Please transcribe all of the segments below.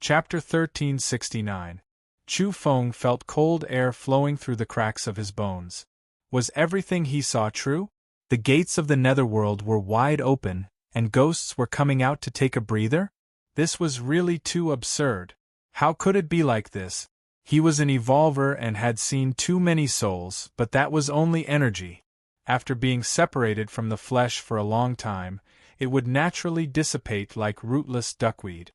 Chapter 1369. Chu Feng felt cold air flowing through the cracks of his bones. Was everything he saw true? The gates of the netherworld were wide open, and ghosts were coming out to take a breather? This was really too absurd. How could it be like this? He was an evolver and had seen too many souls, but that was only energy. After being separated from the flesh for a long time, it would naturally dissipate like rootless duckweed.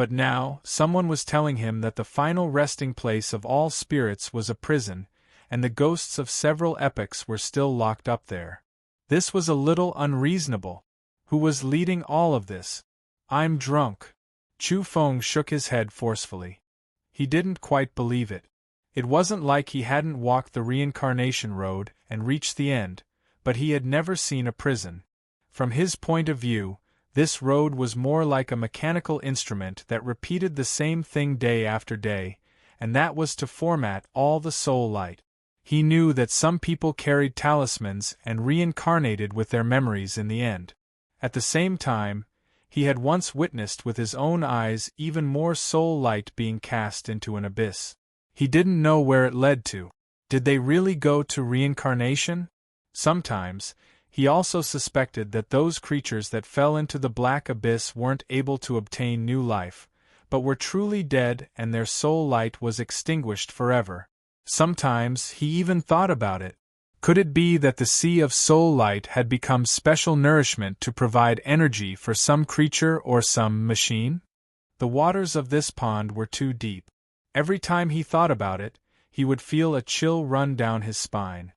But now, someone was telling him that the final resting place of all spirits was a prison, and the ghosts of several epochs were still locked up there. This was a little unreasonable. Who was leading all of this? I'm drunk. Chu Feng shook his head forcefully. He didn't quite believe it. It wasn't like he hadn't walked the reincarnation road and reached the end, but he had never seen a prison. From his point of view, this road was more like a mechanical instrument that repeated the same thing day after day, and that was to format all the soul light. He knew that some people carried talismans and reincarnated with their memories in the end. At the same time, he had once witnessed with his own eyes even more soul light being cast into an abyss. He didn't know where it led to. Did they really go to reincarnation? Sometimes, he also suspected that those creatures that fell into the black abyss weren't able to obtain new life, but were truly dead and their soul light was extinguished forever. Sometimes he even thought about it. Could it be that the sea of soul light had become special nourishment to provide energy for some creature or some machine? The waters of this pond were too deep. Every time he thought about it, he would feel a chill run down his spine.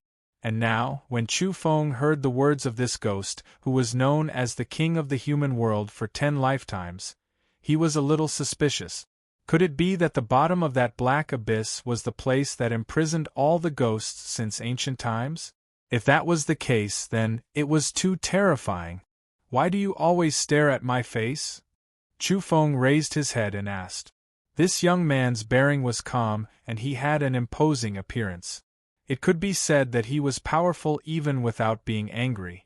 And now, when Chu Feng heard the words of this ghost, who was known as the king of the human world for 10 lifetimes, he was a little suspicious. Could it be that the bottom of that black abyss was the place that imprisoned all the ghosts since ancient times? If that was the case, then it was too terrifying. Why do you always stare at my face? Chu Feng raised his head and asked. This young man's bearing was calm, and he had an imposing appearance. It could be said that he was powerful even without being angry.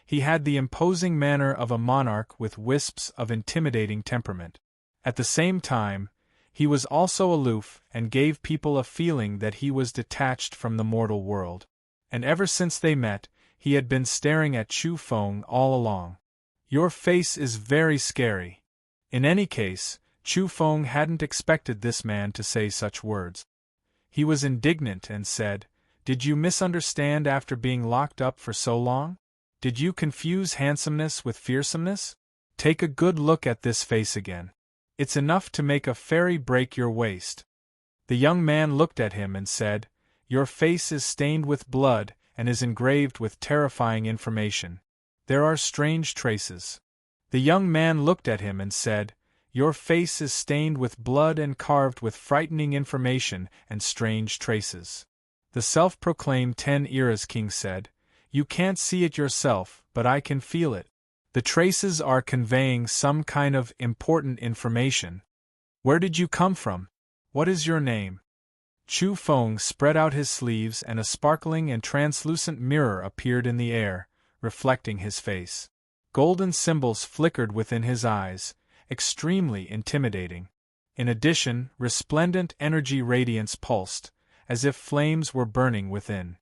He had the imposing manner of a monarch with wisps of intimidating temperament. At the same time, he was also aloof and gave people a feeling that he was detached from the mortal world. And ever since they met, he had been staring at Chu Feng all along. Your face is very scary. In any case, Chu Feng hadn't expected this man to say such words. He was indignant and said, Did you misunderstand after being locked up for so long? Did you confuse handsomeness with fearsomeness? Take a good look at this face again. It's enough to make a fairy break your waist. The young man looked at him and said, Your face is stained with blood and is engraved with terrifying information. There are strange traces. The young man looked at him and said, Your face is stained with blood and carved with frightening information and strange traces. The self-proclaimed 10 Eras king said, You can't see it yourself, but I can feel it. The traces are conveying some kind of important information. Where did you come from? What is your name? Chu Feng spread out his sleeves and a sparkling and translucent mirror appeared in the air, reflecting his face. Golden symbols flickered within his eyes, extremely intimidating. In addition, resplendent energy radiance pulsed, as if flames were burning within.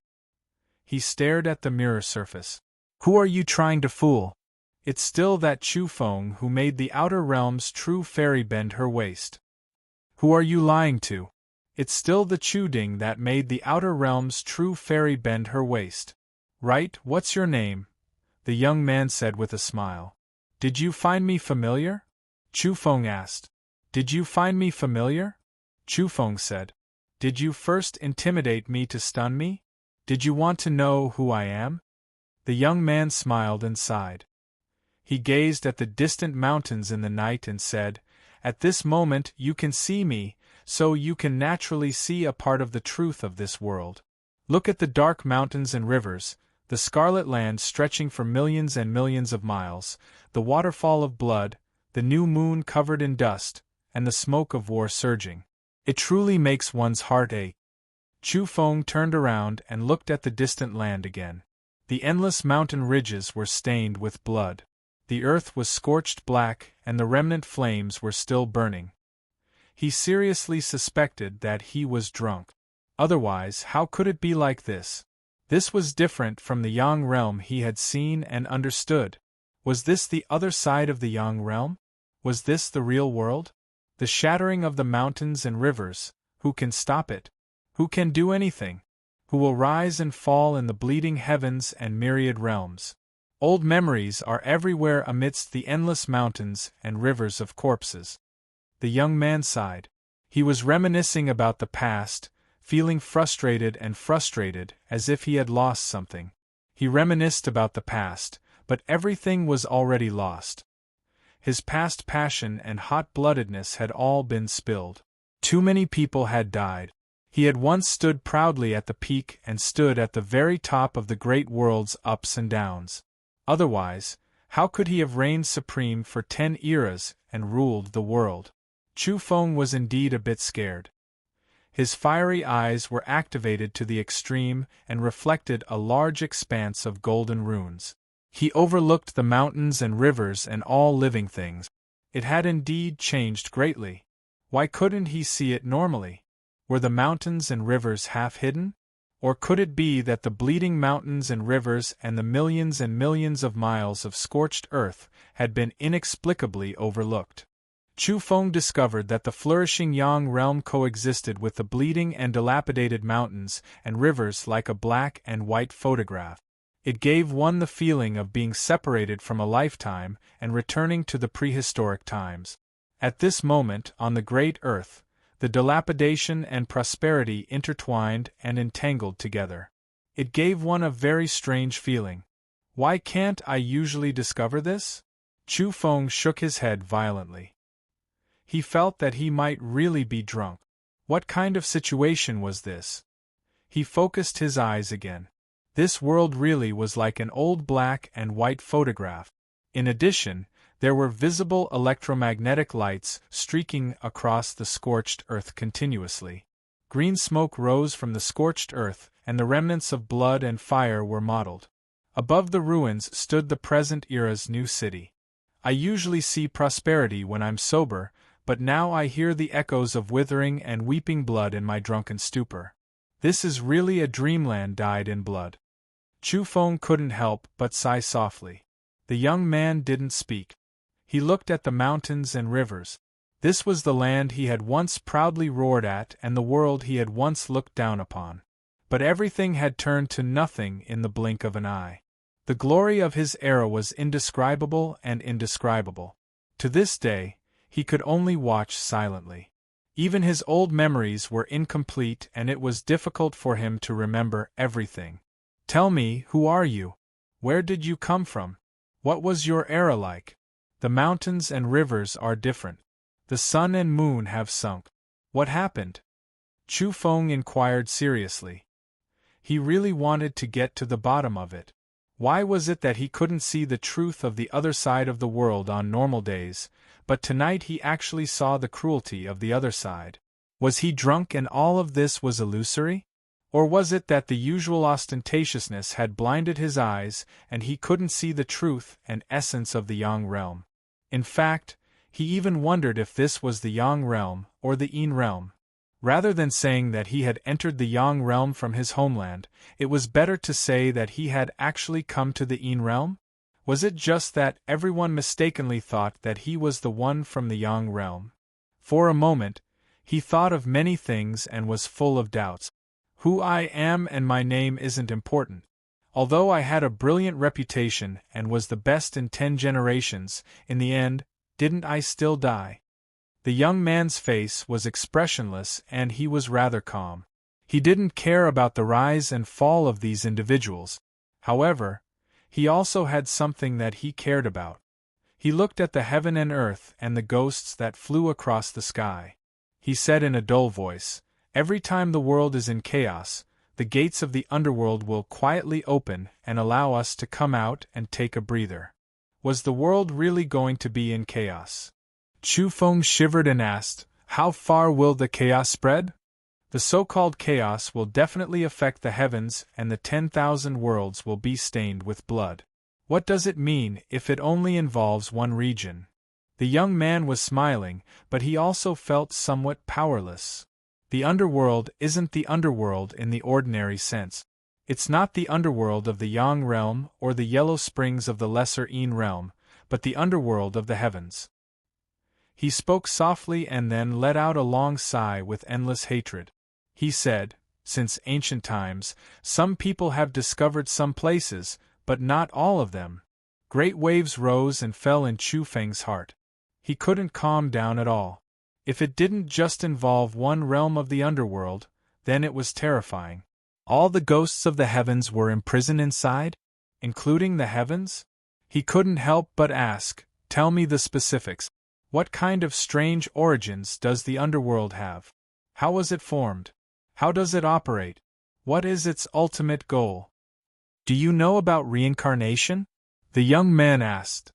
He stared at the mirror surface. Who are you trying to fool? It's still that Chu Feng who made the outer realm's true fairy bend her waist. Who are you lying to? It's still the Chu Ding that made the outer realm's true fairy bend her waist. Right, what's your name? The young man said with a smile. Did you find me familiar? Chu Feng asked. Did you find me familiar? Chu Feng said. Did you first intimidate me to stun me? Did you want to know who I am? The young man smiled and sighed. He gazed at the distant mountains in the night and said, At this moment you can see me, so you can naturally see a part of the truth of this world. Look at the dark mountains and rivers, the scarlet land stretching for millions and millions of miles, the waterfall of blood, the new moon covered in dust, and the smoke of war surging. It truly makes one's heart ache. Chu Feng turned around and looked at the distant land again. The endless mountain ridges were stained with blood. The earth was scorched black, and the remnant flames were still burning. He seriously suspected that he was drunk. Otherwise, how could it be like this? This was different from the Yang realm he had seen and understood. Was this the other side of the Yang realm? Was this the real world? The shattering of the mountains and rivers, who can stop it? Who can do anything? Who will rise and fall in the bleeding heavens and myriad realms? Old memories are everywhere amidst the endless mountains and rivers of corpses. The young man sighed. He was reminiscing about the past, feeling frustrated as if he had lost something. He reminisced about the past, but everything was already lost. His past passion and hot-bloodedness had all been spilled. Too many people had died. He had once stood proudly at the peak and stood at the very top of the great world's ups and downs. Otherwise, how could he have reigned supreme for 10 eras and ruled the world? Chu Feng was indeed a bit scared. His fiery eyes were activated to the extreme and reflected a large expanse of golden runes. He overlooked the mountains and rivers and all living things. It had indeed changed greatly. Why couldn't he see it normally? Were the mountains and rivers half hidden? Or could it be that the bleeding mountains and rivers and the millions of miles of scorched earth had been inexplicably overlooked? Chu Feng discovered that the flourishing Yang realm coexisted with the bleeding and dilapidated mountains and rivers like a black and white photograph. It gave one the feeling of being separated from a lifetime and returning to the prehistoric times. At this moment, on the great earth, the dilapidation and prosperity intertwined and entangled together. It gave one a very strange feeling. Why can't I usually discover this? Chu Feng shook his head violently. He felt that he might really be drunk. What kind of situation was this? He focused his eyes again. This world really was like an old black and white photograph. In addition, there were visible electromagnetic lights streaking across the scorched earth continuously. Green smoke rose from the scorched earth, and the remnants of blood and fire were mottled. Above the ruins stood the present era's new city. I usually see prosperity when I'm sober, but now I hear the echoes of withering and weeping blood in my drunken stupor. This is really a dreamland dyed in blood. Chu Feng couldn't help but sigh softly. The young man didn't speak. He looked at the mountains and rivers. This was the land he had once proudly roared at and the world he had once looked down upon. But everything had turned to nothing in the blink of an eye. The glory of his era was indescribable and indescribable. To this day, he could only watch silently. Even his old memories were incomplete and it was difficult for him to remember everything. Tell me, who are you? Where did you come from? What was your era like? The mountains and rivers are different. The sun and moon have sunk. What happened? Chu Feng inquired seriously. He really wanted to get to the bottom of it. Why was it that he couldn't see the truth of the other side of the world on normal days, but tonight he actually saw the cruelty of the other side? Was he drunk and all of this was illusory? Or was it that the usual ostentatiousness had blinded his eyes and he couldn't see the truth and essence of the Yang realm? In fact, he even wondered if this was the Yang realm or the Yin realm. Rather than saying that he had entered the Yang realm from his homeland, it was better to say that he had actually come to the Yin realm? Was it just that everyone mistakenly thought that he was the one from the Yang realm? For a moment, he thought of many things and was full of doubts. Who I am and my name isn't important. Although I had a brilliant reputation and was the best in 10 generations, in the end, didn't I still die? The young man's face was expressionless and he was rather calm. He didn't care about the rise and fall of these individuals. However, he also had something that he cared about. He looked at the heaven and earth and the ghosts that flew across the sky. He said in a dull voice, "Every time the world is in chaos, the gates of the underworld will quietly open and allow us to come out and take a breather." Was the world really going to be in chaos? Chu Feng shivered and asked, "How far will the chaos spread?" "The so-called chaos will definitely affect the heavens and the 10,000 worlds will be stained with blood." "What does it mean if it only involves one region?" The young man was smiling, but he also felt somewhat powerless. The underworld isn't the underworld in the ordinary sense. It's not the underworld of the Yang realm or the Yellow Springs of the Lesser Een realm, but the underworld of the heavens. He spoke softly and then let out a long sigh with endless hatred. He said, "Since ancient times, some people have discovered some places, but not all of them." Great waves rose and fell in Chu Feng's heart. He couldn't calm down at all. If it didn't just involve one realm of the underworld, then it was terrifying. All the ghosts of the heavens were imprisoned inside? Including the heavens? He couldn't help but ask, "Tell me the specifics. What kind of strange origins does the underworld have? How was it formed? How does it operate? What is its ultimate goal? Do you know about reincarnation?" The young man asked.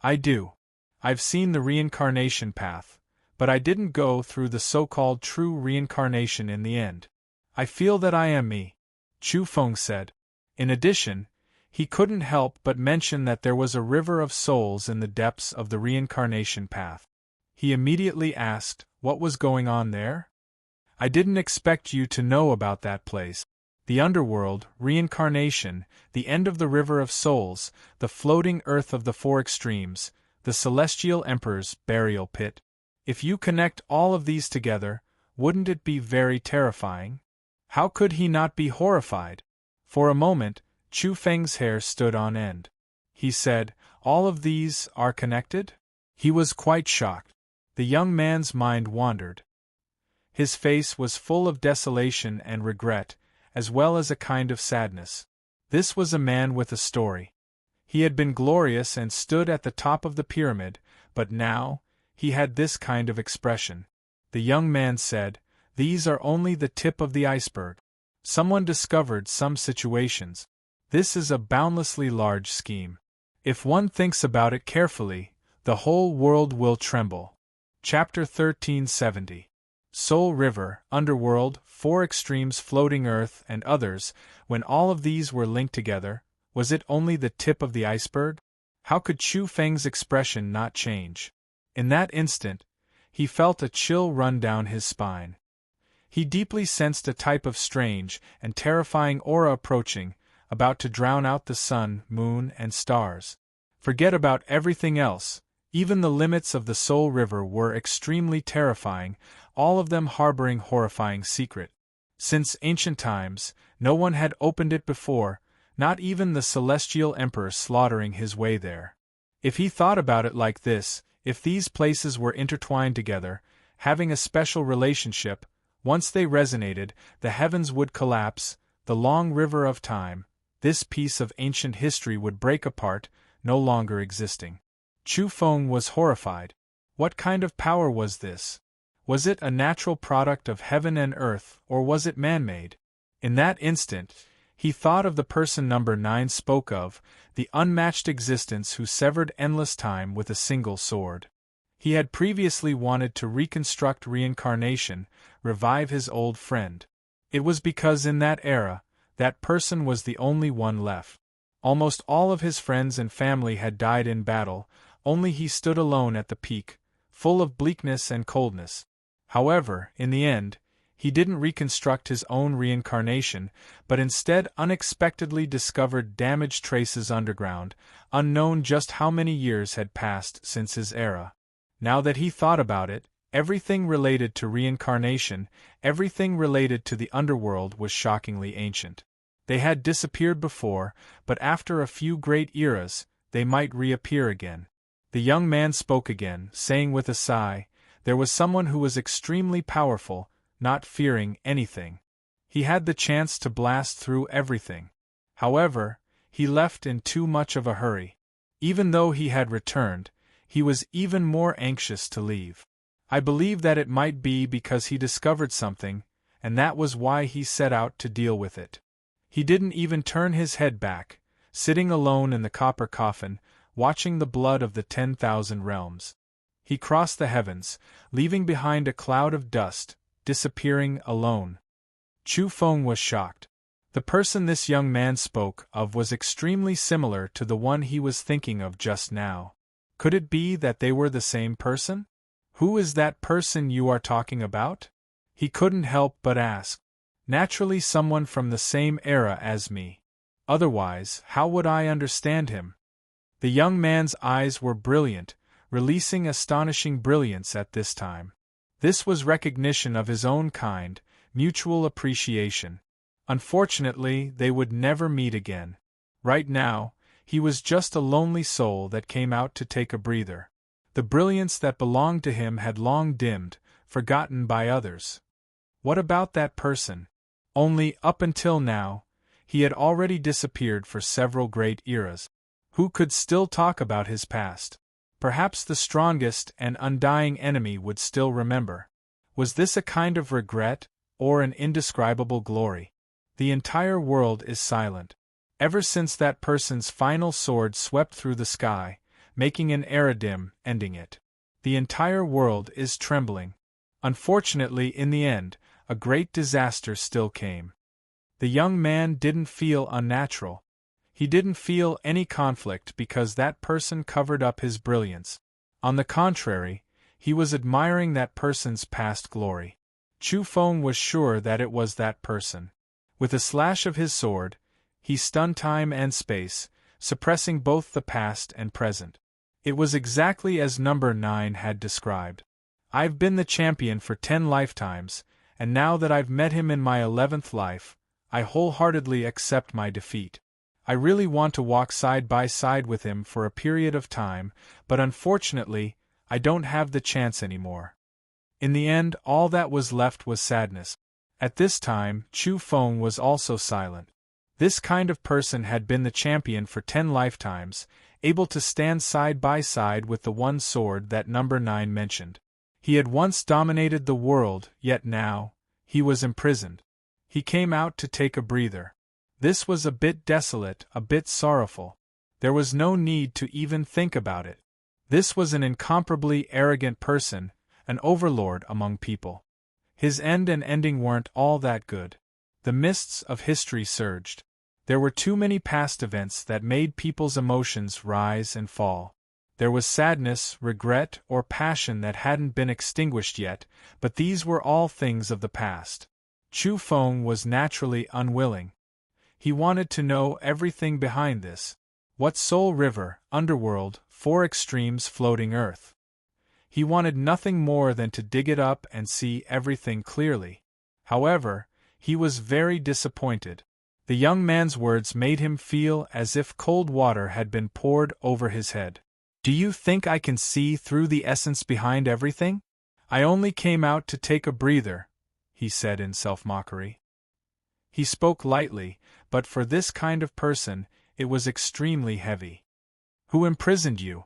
"I do. I've seen the reincarnation path, but I didn't go through the so-called true reincarnation in the end. I feel that I am me," Chu Feng said. In addition, he couldn't help but mention that there was a river of souls in the depths of the reincarnation path. He immediately asked, "What was going on there?" "I didn't expect you to know about that place. The underworld, reincarnation, the end of the river of souls, the floating earth of the four extremes, the celestial emperor's burial pit. If you connect all of these together, wouldn't it be very terrifying?" How could he not be horrified? For a moment, Chu Feng's hair stood on end. He said, "All of these are connected?" He was quite shocked. The young man's mind wandered. His face was full of desolation and regret, as well as a kind of sadness. This was a man with a story. He had been glorious and stood at the top of the pyramid, but now, he had this kind of expression. The young man said, "These are only the tip of the iceberg. Someone discovered some situations. This is a boundlessly large scheme. If one thinks about it carefully, the whole world will tremble." Chapter 1370. Soul River, Underworld, Four Extremes, Floating Earth, and others. When all of these were linked together, was it only the tip of the iceberg? How could Chu Feng's expression not change? In that instant, he felt a chill run down his spine. He deeply sensed a type of strange and terrifying aura approaching, about to drown out the sun, moon, and stars. Forget about everything else. Even the limits of the Soul River were extremely terrifying, all of them harboring horrifying secret. Since ancient times, no one had opened it before, not even the celestial emperor slaughtering his way there. If he thought about it like this, if these places were intertwined together, having a special relationship, once they resonated, the heavens would collapse, the long river of time, this piece of ancient history would break apart, no longer existing. Chu Feng was horrified. What kind of power was this? Was it a natural product of heaven and earth, or was it man-made? In that instant, he thought of the person number 9 spoke of, the unmatched existence who severed endless time with a single sword. He had previously wanted to reconstruct reincarnation, revive his old friend. It was because in that era, that person was the only one left. Almost all of his friends and family had died in battle, only he stood alone at the peak, full of bleakness and coldness. However, in the end, he didn't reconstruct his own reincarnation, but instead unexpectedly discovered damaged traces underground, unknown just how many years had passed since his era. Now that he thought about it, everything related to reincarnation, everything related to the underworld was shockingly ancient. They had disappeared before, but after a few great eras, they might reappear again. The young man spoke again, saying with a sigh, "There was someone who was extremely powerful, not fearing anything. He had the chance to blast through everything. However, he left in too much of a hurry. Even though he had returned, he was even more anxious to leave. I believe that it might be because he discovered something, and that was why he set out to deal with it. He didn't even turn his head back, sitting alone in the copper coffin, watching the blood of the 10,000 realms. He crossed the heavens, leaving behind a cloud of dust, disappearing alone." Chu Feng was shocked. The person this young man spoke of was extremely similar to the one he was thinking of just now. Could it be that they were the same person? Who is that person you are talking about? He couldn't help but ask. Naturally, someone from the same era as me. Otherwise, how would I understand him? The young man's eyes were brilliant, releasing astonishing brilliance at this time. This was recognition of his own kind, mutual appreciation. Unfortunately, they would never meet again. Right now, he was just a lonely soul that came out to take a breather. The brilliance that belonged to him had long dimmed, forgotten by others. What about that person? Only, up until now, he had already disappeared for several great eras. Who could still talk about his past? Perhaps the strongest and undying enemy would still remember. Was this a kind of regret, or an indescribable glory? The entire world is silent. Ever since that person's final sword swept through the sky, making an eradim, ending it. The entire world is trembling. Unfortunately, in the end, a great disaster still came. The young man didn't feel unnatural. He didn't feel any conflict because that person covered up his brilliance. On the contrary, he was admiring that person's past glory. Chu Feng was sure that it was that person. With a slash of his sword, he stunned time and space, suppressing both the past and present. It was exactly as number 9 had described. I've been the champion for 10 lifetimes, and now that I've met him in my 11th life, I wholeheartedly accept my defeat. I really want to walk side by side with him for a period of time, but unfortunately, I don't have the chance anymore. In the end, all that was left was sadness. At this time, Chu Feng was also silent. This kind of person had been the champion for 10 lifetimes, able to stand side by side with the one sword that number 9 mentioned. He had once dominated the world, yet now, he was imprisoned. He came out to take a breather. This was a bit desolate, a bit sorrowful. There was no need to even think about it. This was an incomparably arrogant person, an overlord among people. His end and ending weren't all that good. The mists of history surged. There were too many past events that made people's emotions rise and fall. There was sadness, regret, or passion that hadn't been extinguished yet, but these were all things of the past. Chu Feng was naturally unwilling. He wanted to know everything behind this. What soul river, underworld, 4 extremes floating earth? He wanted nothing more than to dig it up and see everything clearly. However, he was very disappointed. The young man's words made him feel as if cold water had been poured over his head. Do you think I can see through the essence behind everything? I only came out to take a breather, he said in self-mockery. He spoke lightly, but for this kind of person, it was extremely heavy. Who imprisoned you?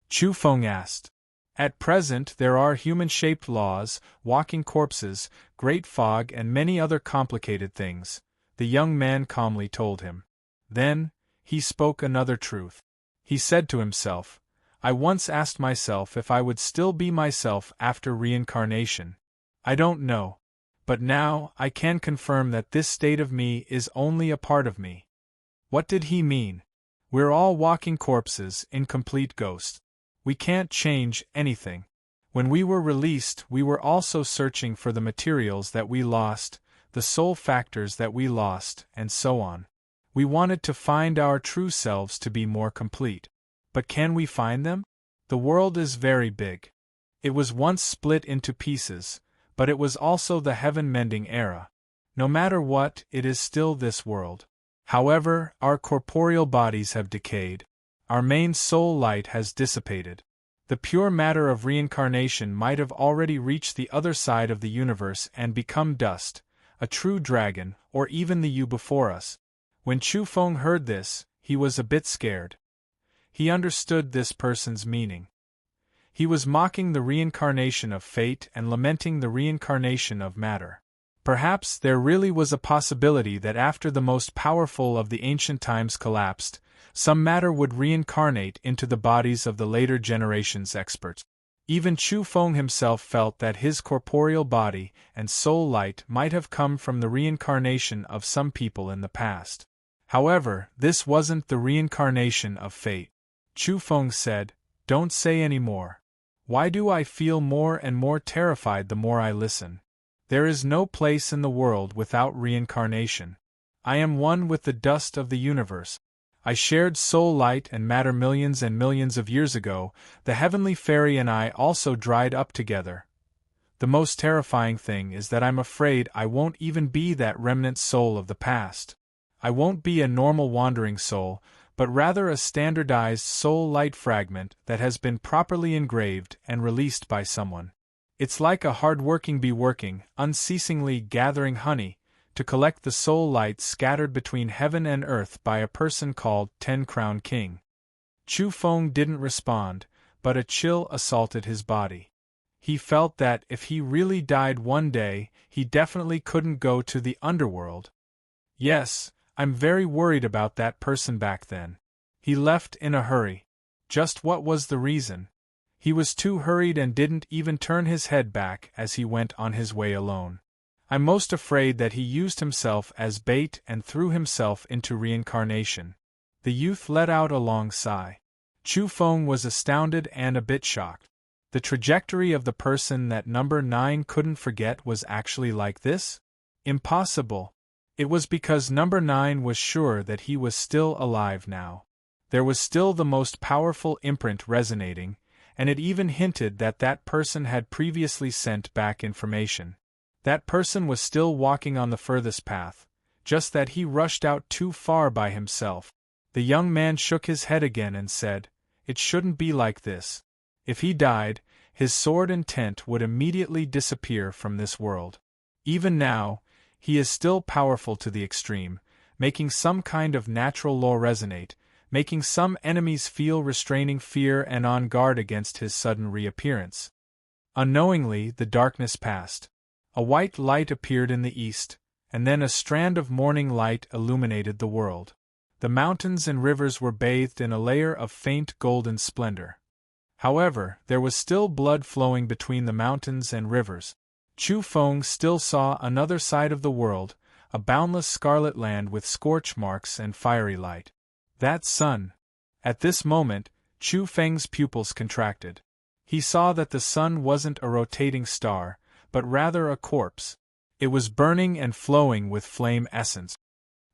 Chu Feng asked. At present there are human-shaped laws, walking corpses, great fog and many other complicated things, the young man calmly told him. Then, he spoke another truth. He said to himself, I once asked myself if I would still be myself after reincarnation. I don't know. But now, I can confirm that this state of me is only a part of me. What did he mean? We're all walking corpses, incomplete ghosts. We can't change anything. When we were released, we were also searching for the materials that we lost, the soul factors that we lost, and so on. We wanted to find our true selves to be more complete. But can we find them? The world is very big. It was once split into pieces, but it was also the heaven-mending era. No matter what, it is still this world. However, our corporeal bodies have decayed. Our main soul light has dissipated. The pure matter of reincarnation might have already reached the other side of the universe and become dust, a true dragon, or even the you before us. When Chu Feng heard this, he was a bit scared. He understood this person's meaning. He was mocking the reincarnation of fate and lamenting the reincarnation of matter. Perhaps there really was a possibility that after the most powerful of the ancient times collapsed, some matter would reincarnate into the bodies of the later generation's experts. Even Chu Feng himself felt that his corporeal body and soul light might have come from the reincarnation of some people in the past. However, this wasn't the reincarnation of fate. Chu Feng said, Don't say any more. Why do I feel more and more terrified the more I listen? There is no place in the world without reincarnation. I am one with the dust of the universe. I shared soul light and matter millions and millions of years ago. The heavenly fairy and I also dried up together. The most terrifying thing is that I'm afraid I won't even be that remnant soul of the past. I won't be a normal wandering soul, but rather a standardized soul light fragment that has been properly engraved and released by someone. It's like a hard-working bee working, unceasingly gathering honey, to collect the soul light scattered between heaven and earth by a person called Ten-Crown King. Chu Feng didn't respond, but a chill assaulted his body. He felt that if he really died one day, he definitely couldn't go to the underworld. Yes, I'm very worried about that person back then. He left in a hurry. Just what was the reason? He was too hurried and didn't even turn his head back as he went on his way alone. I'm most afraid that he used himself as bait and threw himself into reincarnation. The youth let out a long sigh. Chu Feng was astounded and a bit shocked. The trajectory of the person that number 9 couldn't forget was actually like this? Impossible. It was because number 9 was sure that he was still alive now. There was still the most powerful imprint resonating, and it even hinted that that person had previously sent back information. That person was still walking on the furthest path, just that he rushed out too far by himself. The young man shook his head again and said, "It shouldn't be like this. If he died, his sword and tent would immediately disappear from this world. Even now, he is still powerful to the extreme, making some kind of natural law resonate, making some enemies feel restraining fear and on guard against his sudden reappearance." Unknowingly, the darkness passed. A white light appeared in the east, and then a strand of morning light illuminated the world. The mountains and rivers were bathed in a layer of faint golden splendor. However, there was still blood flowing between the mountains and rivers. Chu Feng still saw another side of the world, a boundless scarlet land with scorch marks and fiery light. That sun. At this moment, Chu Feng's pupils contracted. He saw that the sun wasn't a rotating star, but rather a corpse. It was burning and flowing with flame essence.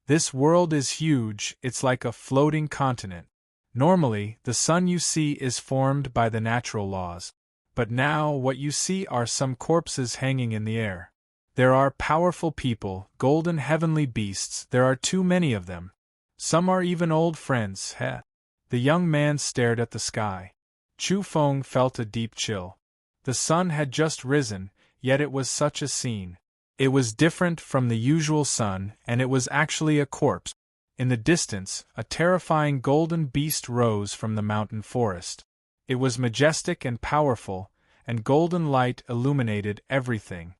This world is huge, it's like a floating continent. Normally, the sun you see is formed by the natural laws. But now what you see are some corpses hanging in the air. There are powerful people, golden heavenly beasts, there are too many of them. Some are even old friends, heh. The young man stared at the sky. Chu Feng felt a deep chill. The sun had just risen, yet it was such a scene. It was different from the usual sun, and it was actually a corpse. In the distance, a terrifying golden beast rose from the mountain forest. It was majestic and powerful, and golden light illuminated everything.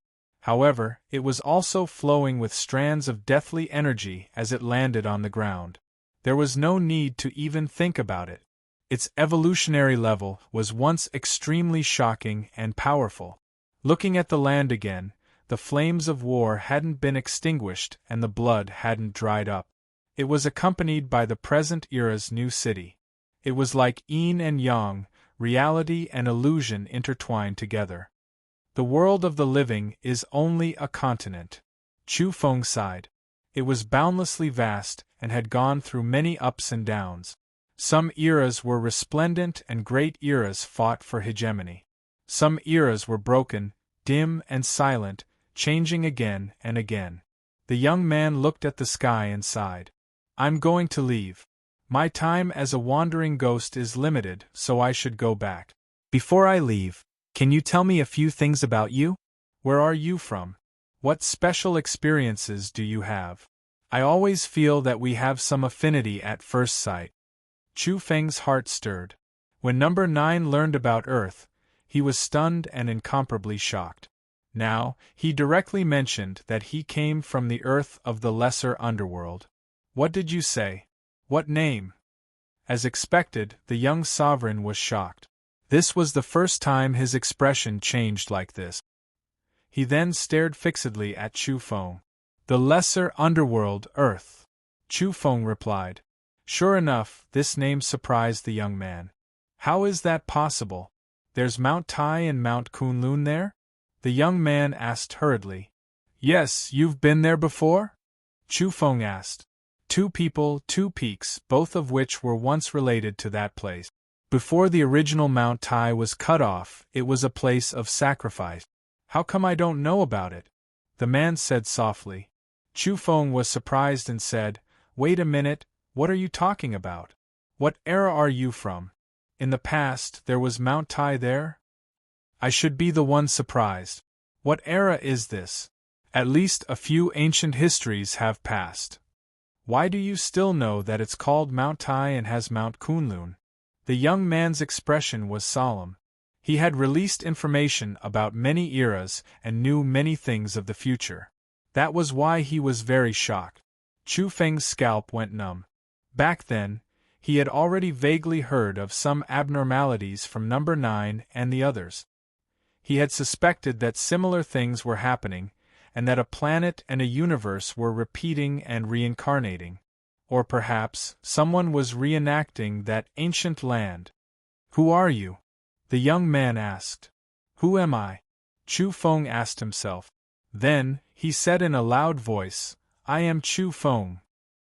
However, it was also flowing with strands of deathly energy as it landed on the ground. There was no need to even think about it. Its evolutionary level was once extremely shocking and powerful. Looking at the land again, the flames of war hadn't been extinguished and the blood hadn't dried up. It was accompanied by the present era's new city. It was like yin and yang, reality and illusion intertwined together. The world of the living is only a continent. Chu Feng sighed. It was boundlessly vast and had gone through many ups and downs. Some eras were resplendent and great eras fought for hegemony. Some eras were broken, dim and silent, changing again and again. The young man looked at the sky and sighed. "I'm going to leave. My time as a wandering ghost is limited, so I should go back. Before I leave, can you tell me a few things about you? Where are you from? What special experiences do you have? I always feel that we have some affinity at first sight." Chu Feng's heart stirred. When number 9 learned about Earth, he was stunned and incomparably shocked. Now, he directly mentioned that he came from the Earth of the lesser underworld. "What did you say? What name?" As expected, the young sovereign was shocked. This was the first time his expression changed like this. He then stared fixedly at Chu Feng. "The lesser underworld, Earth," Chu Feng replied. Sure enough, this name surprised the young man. How is that possible? There's Mount Tai and Mount Kunlun there? The young man asked hurriedly. Yes, you've been there before? Chu Feng asked. Two people, two peaks, both of which were once related to that place. Before the original Mount Tai was cut off, it was a place of sacrifice. How come I don't know about it? The man said softly. Chu Feng was surprised and said, Wait a minute, what are you talking about? What era are you from? In the past, there was Mount Tai there? I should be the one surprised. What era is this? At least a few ancient histories have passed. Why do you still know that it's called Mount Tai and has Mount Kunlun? The young man's expression was solemn. He had released information about many eras and knew many things of the future. That was why he was very shocked. Chu Feng's scalp went numb. Back then, he had already vaguely heard of some abnormalities from Number 9 and the others. He had suspected that similar things were happening, and that a planet and a universe were repeating and reincarnating. Or perhaps, someone was reenacting that ancient land. Who are you? The young man asked. Who am I? Chu Feng asked himself. Then, he said in a loud voice, I am Chu Feng.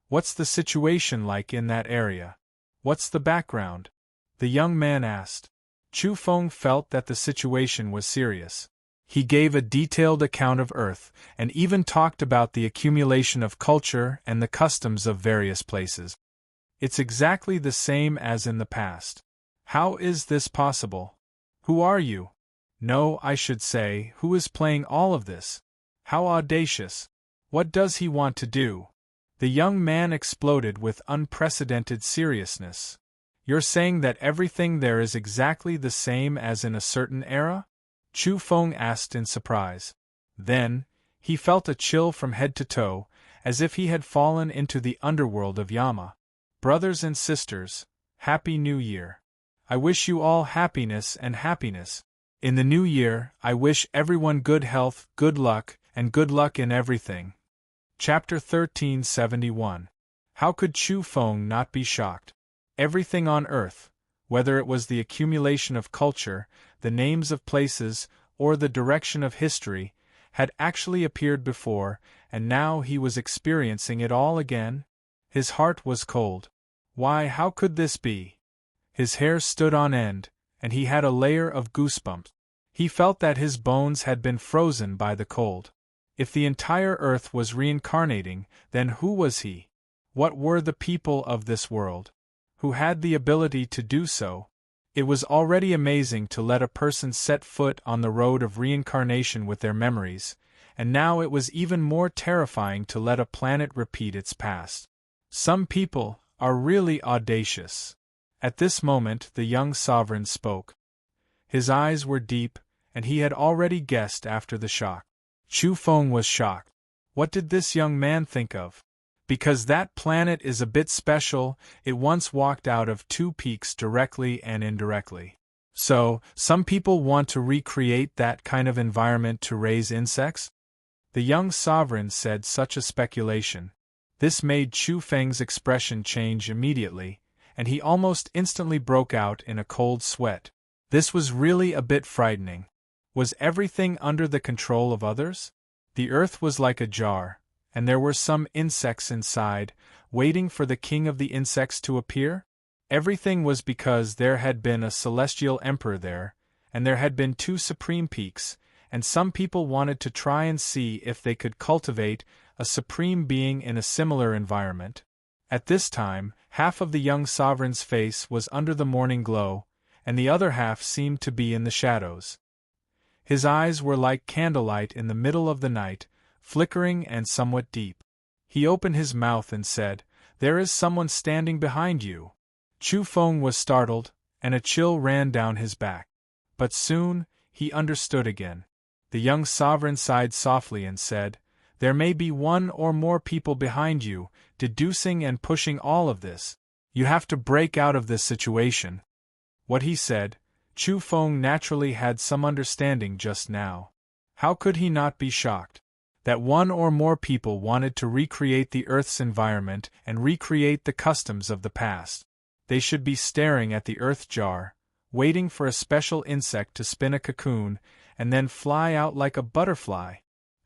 What's the situation like in that area? What's the background? The young man asked. Chu Feng felt that the situation was serious. He gave a detailed account of Earth, and even talked about the accumulation of culture and the customs of various places. It's exactly the same as in the past. How is this possible? Who are you? No, I should say, who is playing all of this? How audacious! What does he want to do? The young man exploded with unprecedented seriousness. You're saying that everything there is exactly the same as in a certain era? Chu Feng asked in surprise. Then, he felt a chill from head to toe, as if he had fallen into the underworld of Yama. Brothers and sisters, Happy New Year. I wish you all happiness and happiness. In the new year, I wish everyone good health, good luck, and good luck in everything. Chapter 1371. How could Chu Feng not be shocked? Everything on Earth, whether it was the accumulation of culture, the names of places, or the direction of history, had actually appeared before, and now he was experiencing it all again? His heart was cold. Why, how could this be? His hair stood on end, and he had a layer of goosebumps. He felt that his bones had been frozen by the cold. If the entire Earth was reincarnating, then who was he? What were the people of this world? Who had the ability to do so? It was already amazing to let a person set foot on the road of reincarnation with their memories, and now it was even more terrifying to let a planet repeat its past. Some people are really audacious. At this moment the young sovereign spoke. His eyes were deep, and he had already guessed after the shock. Chu Feng was shocked. What did this young man think of? Because that planet is a bit special, it once walked out of two peaks directly and indirectly. So, some people want to recreate that kind of environment to raise insects? The young sovereign said such a speculation. This made Chu Feng's expression change immediately, and he almost instantly broke out in a cold sweat. This was really a bit frightening. Was everything under the control of others? The earth was like a jar, and there were some insects inside, waiting for the king of the insects to appear? Everything was because there had been a celestial emperor there, and there had been two supreme peaks, and some people wanted to try and see if they could cultivate a supreme being in a similar environment. At this time, half of the young sovereign's face was under the morning glow, and the other half seemed to be in the shadows. His eyes were like candlelight in the middle of the night, flickering and somewhat deep. He opened his mouth and said, "There is someone standing behind you." Chu Feng was startled, and a chill ran down his back. But soon, he understood again. The young sovereign sighed softly and said, "There may be one or more people behind you, deducing and pushing all of this. You have to break out of this situation." What he said, Chu Feng naturally had some understanding just now. How could he not be shocked? That one or more people wanted to recreate the Earth's environment and recreate the customs of the past. They should be staring at the Earth jar, waiting for a special insect to spin a cocoon and then fly out like a butterfly.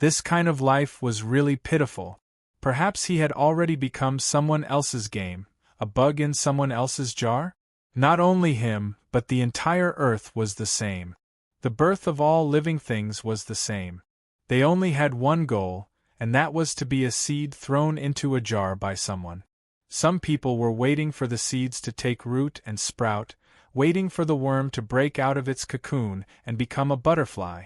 This kind of life was really pitiful. Perhaps he had already become someone else's game, a bug in someone else's jar? Not only him, but the entire earth was the same. The birth of all living things was the same. They only had one goal, and that was to be a seed thrown into a jar by someone. Some people were waiting for the seeds to take root and sprout, waiting for the worm to break out of its cocoon and become a butterfly.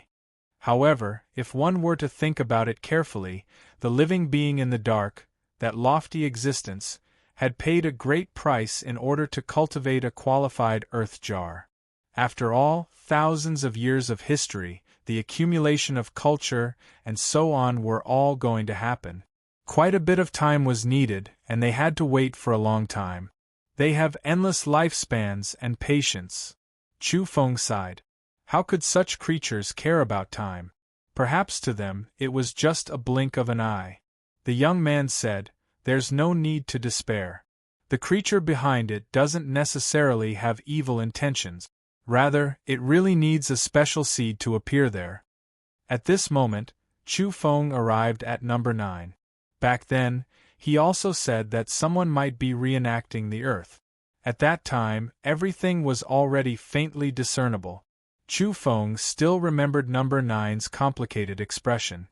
However, if one were to think about it carefully, the living being in the dark, that lofty existence, had paid a great price in order to cultivate a qualified earth jar. After all, thousands of years of history, the accumulation of culture, and so on were all going to happen. Quite a bit of time was needed, and they had to wait for a long time. They have endless lifespans and patience. Chu Feng sighed. How could such creatures care about time? Perhaps to them, it was just a blink of an eye. The young man said, "There's no need to despair. The creature behind it doesn't necessarily have evil intentions. Rather, it really needs a special seed to appear there." At this moment, Chu Feng arrived at number 9. Back then, he also said that someone might be reenacting the earth. At that time, everything was already faintly discernible. Chu Feng still remembered number 9's complicated expression.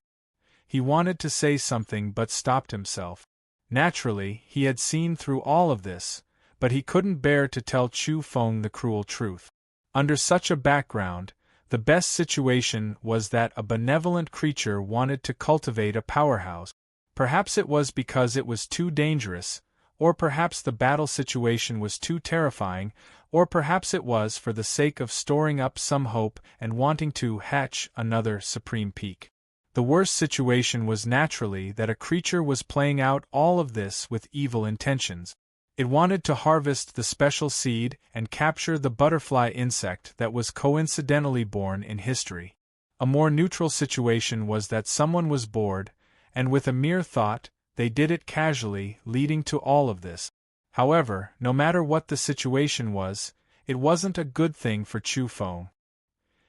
He wanted to say something but stopped himself. Naturally, he had seen through all of this, but he couldn't bear to tell Chu Feng the cruel truth. Under such a background, the best situation was that a benevolent creature wanted to cultivate a powerhouse. Perhaps it was because it was too dangerous, or perhaps the battle situation was too terrifying, or perhaps it was for the sake of storing up some hope and wanting to hatch another supreme peak. The worst situation was naturally that a creature was playing out all of this with evil intentions. It wanted to harvest the special seed and capture the butterfly insect that was coincidentally born in history. A more neutral situation was that someone was bored, and with a mere thought, they did it casually, leading to all of this. However, no matter what the situation was, it wasn't a good thing for Chu Feng.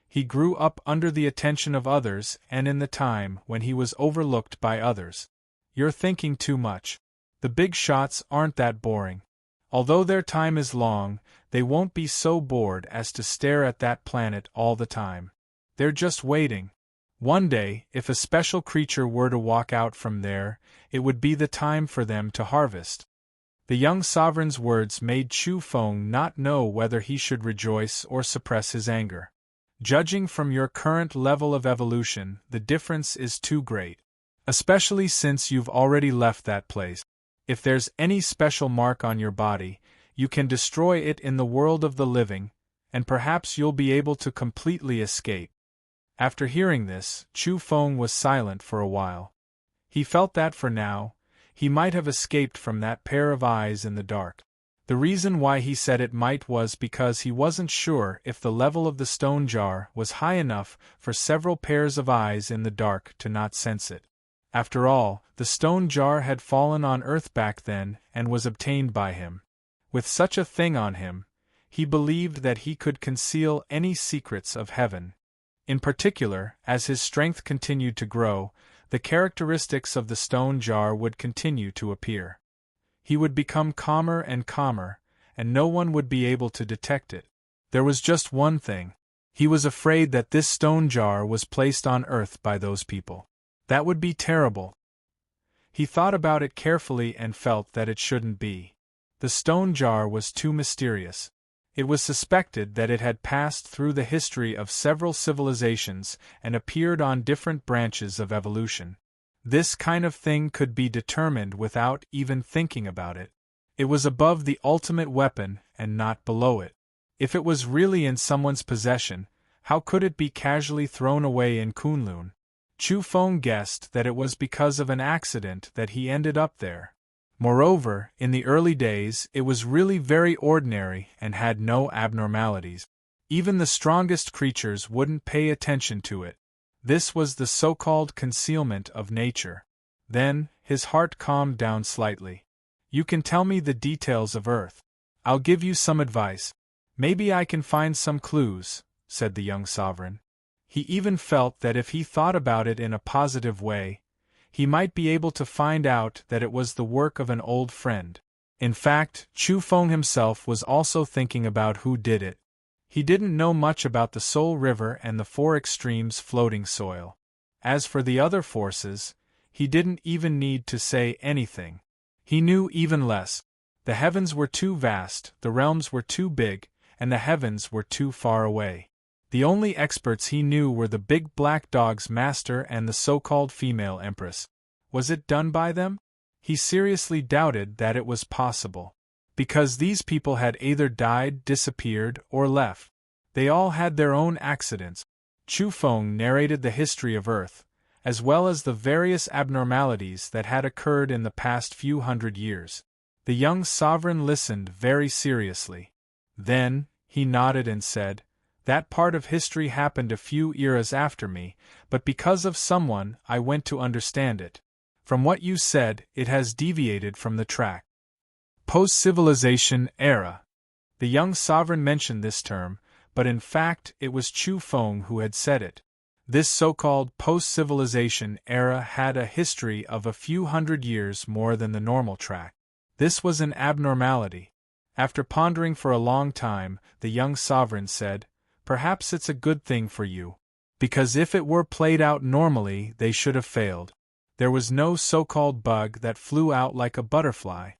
He grew up under the attention of others and in the time when he was overlooked by others. You're thinking too much. The big shots aren't that boring. Although their time is long, they won't be so bored as to stare at that planet all the time. They're just waiting. One day, if a special creature were to walk out from there, it would be the time for them to harvest. The young sovereign's words made Chu Feng not know whether he should rejoice or suppress his anger. Judging from your current level of evolution, the difference is too great. Especially since you've already left that place. If there's any special mark on your body, you can destroy it in the world of the living, and perhaps you'll be able to completely escape. After hearing this, Chu Feng was silent for a while. He felt that for now, he might have escaped from that pair of eyes in the dark. The reason why he said it might was because he wasn't sure if the level of the stone jar was high enough for several pairs of eyes in the dark to not sense it. After all, the stone jar had fallen on Earth back then and was obtained by him. With such a thing on him, he believed that he could conceal any secrets of heaven. In particular, as his strength continued to grow, the characteristics of the stone jar would continue to appear. He would become calmer, and no one would be able to detect it. There was just one thing. He was afraid that this stone jar was placed on Earth by those people. That would be terrible. He thought about it carefully and felt that it shouldn't be. The stone jar was too mysterious. It was suspected that it had passed through the history of several civilizations and appeared on different branches of evolution. This kind of thing could be determined without even thinking about it. It was above the ultimate weapon and not below it. If it was really in someone's possession, how could it be casually thrown away in Kunlun? Chu Feng guessed that it was because of an accident that he ended up there. Moreover, in the early days, it was really very ordinary and had no abnormalities. Even the strongest creatures wouldn't pay attention to it. This was the so-called concealment of nature. Then, his heart calmed down slightly. You can tell me the details of Earth. I'll give you some advice. Maybe I can find some clues, said the young sovereign. He even felt that if he thought about it in a positive way, he might be able to find out that it was the work of an old friend. In fact, Chu Feng himself was also thinking about who did it. He didn't know much about the Soul River and the four extremes floating soil. As for the other forces, he didn't even need to say anything. He knew even less. The heavens were too vast, the realms were too big, and the heavens were too far away. The only experts he knew were the big black dog's master and the so-called female empress. Was it done by them? He seriously doubted that it was possible. Because these people had either died, disappeared, or left. They all had their own accidents. Chu Feng narrated the history of Earth, as well as the various abnormalities that had occurred in the past few hundred years. The young sovereign listened very seriously. Then, he nodded and said, "That part of history happened a few eras after me, but because of someone, I went to understand it. From what you said, it has deviated from the track." Post-civilization era. The young sovereign mentioned this term, but in fact it was Chu Feng who had said it. This so-called post-civilization era had a history of a few hundred years more than the normal track. This was an abnormality. After pondering for a long time, the young sovereign said, "Perhaps it's a good thing for you. Because if it were played out normally, they should have failed. There was no so-called bug that flew out like a butterfly.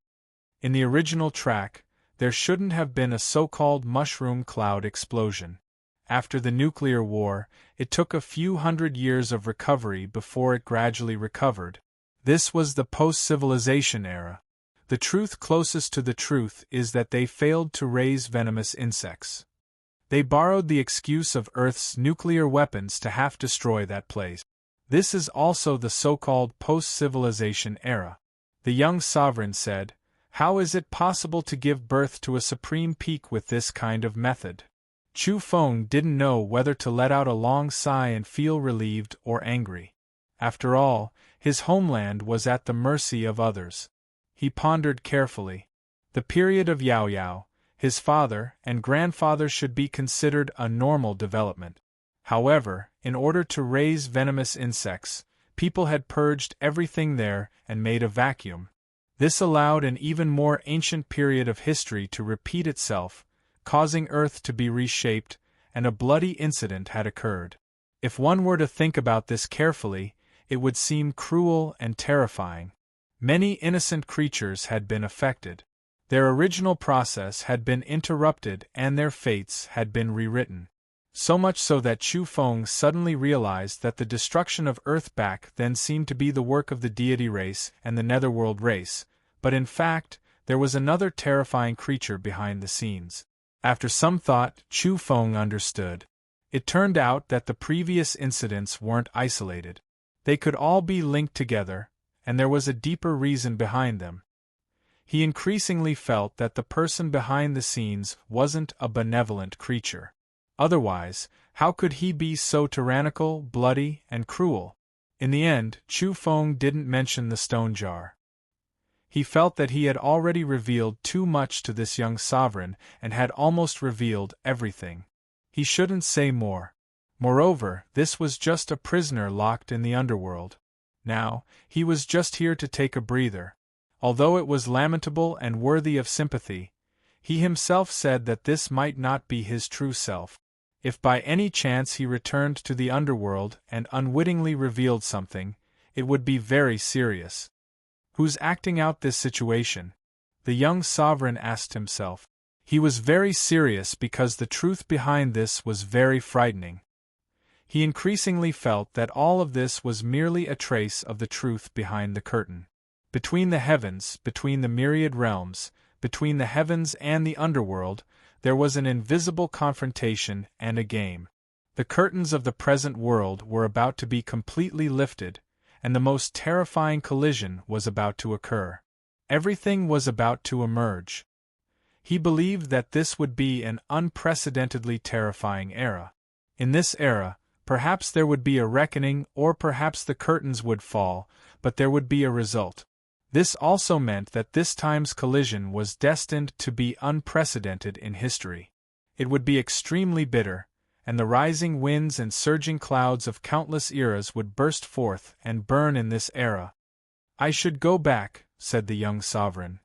In the original track, there shouldn't have been a so-called mushroom cloud explosion. After the nuclear war, it took a few hundred years of recovery before it gradually recovered. This was the post-civilization era. The truth closest to the truth is that they failed to raise venomous insects. They borrowed the excuse of Earth's nuclear weapons to half-destroy that place. This is also the so-called post-civilization era." The young sovereign said, "How is it possible to give birth to a supreme peak with this kind of method?" Chu Feng didn't know whether to let out a long sigh and feel relieved or angry. After all, his homeland was at the mercy of others. He pondered carefully. The period of Yao Yao, his father and grandfather should be considered a normal development. However, in order to raise venomous insects, people had purged everything there and made a vacuum. This allowed an even more ancient period of history to repeat itself, causing Earth to be reshaped, and a bloody incident had occurred. If one were to think about this carefully, it would seem cruel and terrifying. Many innocent creatures had been affected. Their original process had been interrupted and their fates had been rewritten. So much so that Chu Feng suddenly realized that the destruction of Earth back then seemed to be the work of the deity race and the netherworld race, but in fact, there was another terrifying creature behind the scenes. After some thought, Chu Feng understood. It turned out that the previous incidents weren't isolated. They could all be linked together, and there was a deeper reason behind them. He increasingly felt that the person behind the scenes wasn't a benevolent creature. Otherwise, how could he be so tyrannical, bloody, and cruel? In the end, Chu Feng didn't mention the stone jar. He felt that he had already revealed too much to this young sovereign and had almost revealed everything. He shouldn't say more. Moreover, this was just a prisoner locked in the underworld. Now, he was just here to take a breather. Although it was lamentable and worthy of sympathy, he himself said that this might not be his true self. If by any chance he returned to the underworld and unwittingly revealed something, it would be very serious. Who's acting out this situation? The young sovereign asked himself. He was very serious because the truth behind this was very frightening. He increasingly felt that all of this was merely a trace of the truth behind the curtain. Between the heavens, between the myriad realms, between the heavens and the underworld, there was an invisible confrontation and a game. The curtains of the present world were about to be completely lifted, and the most terrifying collision was about to occur. Everything was about to emerge. He believed that this would be an unprecedentedly terrifying era. In this era, perhaps there would be a reckoning or perhaps the curtains would fall, but there would be a result. This also meant that this time's collision was destined to be unprecedented in history. It would be extremely bitter, and the rising winds and surging clouds of countless eras would burst forth and burn in this era. I should go back, said the young sovereign.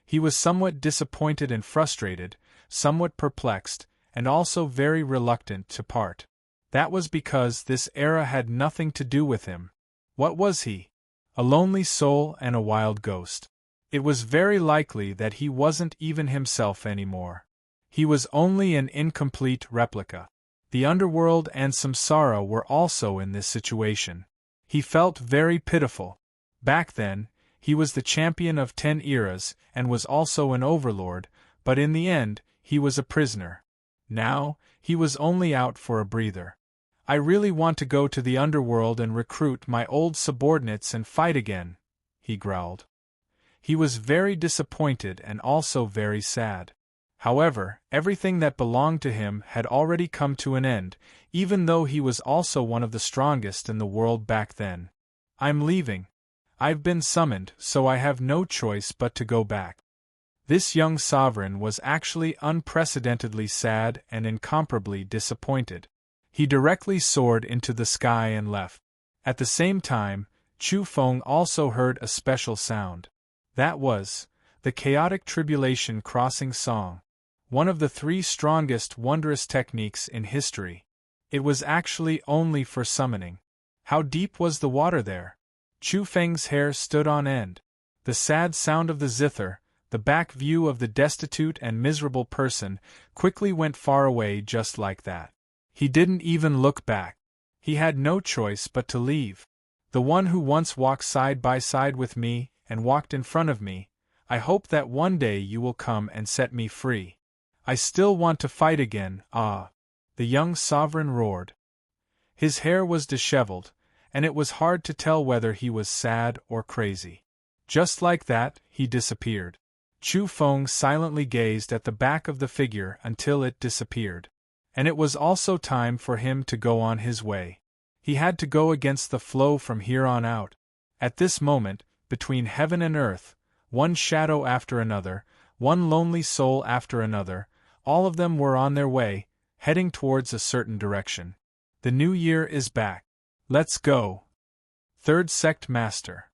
He was somewhat disappointed and frustrated, somewhat perplexed, and also very reluctant to part. That was because this era had nothing to do with him. What was he? A lonely soul and a wild ghost. It was very likely that he wasn't even himself anymore. He was only an incomplete replica. The underworld and Samsara were also in this situation. He felt very pitiful. Back then, he was the champion of 10 eras and was also an overlord, but in the end, he was a prisoner. Now, he was only out for a breather. I really want to go to the underworld and recruit my old subordinates and fight again, he growled. He was very disappointed and also very sad. However, everything that belonged to him had already come to an end, even though he was also one of the strongest in the world back then. I'm leaving. I've been summoned, so I have no choice but to go back. This young sovereign was actually unprecedentedly sad and incomparably disappointed. He directly soared into the sky and left. At the same time, Chu Feng also heard a special sound. That was the chaotic tribulation crossing song, one of the 3 strongest wondrous techniques in history. It was actually only for summoning. How deep was the water there? Chu Feng's hair stood on end. The sad sound of the zither, the back view of the destitute and miserable person, quickly went far away just like that. He didn't even look back. He had no choice but to leave. The one who once walked side by side with me and walked in front of me, I hope that one day you will come and set me free. I still want to fight again, ah! The young sovereign roared. His hair was disheveled, and it was hard to tell whether he was sad or crazy. Just like that, he disappeared. Chu Feng silently gazed at the back of the figure until it disappeared. And it was also time for him to go on his way. He had to go against the flow from here on out. At this moment, between heaven and earth, one shadow after another, one lonely soul after another, all of them were on their way, heading towards a certain direction. The new year is back. Let's go. Third Sect Master.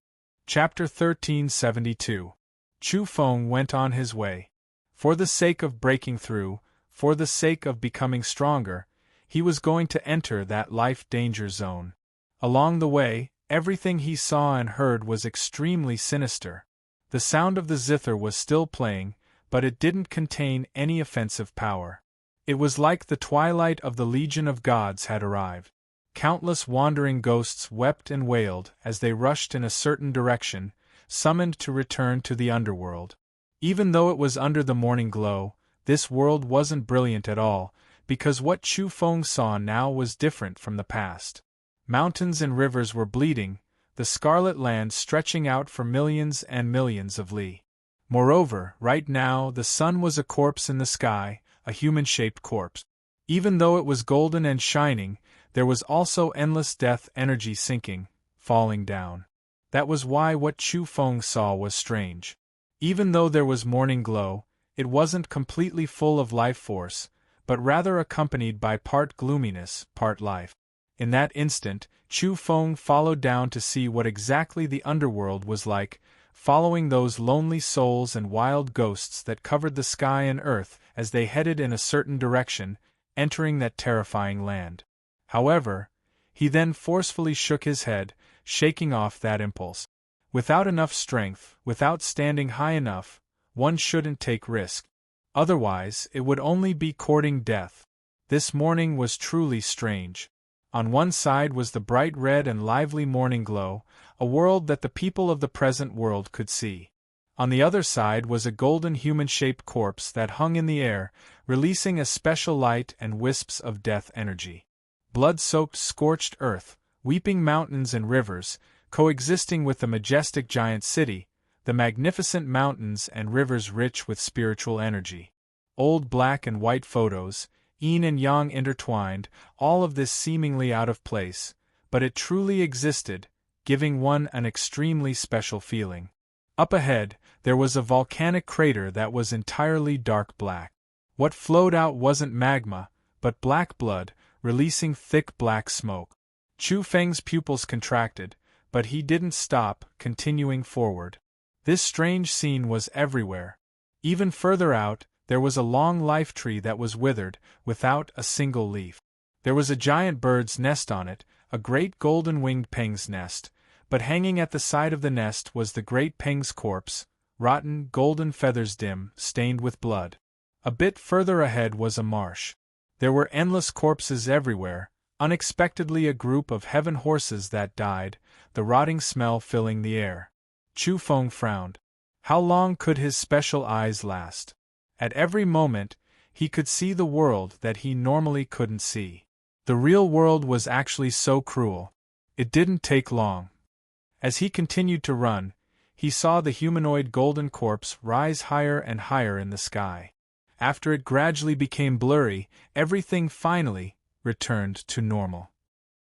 Chapter 1372. Chu Feng went on his way. For the sake of breaking through, for the sake of becoming stronger, he was going to enter that life-danger zone. Along the way, everything he saw and heard was extremely sinister. The sound of the zither was still playing, but it didn't contain any offensive power. It was like the twilight of the Legion of Gods had arrived. Countless wandering ghosts wept and wailed as they rushed in a certain direction, summoned to return to the underworld. Even though it was under the morning glow, this world wasn't brilliant at all, because what Chu Feng saw now was different from the past. Mountains and rivers were bleeding, the scarlet land stretching out for millions and millions of li. Moreover, right now the sun was a corpse in the sky, a human-shaped corpse. Even though it was golden and shining, there was also endless death energy sinking, falling down. That was why what Chu Feng saw was strange. Even though there was morning glow, it wasn't completely full of life force, but rather accompanied by part gloominess, part life. In that instant, Chu Feng followed down to see what exactly the underworld was like, following those lonely souls and wild ghosts that covered the sky and earth as they headed in a certain direction, entering that terrifying land. However, he then forcefully shook his head, shaking off that impulse. Without enough strength, without standing high enough, one shouldn't take risk. Otherwise, it would only be courting death. This morning was truly strange. On one side was the bright red and lively morning glow, a world that the people of the present world could see. On the other side was a golden human-shaped corpse that hung in the air, releasing a special light and wisps of death energy. Blood-soaked scorched earth, weeping mountains and rivers, coexisting with the majestic giant city, the magnificent mountains and rivers rich with spiritual energy. Old black and white photos, yin and yang intertwined, all of this seemingly out of place, but it truly existed, giving one an extremely special feeling. Up ahead, there was a volcanic crater that was entirely dark black. What flowed out wasn't magma, but black blood, releasing thick black smoke. Chu Feng's pupils contracted, but he didn't stop, continuing forward. This strange scene was everywhere. Even further out, there was a long life tree that was withered, without a single leaf. There was a giant bird's nest on it, a great golden-winged peng's nest, but hanging at the side of the nest was the great peng's corpse, rotten, golden feathers dim, stained with blood. A bit further ahead was a marsh. There were endless corpses everywhere, unexpectedly a group of heaven horses that died, the rotting smell filling the air. Chu Feng frowned. How long could his special eyes last? At every moment, he could see the world that he normally couldn't see. The real world was actually so cruel. It didn't take long. As he continued to run, he saw the humanoid golden corpse rise higher and higher in the sky. After it gradually became blurry, everything finally returned to normal.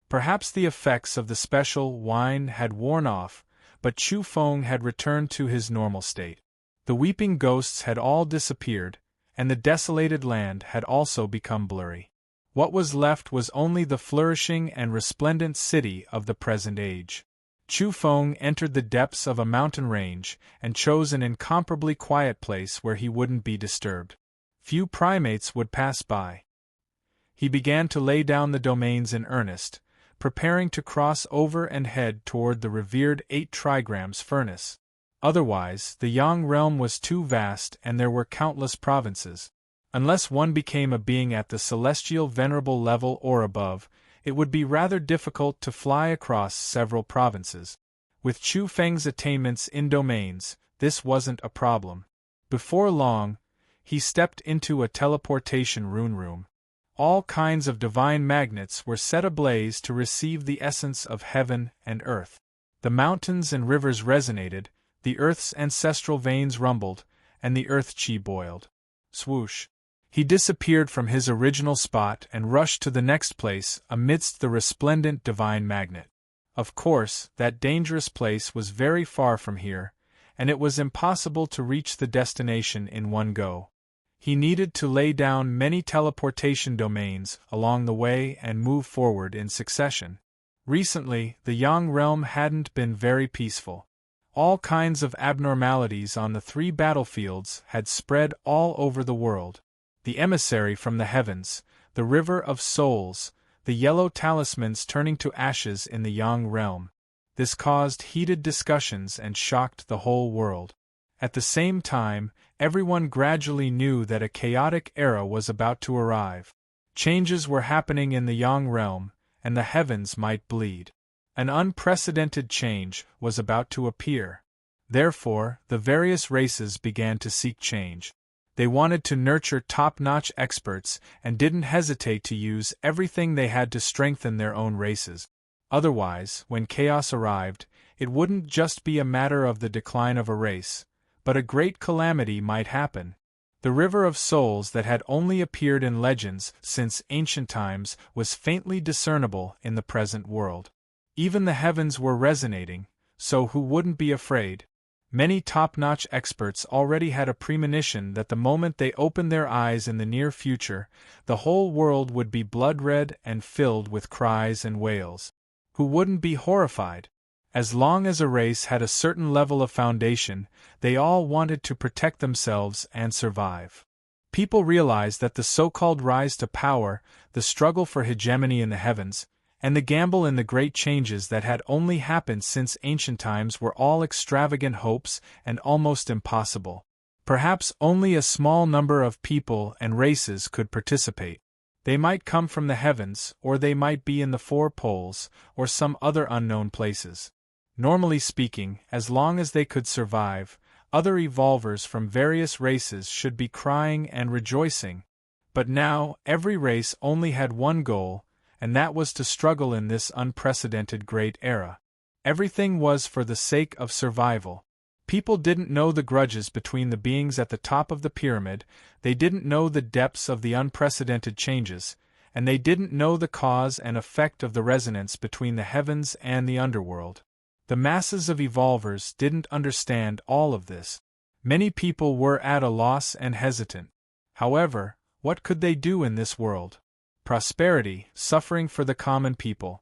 Perhaps the effects of the special wine had worn off, but Chu Feng had returned to his normal state. The weeping ghosts had all disappeared, and the desolated land had also become blurry. What was left was only the flourishing and resplendent city of the present age. Chu Feng entered the depths of a mountain range and chose an incomparably quiet place where he wouldn't be disturbed. Few primates would pass by. He began to lay down the domains in earnest, preparing to cross over and head toward the revered 8 trigrams furnace. Otherwise, the Yang realm was too vast and there were countless provinces. Unless one became a being at the celestial venerable level or above, it would be rather difficult to fly across several provinces. With Chu Feng's attainments in domains, this wasn't a problem. Before long, he stepped into a teleportation rune room. All kinds of divine magnets were set ablaze to receive the essence of heaven and earth. The mountains and rivers resonated, the earth's ancestral veins rumbled, and the earth chi boiled. Swoosh! He disappeared from his original spot and rushed to the next place amidst the resplendent divine magnet. Of course, that dangerous place was very far from here, and it was impossible to reach the destination in one go. He needed to lay down many teleportation domains along the way and move forward in succession. Recently, the Yang realm hadn't been very peaceful. All kinds of abnormalities on the 3 battlefields had spread all over the world. The emissary from the heavens, the river of souls, the yellow talismans turning to ashes in the Yang realm. This caused heated discussions and shocked the whole world. At the same time, everyone gradually knew that a chaotic era was about to arrive. Changes were happening in the Yang realm, and the heavens might bleed. An unprecedented change was about to appear. Therefore, the various races began to seek change. They wanted to nurture top-notch experts and didn't hesitate to use everything they had to strengthen their own races. Otherwise, when chaos arrived, it wouldn't just be a matter of the decline of a race, but a great calamity might happen. The River of Souls that had only appeared in legends since ancient times was faintly discernible in the present world. Even the heavens were resonating, so who wouldn't be afraid? Many top-notch experts already had a premonition that the moment they opened their eyes in the near future, the whole world would be blood-red and filled with cries and wails. Who wouldn't be horrified? As long as a race had a certain level of foundation, they all wanted to protect themselves and survive. People realized that the so-called rise to power, the struggle for hegemony in the heavens, and the gamble in the great changes that had only happened since ancient times were all extravagant hopes and almost impossible. Perhaps only a small number of people and races could participate. They might come from the heavens, or they might be in the 4 poles, or some other unknown places. Normally speaking, as long as they could survive, other evolvers from various races should be crying and rejoicing. But now, every race only had one goal, and that was to struggle in this unprecedented great era. Everything was for the sake of survival. People didn't know the grudges between the beings at the top of the pyramid, they didn't know the depths of the unprecedented changes, and they didn't know the cause and effect of the resonance between the heavens and the underworld. The masses of evolvers didn't understand all of this. Many people were at a loss and hesitant. However, What could they do in this world? Prosperity, suffering for the common people.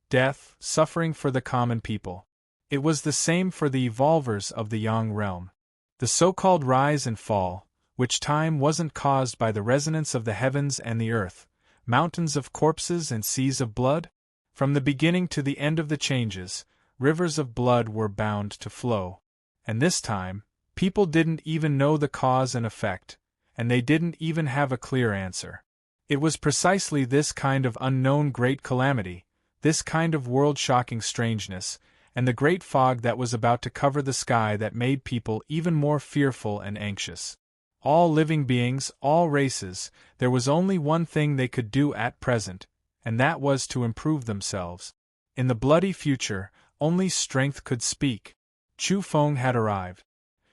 Death, suffering for the common people. It was the same for the evolvers of the Yang realm. The so-called rise and fall, which time wasn't caused by the resonance of the heavens and the earth, mountains of corpses and seas of blood? From the beginning to the end of the changes, rivers of blood were bound to flow. And this time, people didn't even know the cause and effect, and they didn't even have a clear answer. It was precisely this kind of unknown great calamity, this kind of world-shocking strangeness, and the great fog that was about to cover the sky that made people even more fearful and anxious. All living beings, all races, there was only one thing they could do at present, and that was to improve themselves. In the bloody future, only strength could speak. Chu Feng had arrived.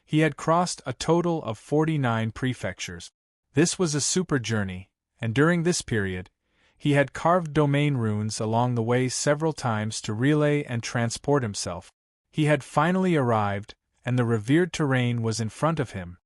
He had crossed a total of 49 prefectures. This was a super journey, and during this period, he had carved domain runes along the way several times to relay and transport himself. He had finally arrived, and the revered terrain was in front of him.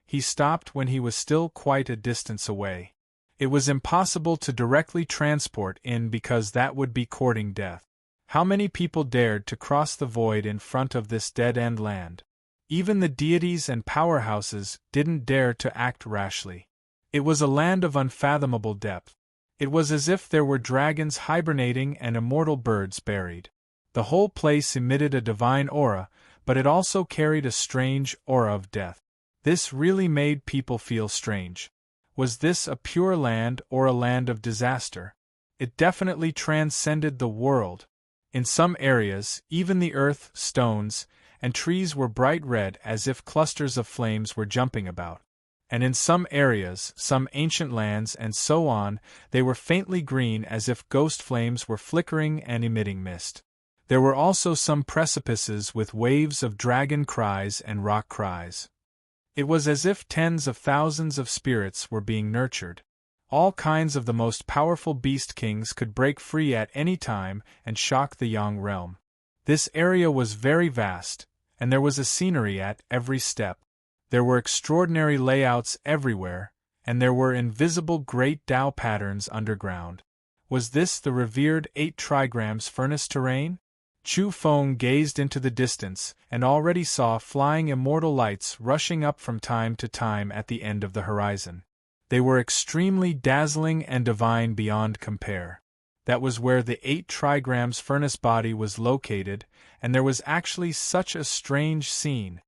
He stopped when he was still quite a distance away. It was impossible to directly transport in because that would be courting death. How many people dared to cross the void in front of this dead-end land? Even the deities and powerhouses didn't dare to act rashly. It was a land of unfathomable depth. It was as if there were dragons hibernating and immortal birds buried. The whole place emitted a divine aura, but it also carried a strange aura of death. This really made people feel strange. Was this a pure land or a land of disaster? It definitely transcended the world. In some areas, even the earth, stones, and trees were bright red as if clusters of flames were jumping about. And in some areas, some ancient lands and so on, they were faintly green as if ghost flames were flickering and emitting mist. There were also some precipices with waves of dragon cries and rock cries. It was as if tens of thousands of spirits were being nurtured. All kinds of the most powerful beast kings could break free at any time and shock the Yang realm. This area was very vast, and there was a scenery at every step. There were extraordinary layouts everywhere, and there were invisible great Tao patterns underground. Was this the revered 8 trigrams furnace terrain? Chu Feng gazed into the distance and already saw flying immortal lights rushing up from time to time at the end of the horizon. They were extremely dazzling and divine beyond compare. That was where the 8 trigrams furnace body was located, and there was actually such a strange scene.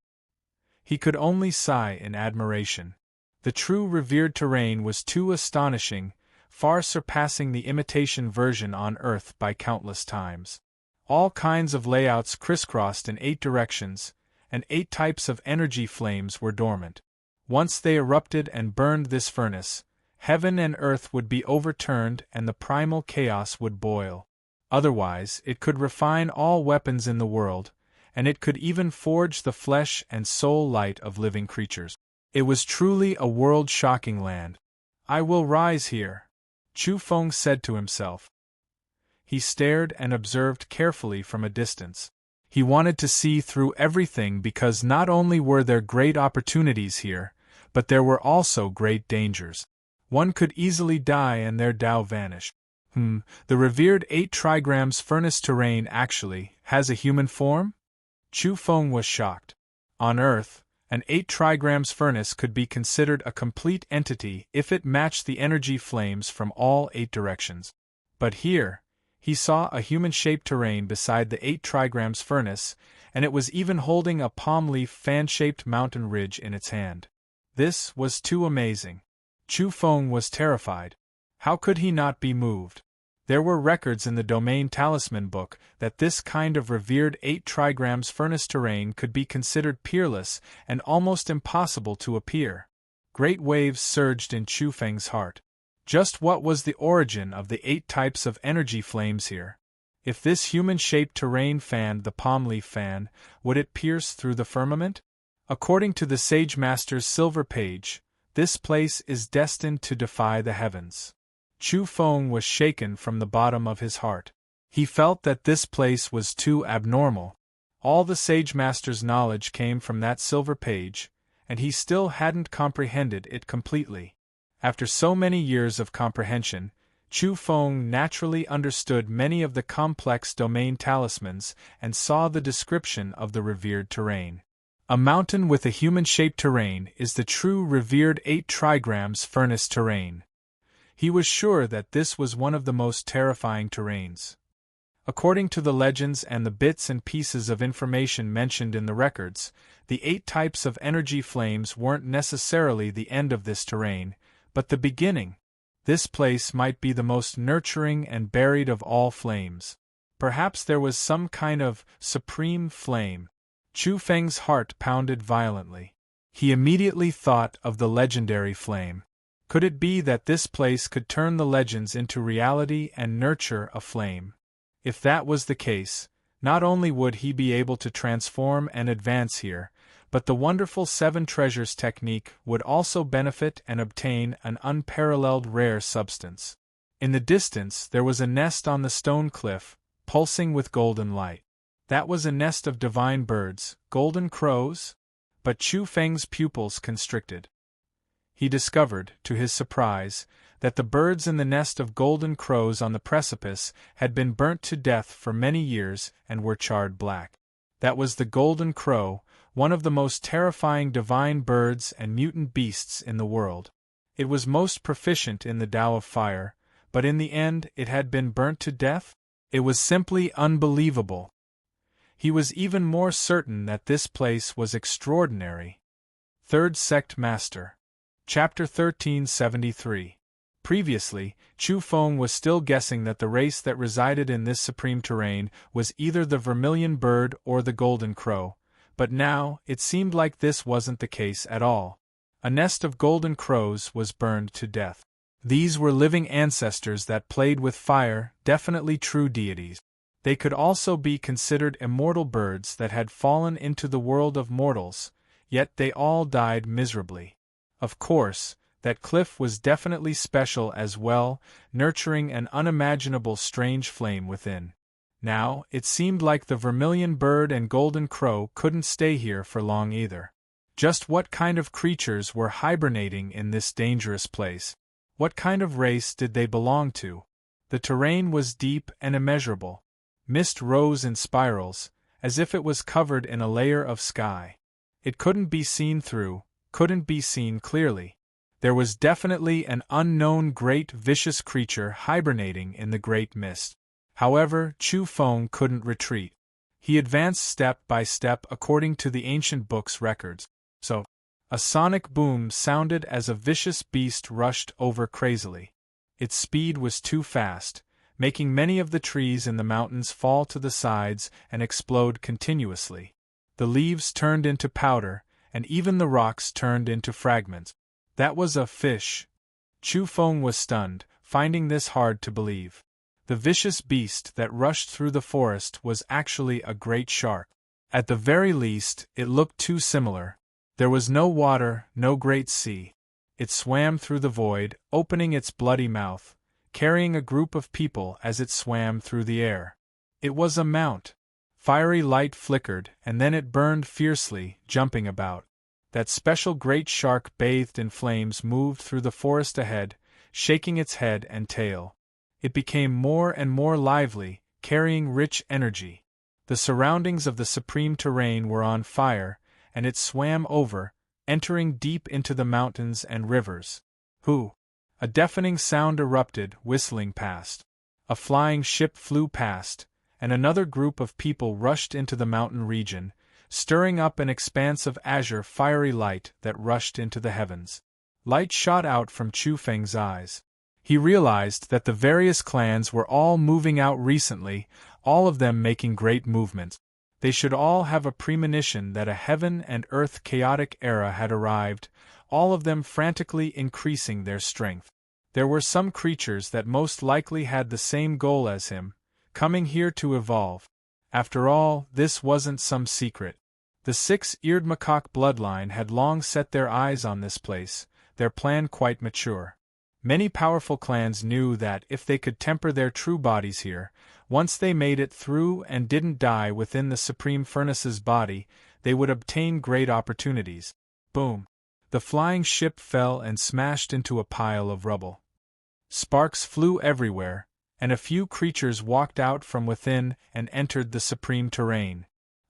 He could only sigh in admiration. The true revered terrain was too astonishing, far surpassing the imitation version on Earth by countless times. All kinds of layouts crisscrossed in 8 directions, and 8 types of energy flames were dormant. Once they erupted and burned this furnace, heaven and earth would be overturned and the primal chaos would boil. Otherwise, it could refine all weapons in the world, and it could even forge the flesh and soul light of living creatures. It was truly a world-shocking land. I will rise here, Chu Feng said to himself. He stared and observed carefully from a distance. He wanted to see through everything because not only were there great opportunities here, but there were also great dangers. One could easily die and their Tao vanish. The revered 8 trigrams furnace terrain actually has a human form? Chu Feng was shocked. On Earth, an 8 trigrams furnace could be considered a complete entity if it matched the energy flames from all 8 directions. But here, he saw a human-shaped terrain beside the 8 trigrams furnace, and it was even holding a palm leaf fan-shaped mountain ridge in its hand. This was too amazing. Chu Feng was terrified. How could he not be moved? There were records in the Domain Talisman book that this kind of revered 8 trigrams furnace terrain could be considered peerless and almost impossible to appear. Great waves surged in Chu Feng's heart. Just what was the origin of the 8 types of energy flames here? If this human-shaped terrain fanned the palm leaf fan, would it pierce through the firmament? According to the Sage Master's silver page, this place is destined to defy the heavens. Chu Feng was shaken from the bottom of his heart. He felt that this place was too abnormal. All the Sage Master's knowledge came from that silver page, and he still hadn't comprehended it completely. After so many years of comprehension, Chu Feng naturally understood many of the complex domain talismans and saw the description of the revered terrain. A mountain with a human-shaped terrain is the true revered 8 trigrams furnace terrain. He was sure that this was one of the most terrifying terrains. According to the legends and the bits and pieces of information mentioned in the records, the 8 types of energy flames weren't necessarily the end of this terrain, but the beginning. This place might be the most nurturing and buried of all flames. Perhaps there was some kind of supreme flame. Chu Feng's heart pounded violently. He immediately thought of the legendary flame. Could it be that this place could turn the legends into reality and nurture a flame? If that was the case, not only would he be able to transform and advance here, but the wonderful 7 treasures technique would also benefit and obtain an unparalleled rare substance. In the distance there was a nest on the stone cliff, pulsing with golden light. That was a nest of divine birds, golden crows? But Chu Feng's pupils constricted. He discovered, to his surprise, that the birds in the nest of golden crows on the precipice had been burnt to death for many years and were charred black. That was the golden crow, one of the most terrifying divine birds and mutant beasts in the world. It was most proficient in the Tao of Fire, but in the end it had been burnt to death? It was simply unbelievable. He was even more certain that this place was extraordinary. Third Sect Master. Chapter 1373. Previously, Chu Feng was still guessing that the race that resided in this supreme terrain was either the vermilion bird or the golden crow, but now it seemed like this wasn't the case at all. A nest of golden crows was burned to death. These were living ancestors that played with fire, definitely true deities. They could also be considered immortal birds that had fallen into the world of mortals, yet they all died miserably. Of course, that cliff was definitely special as well, nurturing an unimaginable strange flame within. Now, it seemed like the vermilion bird and golden crow couldn't stay here for long either. Just what kind of creatures were hibernating in this dangerous place? What kind of race did they belong to? The terrain was deep and immeasurable. Mist rose in spirals, as if it was covered in a layer of sky. It couldn't be seen through, couldn't be seen clearly. There was definitely an unknown great vicious creature hibernating in the great mist. However, Chu Feng couldn't retreat. He advanced step by step according to the ancient book's records. So, a sonic boom sounded as a vicious beast rushed over crazily. Its speed was too fast, making many of the trees in the mountains fall to the sides and explode continuously. The leaves turned into powder, and even the rocks turned into fragments. That was a fish. Chu Feng was stunned, finding this hard to believe. The vicious beast that rushed through the forest was actually a great shark. At the very least, it looked too similar. There was no water, no great sea. It swam through the void, opening its bloody mouth, carrying a group of people as it swam through the air. It was a mount. Fiery light flickered, and then it burned fiercely, jumping about. That special great shark bathed in flames moved through the forest ahead, shaking its head and tail. It became more and more lively, carrying rich energy. The surroundings of the supreme terrain were on fire, and it swam over, entering deep into the mountains and rivers. Who? A deafening sound erupted, whistling past. A flying ship flew past, and another group of people rushed into the mountain region, stirring up an expanse of azure fiery light that rushed into the heavens. Light shot out from Chu Feng's eyes. He realized that the various clans were all moving out recently, all of them making great movements. They should all have a premonition that a heaven and earth chaotic era had arrived, all of them frantically increasing their strength. There were some creatures that most likely had the same goal as him, coming here to evolve. After all, this wasn't some secret. The 6-eared macaque bloodline had long set their eyes on this place, their plan quite mature. Many powerful clans knew that if they could temper their true bodies here, once they made it through and didn't die within the Supreme Furnace's body, they would obtain great opportunities. Boom! The flying ship fell and smashed into a pile of rubble. Sparks flew everywhere, and a few creatures walked out from within and entered the supreme terrain.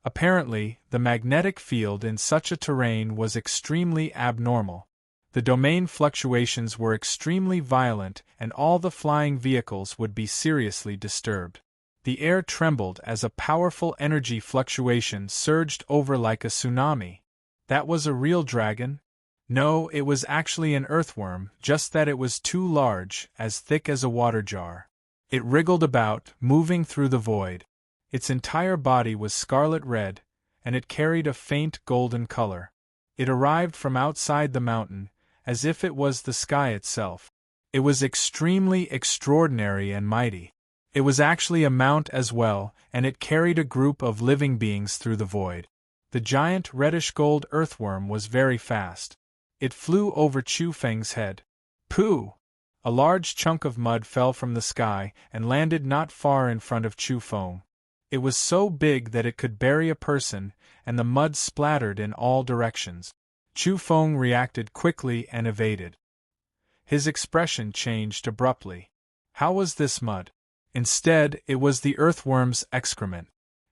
Apparently, the magnetic field in such a terrain was extremely abnormal. The domain fluctuations were extremely violent, and all the flying vehicles would be seriously disturbed. The air trembled as a powerful energy fluctuation surged over like a tsunami. That was a real dragon? No, it was actually an earthworm, just that it was too large, as thick as a water jar. It wriggled about, moving through the void. Its entire body was scarlet red, and it carried a faint golden color. It arrived from outside the mountain, as if it was the sky itself. It was extremely extraordinary and mighty. It was actually a mount as well, and it carried a group of living beings through the void. The giant reddish-gold earthworm was very fast. It flew over Chu Feng's head. Pooh! A large chunk of mud fell from the sky and landed not far in front of Chu Feng. It was so big that it could bury a person, and the mud splattered in all directions. Chu Feng reacted quickly and evaded. His expression changed abruptly. How was this mud? Instead, it was the earthworm's excrement.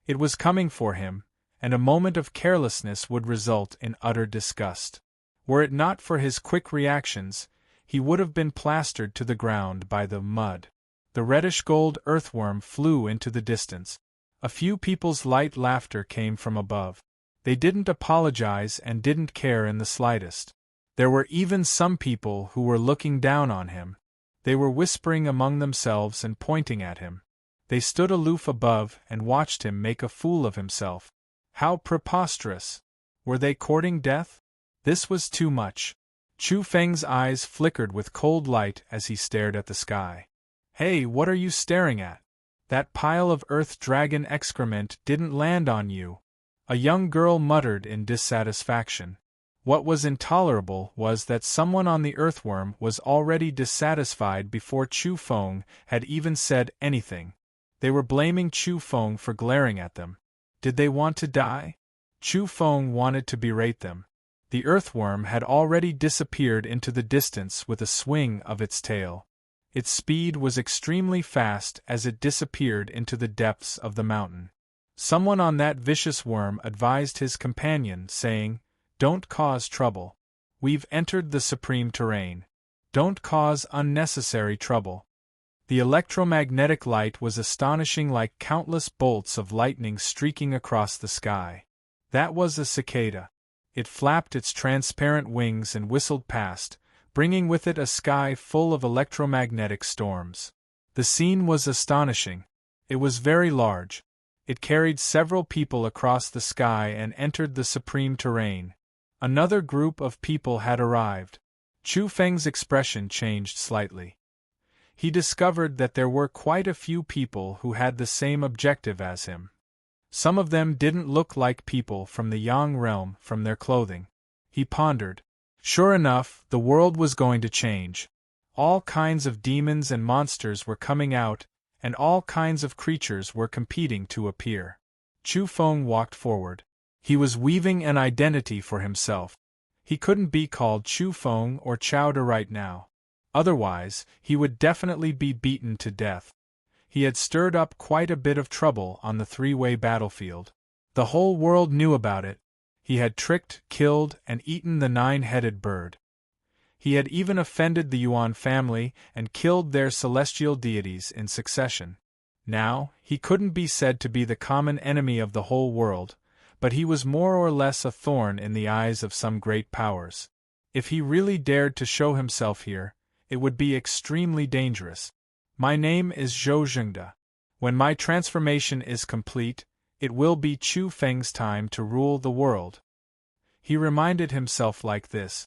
It was coming for him, and a moment of carelessness would result in utter disgust. Were it not for his quick reactions, he would have been plastered to the ground by the mud. The reddish-gold earthworm flew into the distance. A few people's light laughter came from above. They didn't apologize and didn't care in the slightest. There were even some people who were looking down on him. They were whispering among themselves and pointing at him. They stood aloof above and watched him make a fool of himself. How preposterous! Were they courting death? This was too much. Chu Feng's eyes flickered with cold light as he stared at the sky. Hey, what are you staring at? That pile of earth dragon excrement didn't land on you. A young girl muttered in dissatisfaction. What was intolerable was that someone on the earthworm was already dissatisfied before Chu Feng had even said anything. They were blaming Chu Feng for glaring at them. Did they want to die? Chu Feng wanted to berate them. The earthworm had already disappeared into the distance with a swing of its tail. Its speed was extremely fast as it disappeared into the depths of the mountain. Someone on that vicious worm advised his companion, saying, "Don't cause trouble. We've entered the supreme terrain. Don't cause unnecessary trouble." The electromagnetic light was astonishing, like countless bolts of lightning streaking across the sky. That was a cicada. It flapped its transparent wings and whistled past, bringing with it a sky full of electromagnetic storms. The scene was astonishing. It was very large. It carried several people across the sky and entered the supreme terrain. Another group of people had arrived. Chu Feng's expression changed slightly. He discovered that there were quite a few people who had the same objective as him. Some of them didn't look like people from the Yang realm from their clothing. He pondered. Sure enough, the world was going to change. All kinds of demons and monsters were coming out, and all kinds of creatures were competing to appear. Chu Feng walked forward. He was weaving an identity for himself. He couldn't be called Chu Feng or Chowder right now. Otherwise, he would definitely be beaten to death. He had stirred up quite a bit of trouble on the three-way battlefield. The whole world knew about it. He had tricked, killed, and eaten the nine-headed bird. He had even offended the Yuan family and killed their celestial deities in succession. Now, he couldn't be said to be the common enemy of the whole world, but he was more or less a thorn in the eyes of some great powers. If he really dared to show himself here, it would be extremely dangerous. My name is Zhou Zhengde. When my transformation is complete, it will be Chu Feng's time to rule the world. He reminded himself like this.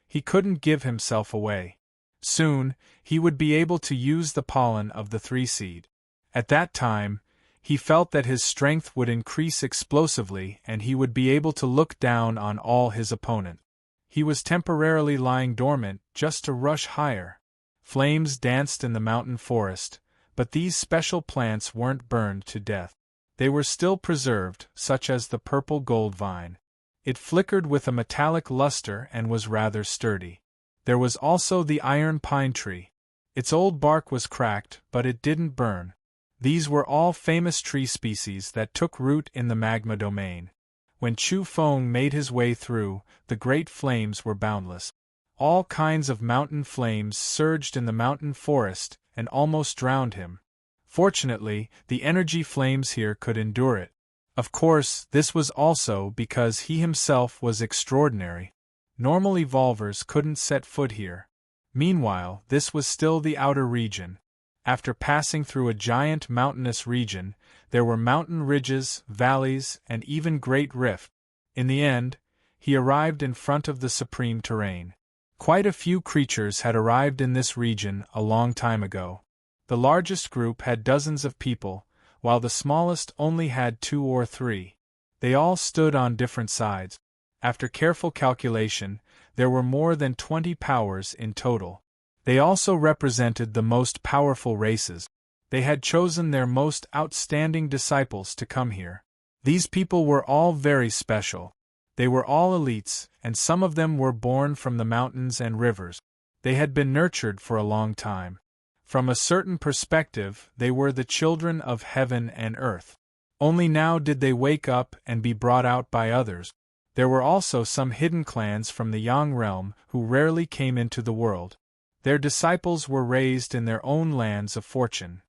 He couldn't give himself away. Soon, he would be able to use the pollen of the three seed. At that time, he felt that his strength would increase explosively and he would be able to look down on all his opponent. He was temporarily lying dormant just to rush higher. Flames danced in the mountain forest, but these special plants weren't burned to death. They were still preserved, such as the purple gold vine. It flickered with a metallic luster and was rather sturdy. There was also the iron pine tree. Its old bark was cracked, but it didn't burn. These were all famous tree species that took root in the magma domain. When Chu Feng made his way through, the great flames were boundless. All kinds of mountain flames surged in the mountain forest and almost drowned him. Fortunately, the energy flames here could endure it. Of course, this was also because he himself was extraordinary. Normal evolvers couldn't set foot here. Meanwhile, this was still the outer region. After passing through a giant mountainous region, there were mountain ridges, valleys, and even great rifts. In the end, he arrived in front of the supreme terrain. Quite a few creatures had arrived in this region a long time ago. The largest group had dozens of people, while the smallest only had 2 or 3. They all stood on different sides. After careful calculation, there were more than 20 powers in total. They also represented the most powerful races. They had chosen their most outstanding disciples to come here. These people were all very special. They were all elites, and some of them were born from the mountains and rivers. They had been nurtured for a long time. From a certain perspective, they were the children of heaven and earth. Only now did they wake up and be brought out by others. There were also some hidden clans from the Yang realm who rarely came into the world. Their disciples were raised in their own lands of fortune.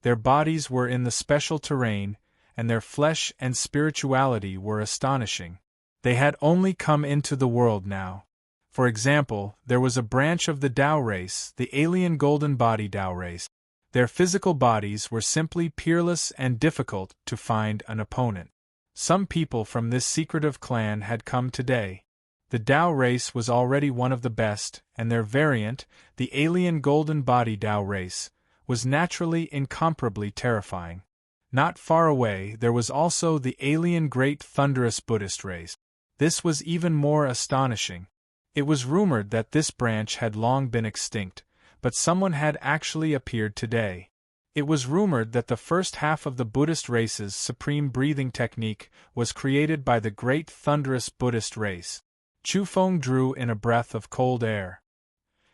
Their bodies were in the special terrain, and their flesh and spirituality were astonishing. They had only come into the world now. For example, there was a branch of the Tao race, the alien golden body Tao race. Their physical bodies were simply peerless and difficult to find an opponent. Some people from this secretive clan had come today. The Tao race was already one of the best, and their variant, the alien golden body Tao race, was naturally incomparably terrifying. Not far away there was also the alien great thunderous Buddhist race. This was even more astonishing. It was rumored that this branch had long been extinct, but someone had actually appeared today. It was rumored that the first half of the Buddhist race's supreme breathing technique was created by the great thunderous Buddhist race. Chu Feng drew in a breath of cold air.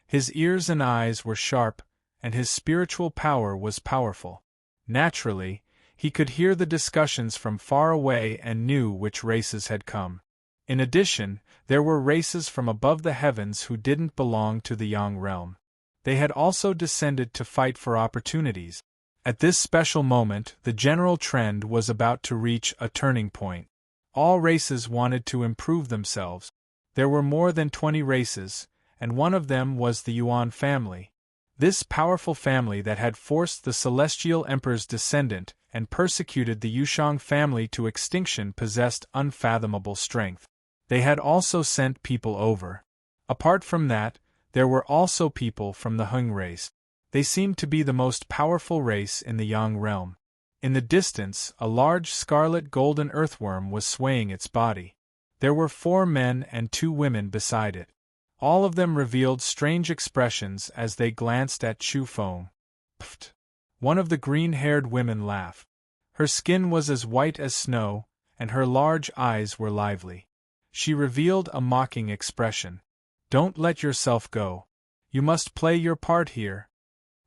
His ears and eyes were sharp, and his spiritual power was powerful. Naturally, he could hear the discussions from far away and knew which races had come. In addition, there were races from above the heavens who didn't belong to the Yang realm. They had also descended to fight for opportunities. At this special moment, the general trend was about to reach a turning point. All races wanted to improve themselves. There were more than 20 races, and one of them was the Yuan family. This powerful family that had forced the Celestial Emperor's descendant and persecuted the Yushang family to extinction possessed unfathomable strength. They had also sent people over. Apart from that, there were also people from the Hung race. They seemed to be the most powerful race in the Yang realm. In the distance, a large scarlet golden earthworm was swaying its body. There were 4 men and 2 women beside it. All of them revealed strange expressions as they glanced at Chu Feng. Pfft! One of the green-haired women laughed. Her skin was as white as snow, and her large eyes were lively. She revealed a mocking expression. "Don't let yourself go. You must play your part here."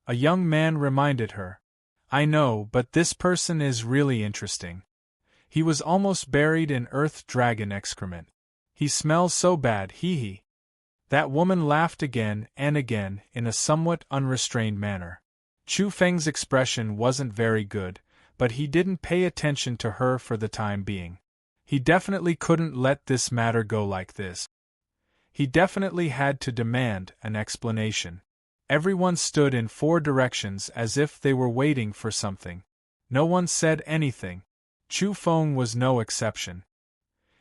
A young man reminded her. "I know, but this person is really interesting. He was almost buried in earth dragon excrement. He smells so bad, hee." That woman laughed again and again in a somewhat unrestrained manner. Chu Feng's expression wasn't very good, but he didn't pay attention to her for the time being. He definitely couldn't let this matter go like this. He definitely had to demand an explanation. Everyone stood in 4 directions as if they were waiting for something. No one said anything. Chu Feng was no exception.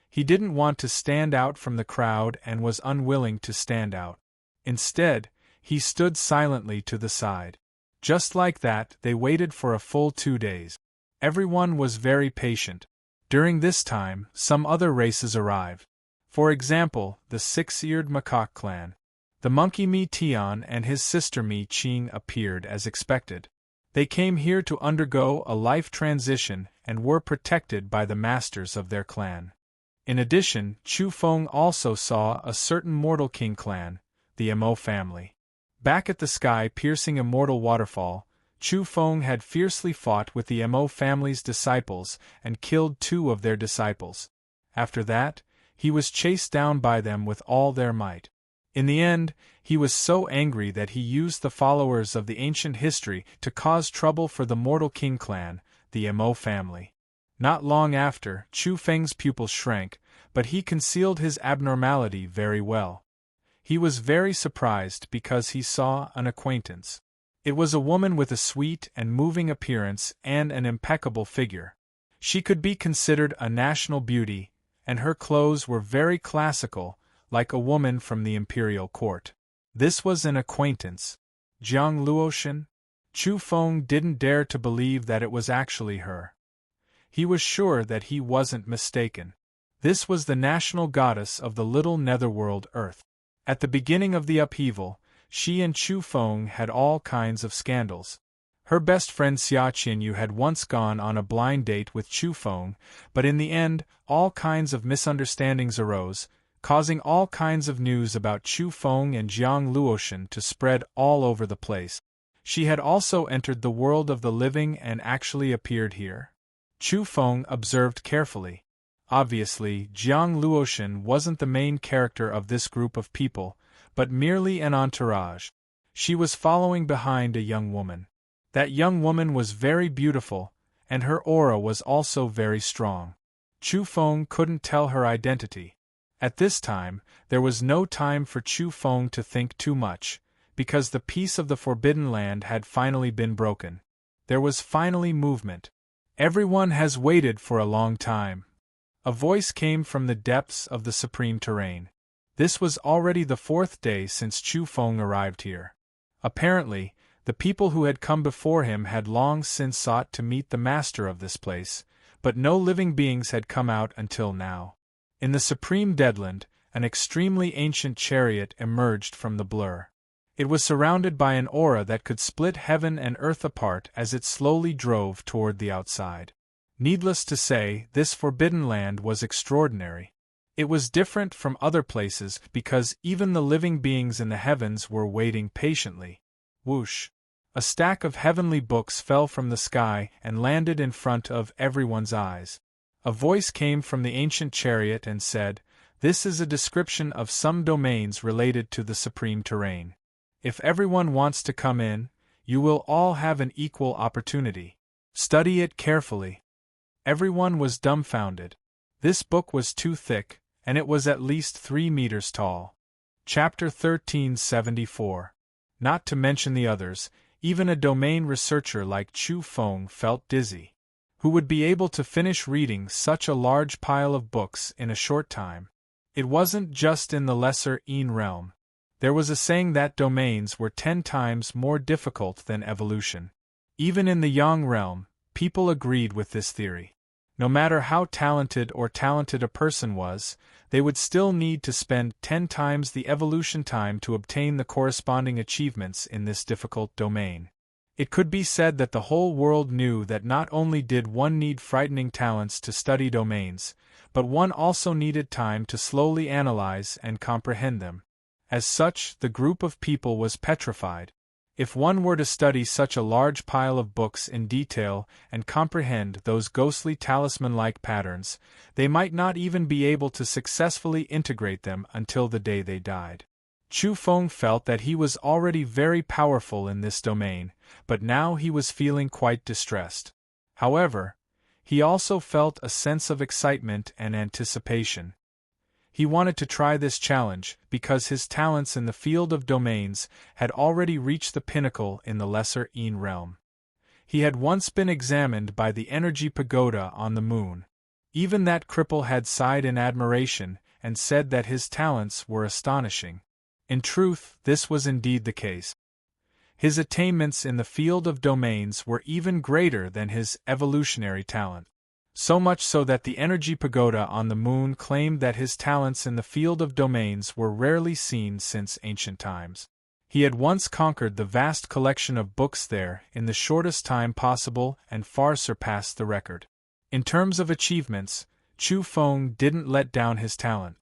He didn't want to stand out from the crowd and was unwilling to stand out. Instead, he stood silently to the side. Just like that, they waited for a full 2 days. Everyone was very patient. During this time, some other races arrived. For example, the 6-eared macaque clan. The monkey Mi Tian and his sister Mi Qing appeared as expected. They came here to undergo a life transition and were protected by the masters of their clan. In addition, Chu Feng also saw a certain mortal king clan, the Mo family. Back at the sky-piercing immortal waterfall, Chu Feng had fiercely fought with the Mo family's disciples and killed 2 of their disciples. After that, he was chased down by them with all their might. In the end, he was so angry that he used the followers of the ancient history to cause trouble for the mortal king clan, the Mo family. Not long after, Chu Feng's pupils shrank, but he concealed his abnormality very well. He was very surprised because he saw an acquaintance. It was a woman with a sweet and moving appearance and an impeccable figure. She could be considered a national beauty, and her clothes were very classical, like a woman from the imperial court. This was an acquaintance. Jiang Luoshan? Chu Feng didn't dare to believe that it was actually her. He was sure that he wasn't mistaken. This was the national goddess of the little netherworld Earth. At the beginning of the upheaval, she and Chu Feng had all kinds of scandals. Her best friend Xia Qinyu had once gone on a blind date with Chu Feng, but in the end, all kinds of misunderstandings arose, causing all kinds of news about Chu Feng and Jiang Luoshan to spread all over the place. She had also entered the world of the living and actually appeared here. Chu Feng observed carefully. Obviously, Jiang Luoshan wasn't the main character of this group of people, but merely an entourage. She was following behind a young woman. That young woman was very beautiful, and her aura was also very strong. Chu Feng couldn't tell her identity. At this time, there was no time for Chu Feng to think too much, because the peace of the Forbidden Land had finally been broken. There was finally movement. Everyone has waited for a long time. A voice came from the depths of the supreme terrain. This was already the 4th day since Chu Feng arrived here. Apparently, the people who had come before him had long since sought to meet the master of this place, but no living beings had come out until now. In the supreme deadland, an extremely ancient chariot emerged from the blur. It was surrounded by an aura that could split heaven and earth apart as it slowly drove toward the outside. Needless to say, this forbidden land was extraordinary. It was different from other places because even the living beings in the heavens were waiting patiently. Whoosh! A stack of heavenly books fell from the sky and landed in front of everyone's eyes. A voice came from the ancient chariot and said, "This is a description of some domains related to the supreme terrain. If everyone wants to come in, you will all have an equal opportunity. Study it carefully." Everyone was dumbfounded. This book was too thick, and it was at least 3 meters tall. Chapter 1374. Not to mention the others, even a domain researcher like Chu Feng felt dizzy. Who would be able to finish reading such a large pile of books in a short time? It wasn't just in the lesser Yin realm. There was a saying that domains were 10 times more difficult than evolution. Even in the Yang realm, people agreed with this theory. No matter how talented a person was, they would still need to spend 10 times the evolution time to obtain the corresponding achievements in this difficult domain. It could be said that the whole world knew that not only did one need frightening talents to study domains, but one also needed time to slowly analyze and comprehend them. As such, the group of people was petrified. If one were to study such a large pile of books in detail and comprehend those ghostly talisman-like patterns, they might not even be able to successfully integrate them until the day they died. Chu Feng felt that he was already very powerful in this domain, but now he was feeling quite distressed. However, he also felt a sense of excitement and anticipation. He wanted to try this challenge because his talents in the field of domains had already reached the pinnacle in the lesser Yin realm. He had once been examined by the energy pagoda on the moon. Even that cripple had sighed in admiration and said that his talents were astonishing. In truth, this was indeed the case. His attainments in the field of domains were even greater than his evolutionary talent. So much so that the energy pagoda on the moon claimed that his talents in the field of domains were rarely seen since ancient times. He had once conquered the vast collection of books there in the shortest time possible and far surpassed the record. In terms of achievements, Chu Feng didn't let down his talent.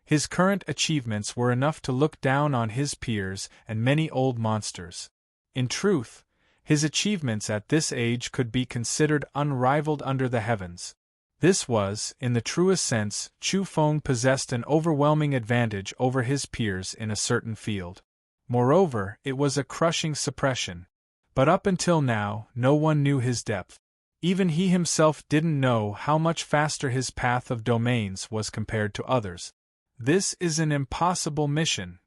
His current achievements were enough to look down on his peers and many old monsters. In truth, his achievements at this age could be considered unrivaled under the heavens. This was, in the truest sense, Chu Feng possessed an overwhelming advantage over his peers in a certain field. Moreover, it was a crushing suppression. But up until now, no one knew his depth. Even he himself didn't know how much faster his path of domains was compared to others. This is an impossible mission.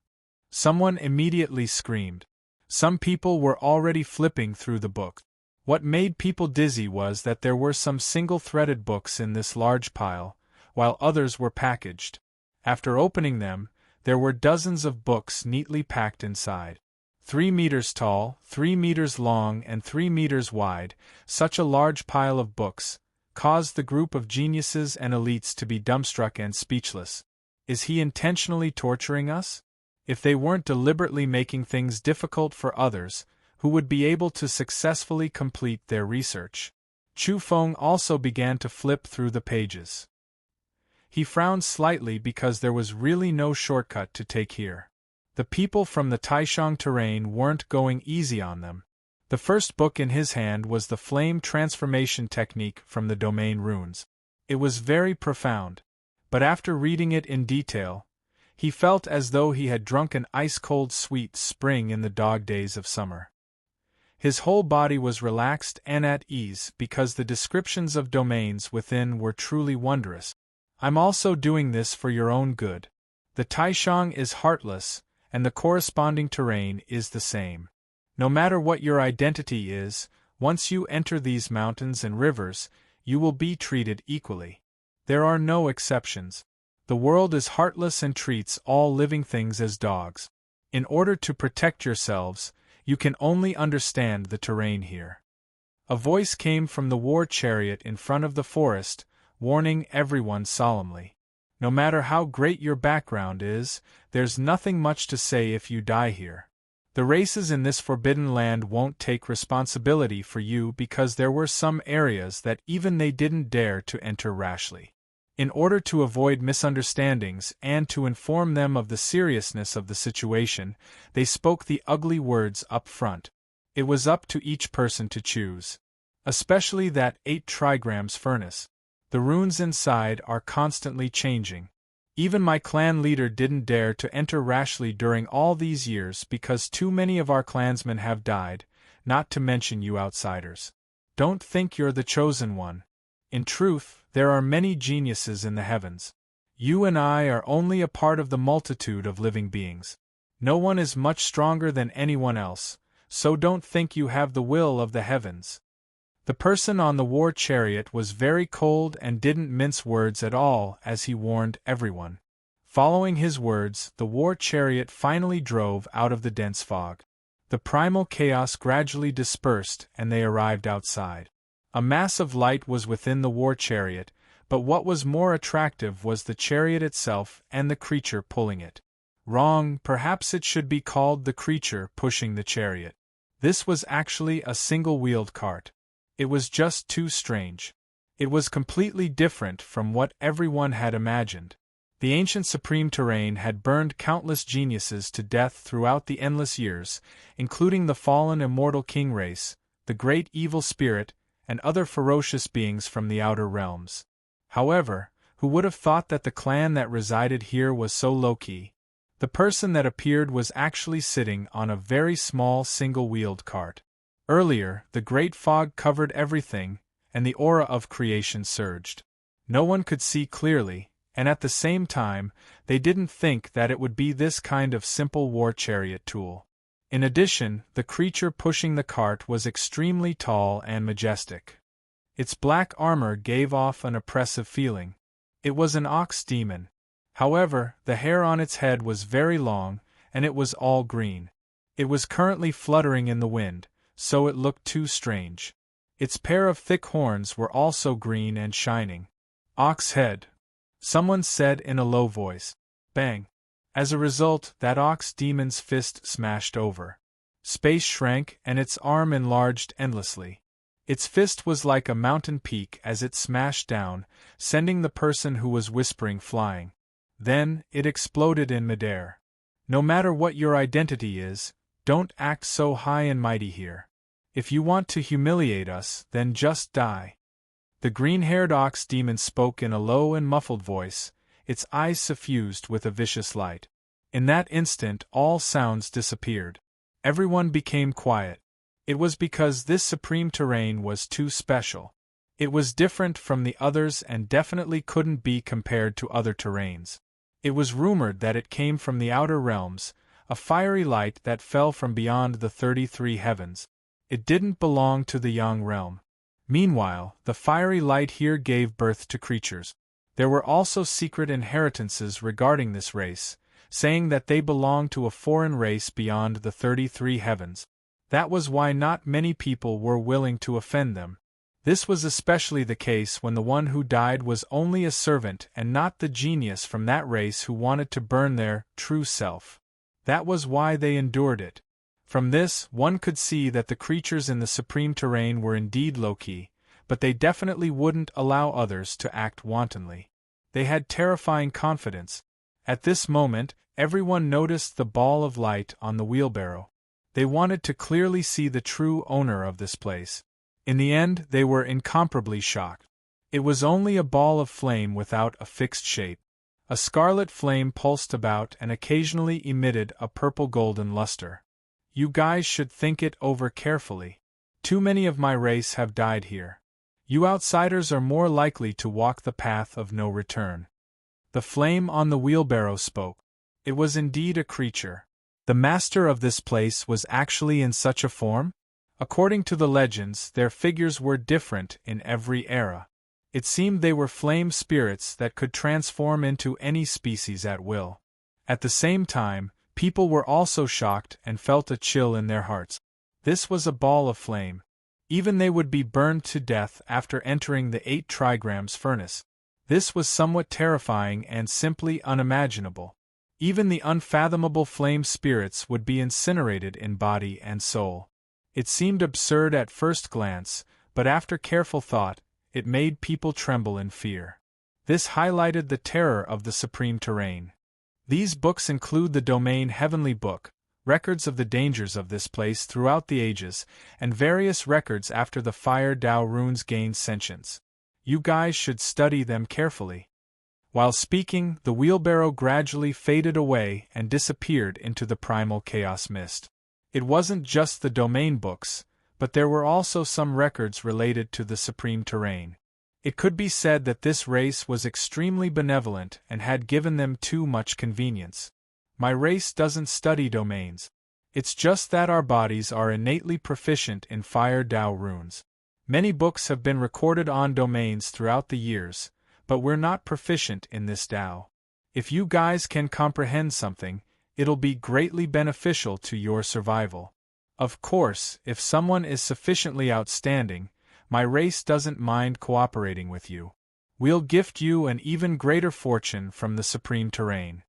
Someone immediately screamed. Some people were already flipping through the book. What made people dizzy was that there were some single-threaded books in this large pile, while others were packaged. After opening them, there were dozens of books neatly packed inside. 3 meters tall, 3 meters long, and 3 meters wide, such a large pile of books caused the group of geniuses and elites to be dumbstruck and speechless. Is he intentionally torturing us? If they weren't deliberately making things difficult for others, who would be able to successfully complete their research? Chu Feng also began to flip through the pages. He frowned slightly because there was really no shortcut to take here. The people from the Taishang terrain weren't going easy on them. The first book in his hand was the flame transformation technique from the domain runes. It was very profound, but after reading it in detail, he felt as though he had drunk an ice-cold sweet spring in the dog days of summer. His whole body was relaxed and at ease because the descriptions of domains within were truly wondrous. I'm also doing this for your own good. The Taishang is heartless, and the corresponding terrain is the same. No matter what your identity is, once you enter these mountains and rivers, you will be treated equally. There are no exceptions. The world is heartless and treats all living things as dogs. In order to protect yourselves, you can only understand the terrain here. A voice came from the war chariot in front of the forest, warning everyone solemnly. No matter how great your background is, there's nothing much to say if you die here. The races in this forbidden land won't take responsibility for you because there were some areas that even they didn't dare to enter rashly. In order to avoid misunderstandings and to inform them of the seriousness of the situation, they spoke the ugly words up front. It was up to each person to choose. Especially that 8 trigrams furnace. The runes inside are constantly changing. Even my clan leader didn't dare to enter rashly during all these years because too many of our clansmen have died, not to mention you outsiders. Don't think you're the chosen one. In truth, there are many geniuses in the heavens. You and I are only a part of the multitude of living beings. No one is much stronger than anyone else, so don't think you have the will of the heavens. The person on the war chariot was very cold and didn't mince words at all as he warned everyone. Following his words, the war chariot finally drove out of the dense fog. The primal chaos gradually dispersed and they arrived outside. A mass of light was within the war chariot, but what was more attractive was the chariot itself and the creature pulling it. Wrong, perhaps it should be called the creature pushing the chariot. This was actually a single-wheeled cart. It was just too strange. It was completely different from what everyone had imagined. The ancient supreme terrain had burned countless geniuses to death throughout the endless years, including the fallen immortal king race, the great evil spirit, and other ferocious beings from the outer realms. However, who would have thought that the clan that resided here was so low-key? The person that appeared was actually sitting on a very small single-wheeled cart. Earlier, the great fog covered everything, and the aura of creation surged. No one could see clearly, and at the same time, they didn't think that it would be this kind of simple war chariot tool. In addition, the creature pushing the cart was extremely tall and majestic. Its black armor gave off an oppressive feeling. It was an ox demon. However, the hair on its head was very long, and it was all green. It was currently fluttering in the wind, so it looked too strange. Its pair of thick horns were also green and shining. Ox head. Someone said in a low voice. Bang. As a result, that ox demon's fist smashed over. Space shrank and its arm enlarged endlessly. Its fist was like a mountain peak as it smashed down, sending the person who was whispering flying. Then, it exploded in midair. No matter what your identity is, don't act so high and mighty here. If you want to humiliate us, then just die. The green-haired ox demon spoke in a low and muffled voice, its eyes suffused with a vicious light. In that instant all sounds disappeared. Everyone became quiet. It was because this supreme terrain was too special. It was different from the others and definitely couldn't be compared to other terrains. It was rumored that it came from the outer realms, a fiery light that fell from beyond the 33 heavens. It didn't belong to the Yang realm. Meanwhile, the fiery light here gave birth to creatures. There were also secret inheritances regarding this race, saying that they belonged to a foreign race beyond the 33 heavens. That was why not many people were willing to offend them. This was especially the case when the one who died was only a servant and not the genius from that race who wanted to burn their true self. That was why they endured it. From this, one could see that the creatures in the supreme terrain were indeed low-key, but they definitely wouldn't allow others to act wantonly. They had terrifying confidence. At this moment, everyone noticed the ball of light on the wheelbarrow. They wanted to clearly see the true owner of this place. In the end, they were incomparably shocked. It was only a ball of flame without a fixed shape. A scarlet flame pulsed about and occasionally emitted a purple-golden luster. You guys should think it over carefully. Too many of my race have died here. You outsiders are more likely to walk the path of no return. The flame on the wheelbarrow spoke. It was indeed a creature. The master of this place was actually in such a form? According to the legends, their figures were different in every era. It seemed they were flame spirits that could transform into any species at will. At the same time, people were also shocked and felt a chill in their hearts. This was a ball of flame. Even they would be burned to death after entering the 8 trigrams furnace. This was somewhat terrifying and simply unimaginable. Even the unfathomable flame spirits would be incinerated in body and soul. It seemed absurd at first glance, but after careful thought, it made people tremble in fear. This highlighted the terror of the supreme terrain. These books include the domain Heavenly Book, records of the dangers of this place throughout the ages, and various records after the Fire Tao runes gained sentience. You guys should study them carefully. While speaking, the wheelbarrow gradually faded away and disappeared into the primal chaos mist. It wasn't just the domain books, but there were also some records related to the supreme terrain. It could be said that this race was extremely benevolent and had given them too much convenience. My race doesn't study domains. It's just that our bodies are innately proficient in Fire Tao runes. Many books have been recorded on domains throughout the years, but we're not proficient in this Tao. If you guys can comprehend something, it'll be greatly beneficial to your survival. Of course, if someone is sufficiently outstanding, my race doesn't mind cooperating with you. We'll gift you an even greater fortune from the supreme terrain.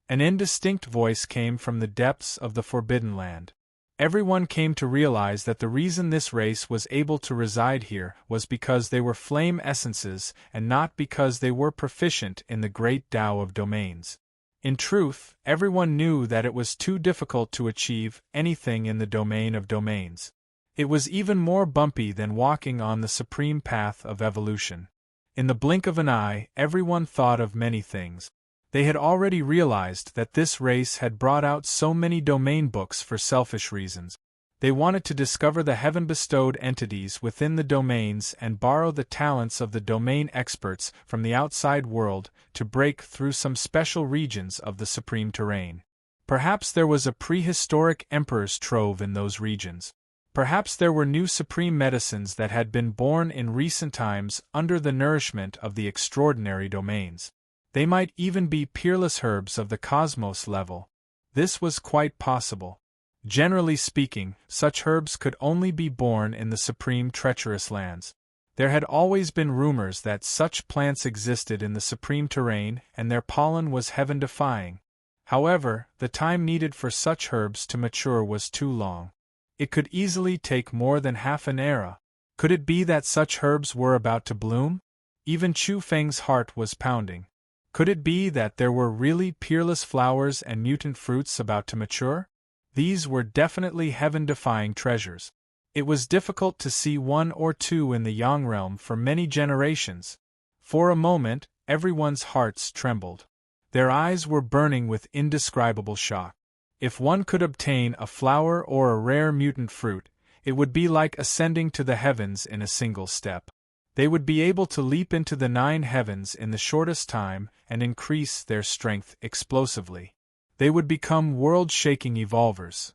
An indistinct voice came from the depths of the Forbidden Land. Everyone came to realize that the reason this race was able to reside here was because they were flame essences and not because they were proficient in the great Tao of domains. In truth, everyone knew that it was too difficult to achieve anything in the domain of domains. It was even more bumpy than walking on the supreme path of evolution. In the blink of an eye, everyone thought of many things. They had already realized that this race had brought out so many domain books for selfish reasons. They wanted to discover the heaven-bestowed entities within the domains and borrow the talents of the domain experts from the outside world to break through some special regions of the supreme terrain. Perhaps there was a prehistoric emperor's trove in those regions. Perhaps there were new supreme medicines that had been born in recent times under the nourishment of the extraordinary domains. They might even be peerless herbs of the cosmos level. This was quite possible. Generally speaking, such herbs could only be born in the supreme treacherous lands. There had always been rumors that such plants existed in the supreme terrain and their pollen was heaven-defying. However, the time needed for such herbs to mature was too long. It could easily take more than half an era. Could it be that such herbs were about to bloom? Even Chu Feng's heart was pounding. Could it be that there were really peerless flowers and mutant fruits about to mature? These were definitely heaven-defying treasures. It was difficult to see one or two in the Yang realm for many generations. For a moment, everyone's hearts trembled. Their eyes were burning with indescribable shock. If one could obtain a flower or a rare mutant fruit, it would be like ascending to the heavens in a single step. They would be able to leap into the 9 heavens in the shortest time and increase their strength explosively. They would become world-shaking evolvers.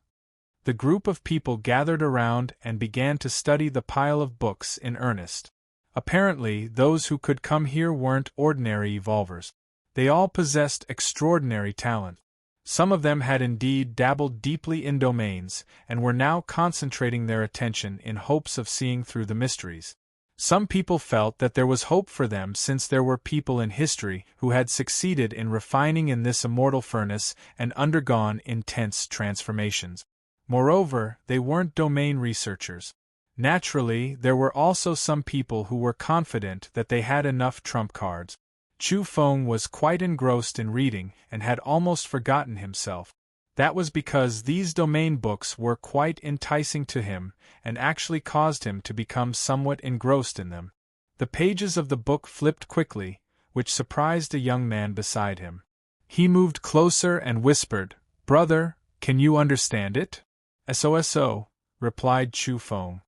The group of people gathered around and began to study the pile of books in earnest. Apparently, those who could come here weren't ordinary evolvers. They all possessed extraordinary talent. Some of them had indeed dabbled deeply in domains and were now concentrating their attention in hopes of seeing through the mysteries. Some people felt that there was hope for them since there were people in history who had succeeded in refining in this immortal furnace and undergone intense transformations. Moreover, they weren't domain researchers. Naturally, there were also some people who were confident that they had enough trump cards. Chu Feng was quite engrossed in reading and had almost forgotten himself. That was because these domain books were quite enticing to him and actually caused him to become somewhat engrossed in them. The pages of the book flipped quickly, which surprised a young man beside him. He moved closer and whispered, "Brother, can you understand it?" "So," replied Chu Feng.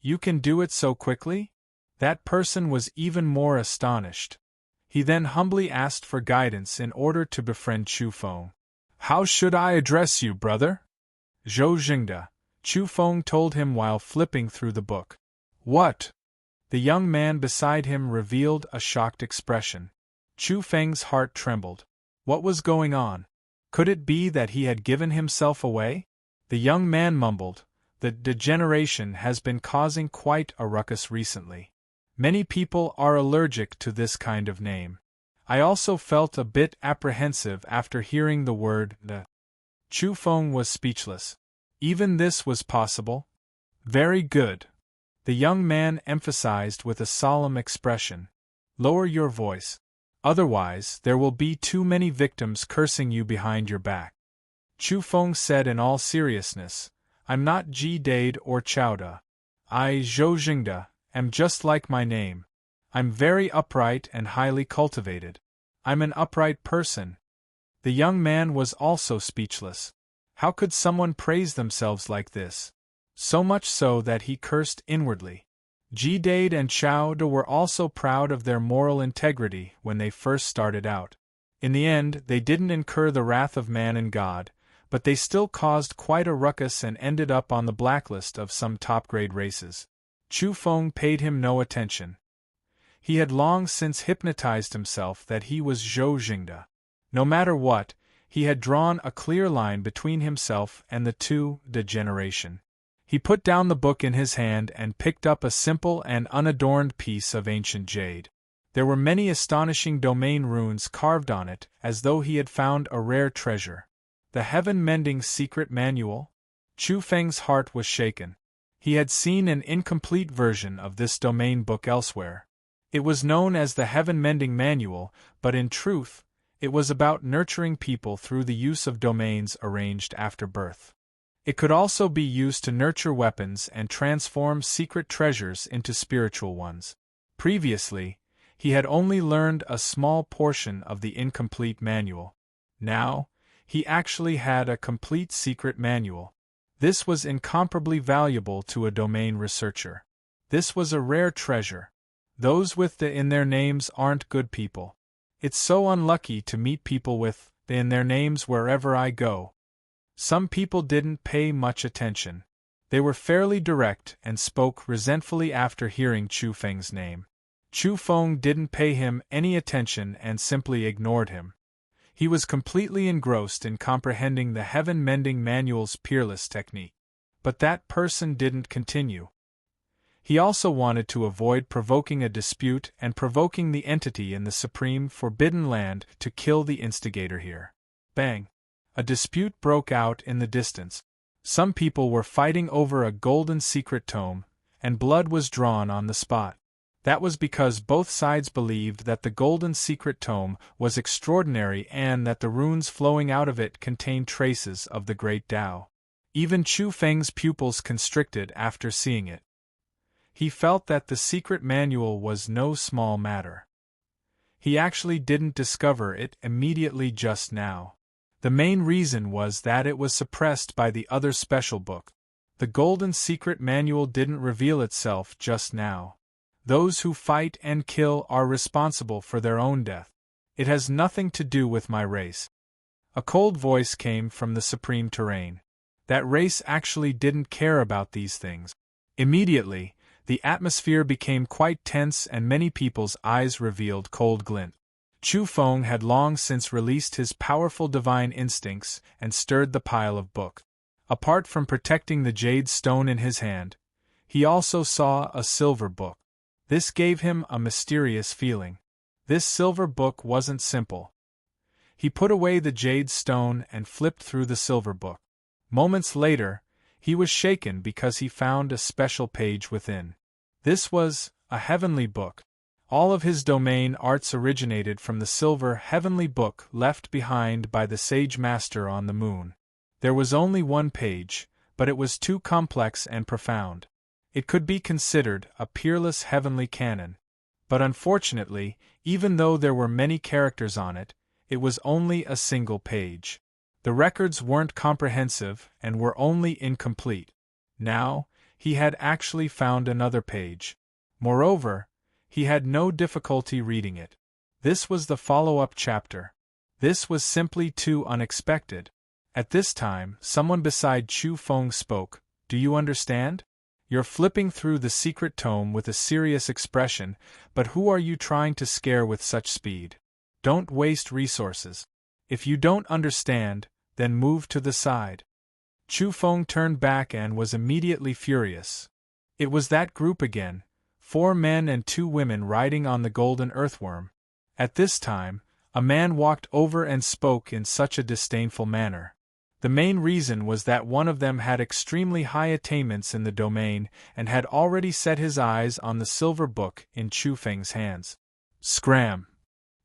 "You can do it so quickly?" That person was even more astonished. He then humbly asked for guidance in order to befriend Chu Feng. "How should I address you, brother?" "Zhou Jingda," Chu Feng told him while flipping through the book. "What?" The young man beside him revealed a shocked expression. Chu Feng's heart trembled. What was going on? Could it be that he had given himself away? The young man mumbled, "The degeneration has been causing quite a ruckus recently. Many people are allergic to this kind of name. I also felt a bit apprehensive after hearing the word the." Chu Feng was speechless. Even this was possible? "Very good," the young man emphasized with a solemn expression. "Lower your voice. Otherwise, there will be too many victims cursing you behind your back." Chu Feng said in all seriousness, "I'm not Ji Dade or Chowda. I, Zhou Jingda, am just like my name. I'm very upright and highly cultivated. I'm an upright person." The young man was also speechless. How could someone praise themselves like this? So much so that he cursed inwardly. Ji Dade and Chowda were also proud of their moral integrity when they first started out. In the end, they didn't incur the wrath of man and God, but they still caused quite a ruckus and ended up on the blacklist of some top-grade races. Chu Feng paid him no attention. He had long since hypnotized himself that he was Zhou Jingda. No matter what, he had drawn a clear line between himself and the degeneration. He put down the book in his hand and picked up a simple and unadorned piece of ancient jade. There were many astonishing domain runes carved on it, as though he had found a rare treasure. The heaven-mending secret manual? Chu Feng's heart was shaken. He had seen an incomplete version of this domain book elsewhere. It was known as the Heaven-Mending Manual, but in truth, it was about nurturing people through the use of domains arranged after birth. It could also be used to nurture weapons and transform secret treasures into spiritual ones. Previously, he had only learned a small portion of the incomplete manual. Now, he actually had a complete secret manual. This was incomparably valuable to a domain researcher. This was a rare treasure. Those with the in their names aren't good people. It's so unlucky to meet people with the in their names wherever I go. Some people didn't pay much attention. They were fairly direct and spoke resentfully after hearing Chu Feng's name. Chu Feng didn't pay him any attention and simply ignored him. He was completely engrossed in comprehending the heaven-mending manual's peerless technique. But that person didn't continue. He also wanted to avoid provoking a dispute and provoking the entity in the supreme forbidden land to kill the instigator here. Bang! A dispute broke out in the distance. Some people were fighting over a golden secret tome, and blood was drawn on the spot. That was because both sides believed that the golden secret tome was extraordinary and that the runes flowing out of it contained traces of the great Tao. Even Chu Feng's pupils constricted after seeing it. He felt that the secret manual was no small matter. He actually didn't discover it immediately just now. The main reason was that it was suppressed by the other special book. The golden secret manual didn't reveal itself just now. Those who fight and kill are responsible for their own death. It has nothing to do with my race. A cold voice came from the supreme terrain. That race actually didn't care about these things. Immediately, the atmosphere became quite tense and many people's eyes revealed cold glint. Chu Feng had long since released his powerful divine instincts and stirred the pile of book. Apart from protecting the jade stone in his hand, he also saw a silver book. This gave him a mysterious feeling. This silver book wasn't simple. He put away the jade stone and flipped through the silver book. Moments later, he was shaken because he found a special page within. This was a heavenly book. All of his domain arts originated from the silver heavenly book left behind by the sage master on the moon. There was only one page, but it was too complex and profound. It could be considered a peerless heavenly canon. But unfortunately, even though there were many characters on it, it was only a single page. The records weren't comprehensive and were only incomplete. Now, he had actually found another page. Moreover, he had no difficulty reading it. This was the follow-up chapter. This was simply too unexpected. At this time, someone beside Chu Feng spoke. Do you understand? You're flipping through the secret tome with a serious expression, but who are you trying to scare with such speed? Don't waste resources. If you don't understand, then move to the side. Chu Feng turned back and was immediately furious. It was that group again, 4 men and 2 women riding on the golden earthworm. At this time, a man walked over and spoke in such a disdainful manner. The main reason was that one of them had extremely high attainments in the domain and had already set his eyes on the silver book in Chu Feng's hands. Scram!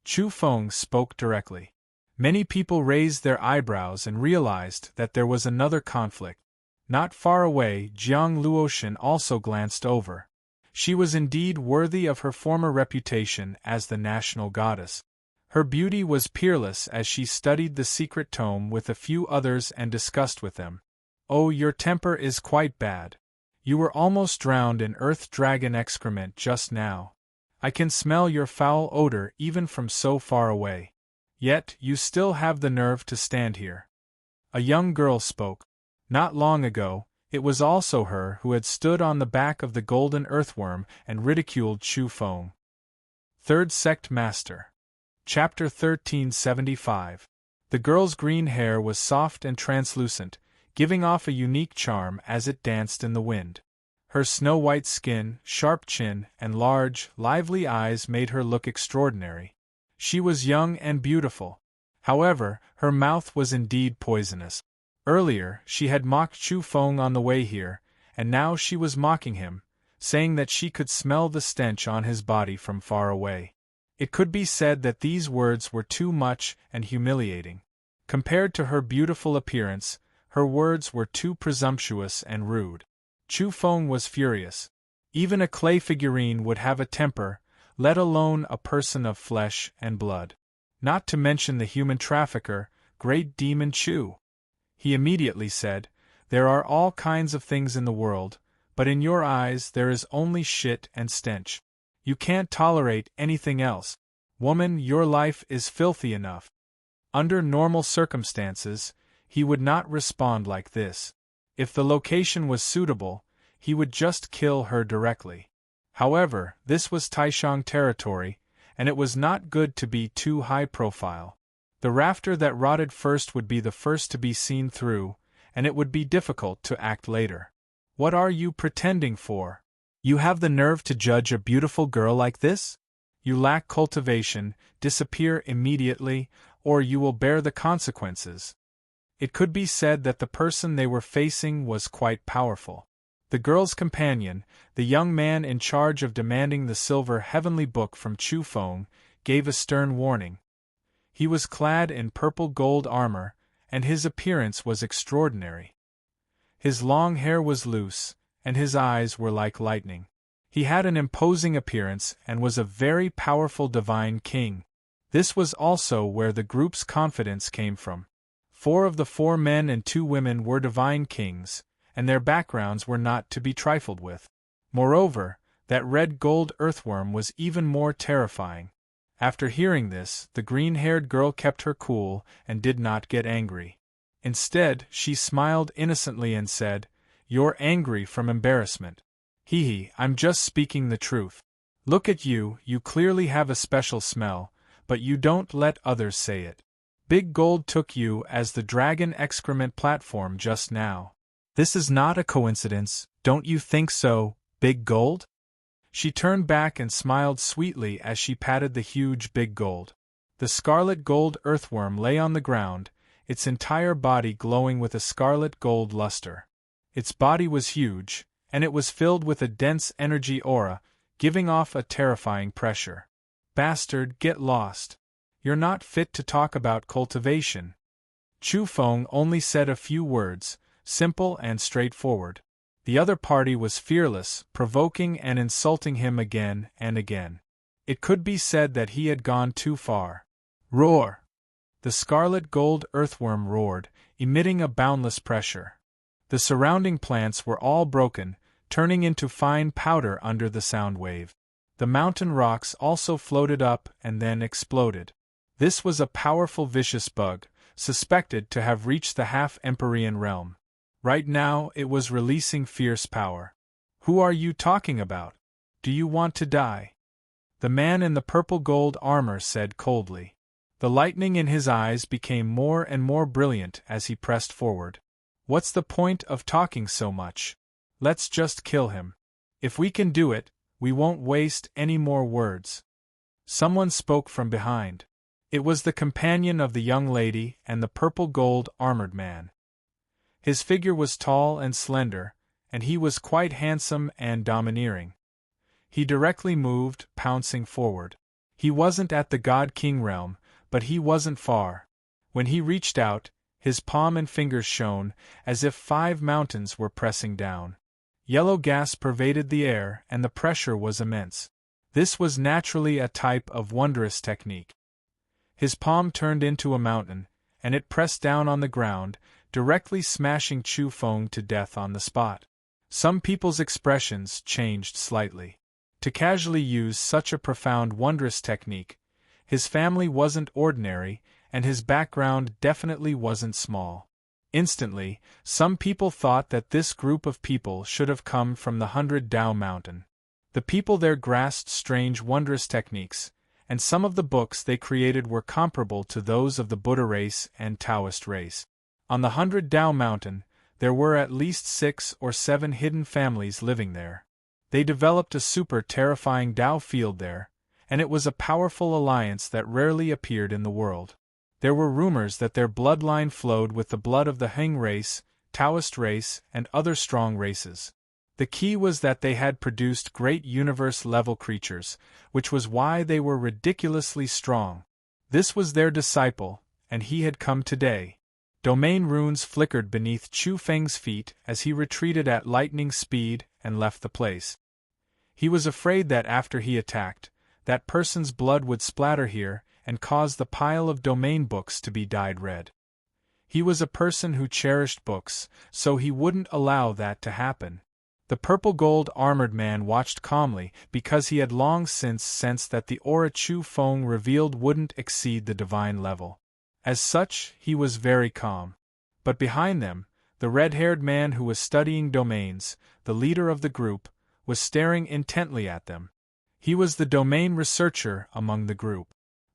Chu Feng spoke directly. Many people raised their eyebrows and realized that there was another conflict. Not far away, Jiang Luoshan also glanced over. She was indeed worthy of her former reputation as the national goddess. Her beauty was peerless as she studied the secret tome with a few others and discussed with them. Oh, your temper is quite bad. You were almost drowned in earth dragon excrement just now. I can smell your foul odor even from so far away. Yet, you still have the nerve to stand here. A young girl spoke. Not long ago, it was also her who had stood on the back of the golden earthworm and ridiculed Chu Feng. Third Sect Master. Chapter 1375. The girl's green hair was soft and translucent, giving off a unique charm as it danced in the wind. Her snow-white skin, sharp chin, and large, lively eyes made her look extraordinary. She was young and beautiful. However, her mouth was indeed poisonous. Earlier, she had mocked Chu Feng on the way here, and now she was mocking him, saying that she could smell the stench on his body from far away. It could be said that these words were too much and humiliating. Compared to her beautiful appearance, her words were too presumptuous and rude. Chu Feng was furious. Even a clay figurine would have a temper, let alone a person of flesh and blood. Not to mention the human trafficker, great demon Chu. He immediately said, "There are all kinds of things in the world, but in your eyes there is only shit and stench. You can't tolerate anything else. Woman, your life is filthy enough." Under normal circumstances, he would not respond like this. If the location was suitable, he would just kill her directly. However, this was Taishang territory, and it was not good to be too high profile. The rafter that rotted first would be the first to be seen through, and it would be difficult to act later. What are you pretending for? You have the nerve to judge a beautiful girl like this? You lack cultivation, disappear immediately, or you will bear the consequences. It could be said that the person they were facing was quite powerful. The girl's companion, the young man in charge of demanding the silver heavenly book from Chu Feng, gave a stern warning. He was clad in purple gold armor, and his appearance was extraordinary. His long hair was loose, and his eyes were like lightning. He had an imposing appearance and was a very powerful divine king. This was also where the group's confidence came from. 4 of the 4 men and 2 women were divine kings, and their backgrounds were not to be trifled with. Moreover, that red gold earthworm was even more terrifying. After hearing this, the green-haired girl kept her cool and did not get angry. Instead, she smiled innocently and said, "You're angry from embarrassment. Hee, I'm just speaking the truth. Look at you, you clearly have a special smell, but you don't let others say it. Big Gold took you as the dragon excrement platform just now. This is not a coincidence, don't you think so, Big Gold?" She turned back and smiled sweetly as she patted the huge Big Gold. The scarlet gold earthworm lay on the ground, its entire body glowing with a scarlet gold luster. Its body was huge, and it was filled with a dense energy aura, giving off a terrifying pressure. "Bastard, get lost. You're not fit to talk about cultivation." Chu Feng only said a few words, simple and straightforward. The other party was fearless, provoking and insulting him again and again. It could be said that he had gone too far. Roar! The scarlet gold earthworm roared, emitting a boundless pressure. The surrounding plants were all broken, turning into fine powder under the sound wave. The mountain rocks also floated up and then exploded. This was a powerful vicious bug, suspected to have reached the half-Empyrean realm. Right now it was releasing fierce power. "Who are you talking about? Do you want to die?" The man in the purple gold armor said coldly. The lightning in his eyes became more and more brilliant as he pressed forward. "What's the point of talking so much? Let's just kill him. If we can do it, we won't waste any more words." Someone spoke from behind. It was the companion of the young lady and the purple gold armored man. His figure was tall and slender, and he was quite handsome and domineering. He directly moved, pouncing forward. He wasn't at the God-King realm, but he wasn't far. When he reached out, his palm and fingers shone, as if 5 mountains were pressing down. Yellow gas pervaded the air, and the pressure was immense. This was naturally a type of wondrous technique. His palm turned into a mountain, and it pressed down on the ground, directly smashing Chu Feng to death on the spot. Some people's expressions changed slightly. To casually use such a profound wondrous technique, his family wasn't ordinary, and his background definitely wasn't small. Instantly, some people thought that this group of people should have come from the 100 Dao Mountain. The people there grasped strange wondrous techniques, and some of the books they created were comparable to those of the Buddha race and Taoist race. On the 100 Dao Mountain, there were at least 6 or 7 hidden families living there. They developed a super terrifying Dao field there, and it was a powerful alliance that rarely appeared in the world. There were rumors that their bloodline flowed with the blood of the Heng race, Taoist race, and other strong races. The key was that they had produced great universe-level creatures, which was why they were ridiculously strong. This was their disciple, and he had come today. Domain runes flickered beneath Chu Feng's feet as he retreated at lightning speed and left the place. He was afraid that after he attacked, that person's blood would splatter here and cause the pile of domain books to be dyed red. He was a person who cherished books, so he wouldn't allow that to happen. The purple gold armored man watched calmly because he had long since sensed that the aura Chu Feng revealed wouldn't exceed the divine level. As such, he was very calm. But behind them, the red-haired man who was studying domains, the leader of the group, was staring intently at them. He was the domain researcher among the group.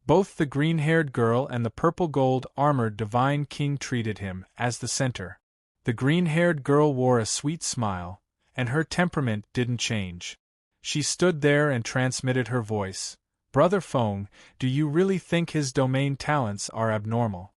Both the green-haired girl and the purple-gold armored divine king treated him as the center. The green-haired girl wore a sweet smile, and her temperament didn't change. She stood there and transmitted her voice. "Brother Feng, do you really think his domain talents are abnormal?"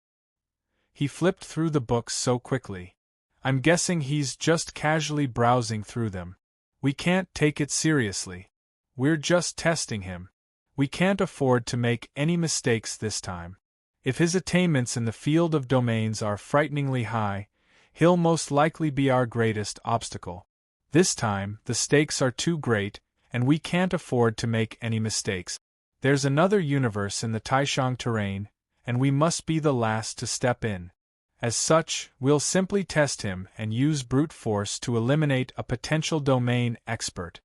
He flipped through the books so quickly. I'm guessing he's just casually browsing through them. We can't take it seriously. We're just testing him. We can't afford to make any mistakes this time. If his attainments in the field of domains are frighteningly high, he'll most likely be our greatest obstacle. This time, the stakes are too great, and we can't afford to make any mistakes. There's another universe in the Taishang terrain, and we must be the last to step in. As such, we'll simply test him and use brute force to eliminate a potential domain expert.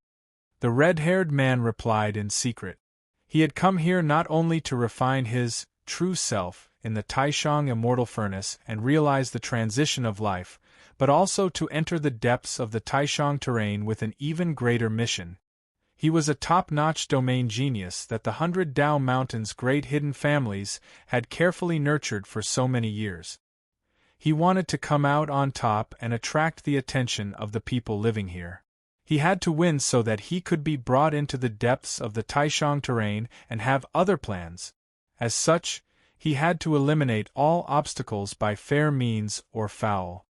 The red-haired man replied in secret. He had come here not only to refine his true self in the Taishang immortal furnace and realize the transition of life, but also to enter the depths of the Taishang terrain with an even greater mission. He was a top-notch domain genius that the 100 Dao Mountain's great hidden families had carefully nurtured for so many years. He wanted to come out on top and attract the attention of the people living here. He had to win so that he could be brought into the depths of the Taishang terrain and have other plans. As such, he had to eliminate all obstacles by fair means or foul.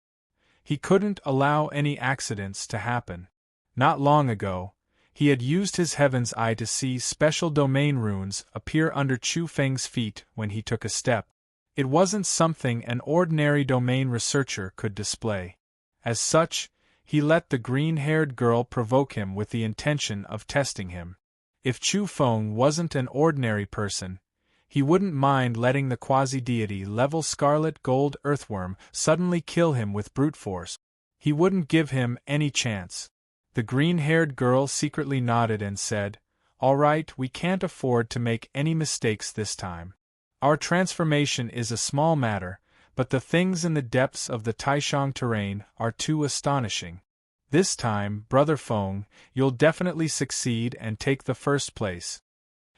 He couldn't allow any accidents to happen. Not long ago, he had used his heaven's eye to see special domain runes appear under Chu Feng's feet when he took a step. It wasn't something an ordinary domain researcher could display. As such, he let the green-haired girl provoke him with the intention of testing him. If Chu Feng wasn't an ordinary person, he wouldn't mind letting the quasi-deity level scarlet gold earthworm suddenly kill him with brute force. He wouldn't give him any chance. The green-haired girl secretly nodded and said, "All right, we can't afford to make any mistakes this time. Our transformation is a small matter, but the things in the depths of the Taishang terrain are too astonishing. This time, Brother Feng, you'll definitely succeed and take the first place."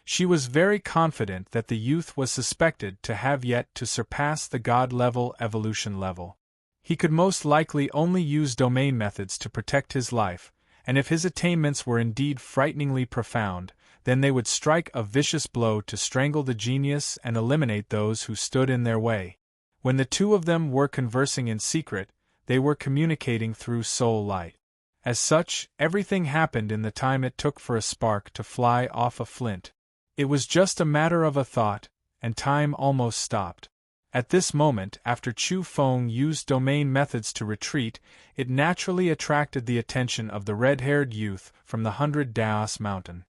She was very confident that the youth was suspected to have yet to surpass the God-level evolution level. He could most likely only use domain methods to protect his life, and if his attainments were indeed frighteningly profound, then they would strike a vicious blow to strangle the genius and eliminate those who stood in their way. When the two of them were conversing in secret, they were communicating through soul light. As such, everything happened in the time it took for a spark to fly off a flint. It was just a matter of a thought, and time almost stopped. At this moment, after Chu Feng used domain methods to retreat, it naturally attracted the attention of the red-haired youth from the 100 Daos mountain.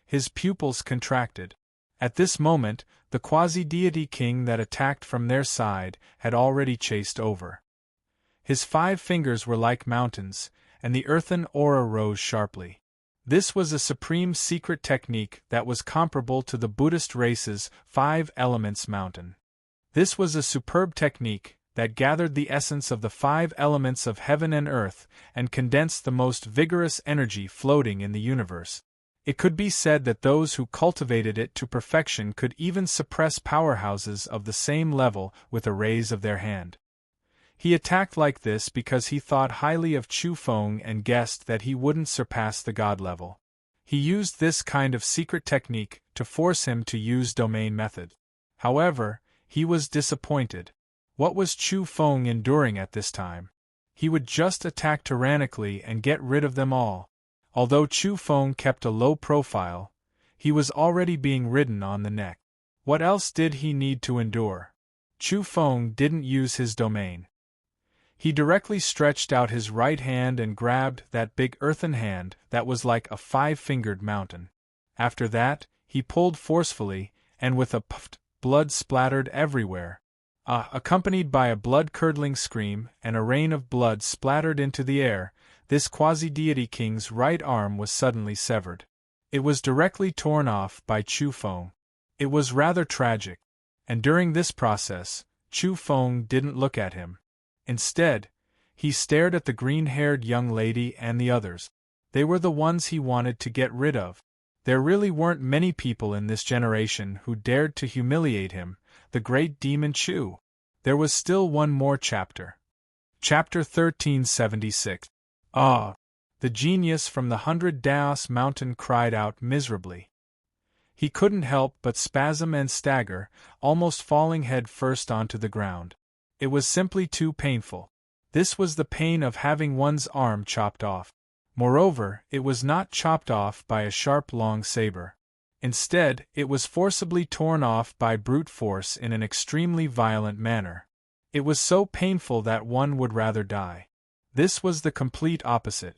His pupils contracted. At this moment, the quasi-deity king that attacked from their side had already chased over. His 5 fingers were like mountains, and the earthen aura rose sharply. This was a supreme secret technique that was comparable to the Buddhist race's 5 elements mountain. This was a superb technique that gathered the essence of the 5 elements of heaven and earth and condensed the most vigorous energy floating in the universe. It could be said that those who cultivated it to perfection could even suppress powerhouses of the same level with a raise of their hand. He attacked like this because he thought highly of Chu Feng and guessed that he wouldn't surpass the god level. He used this kind of secret technique to force him to use domain method. However, he was disappointed. What was Chu Feng enduring at this time? He would just attack tyrannically and get rid of them all. Although Chu Feng kept a low profile, he was already being ridden on the neck. What else did he need to endure? Chu Feng didn't use his domain. He directly stretched out his right hand and grabbed that big earthen hand that was like a 5-fingered mountain. After that, he pulled forcefully, and with a puff, blood splattered everywhere. Accompanied by a blood-curdling scream and a rain of blood splattered into the air, this quasi-deity king's right arm was suddenly severed. It was directly torn off by Chu Feng. It was rather tragic, and during this process, Chu Feng didn't look at him. Instead, he stared at the green-haired young lady and the others. They were the ones he wanted to get rid of. There really weren't many people in this generation who dared to humiliate him, the great demon Chu. There was still one more chapter. Chapter 1376. The genius from the 100 Daos mountain cried out miserably. He couldn't help but spasm and stagger, almost falling head first onto the ground. It was simply too painful. This was the pain of having one's arm chopped off. Moreover, it was not chopped off by a sharp long saber. Instead, it was forcibly torn off by brute force in an extremely violent manner. It was so painful that one would rather die. This was the complete opposite.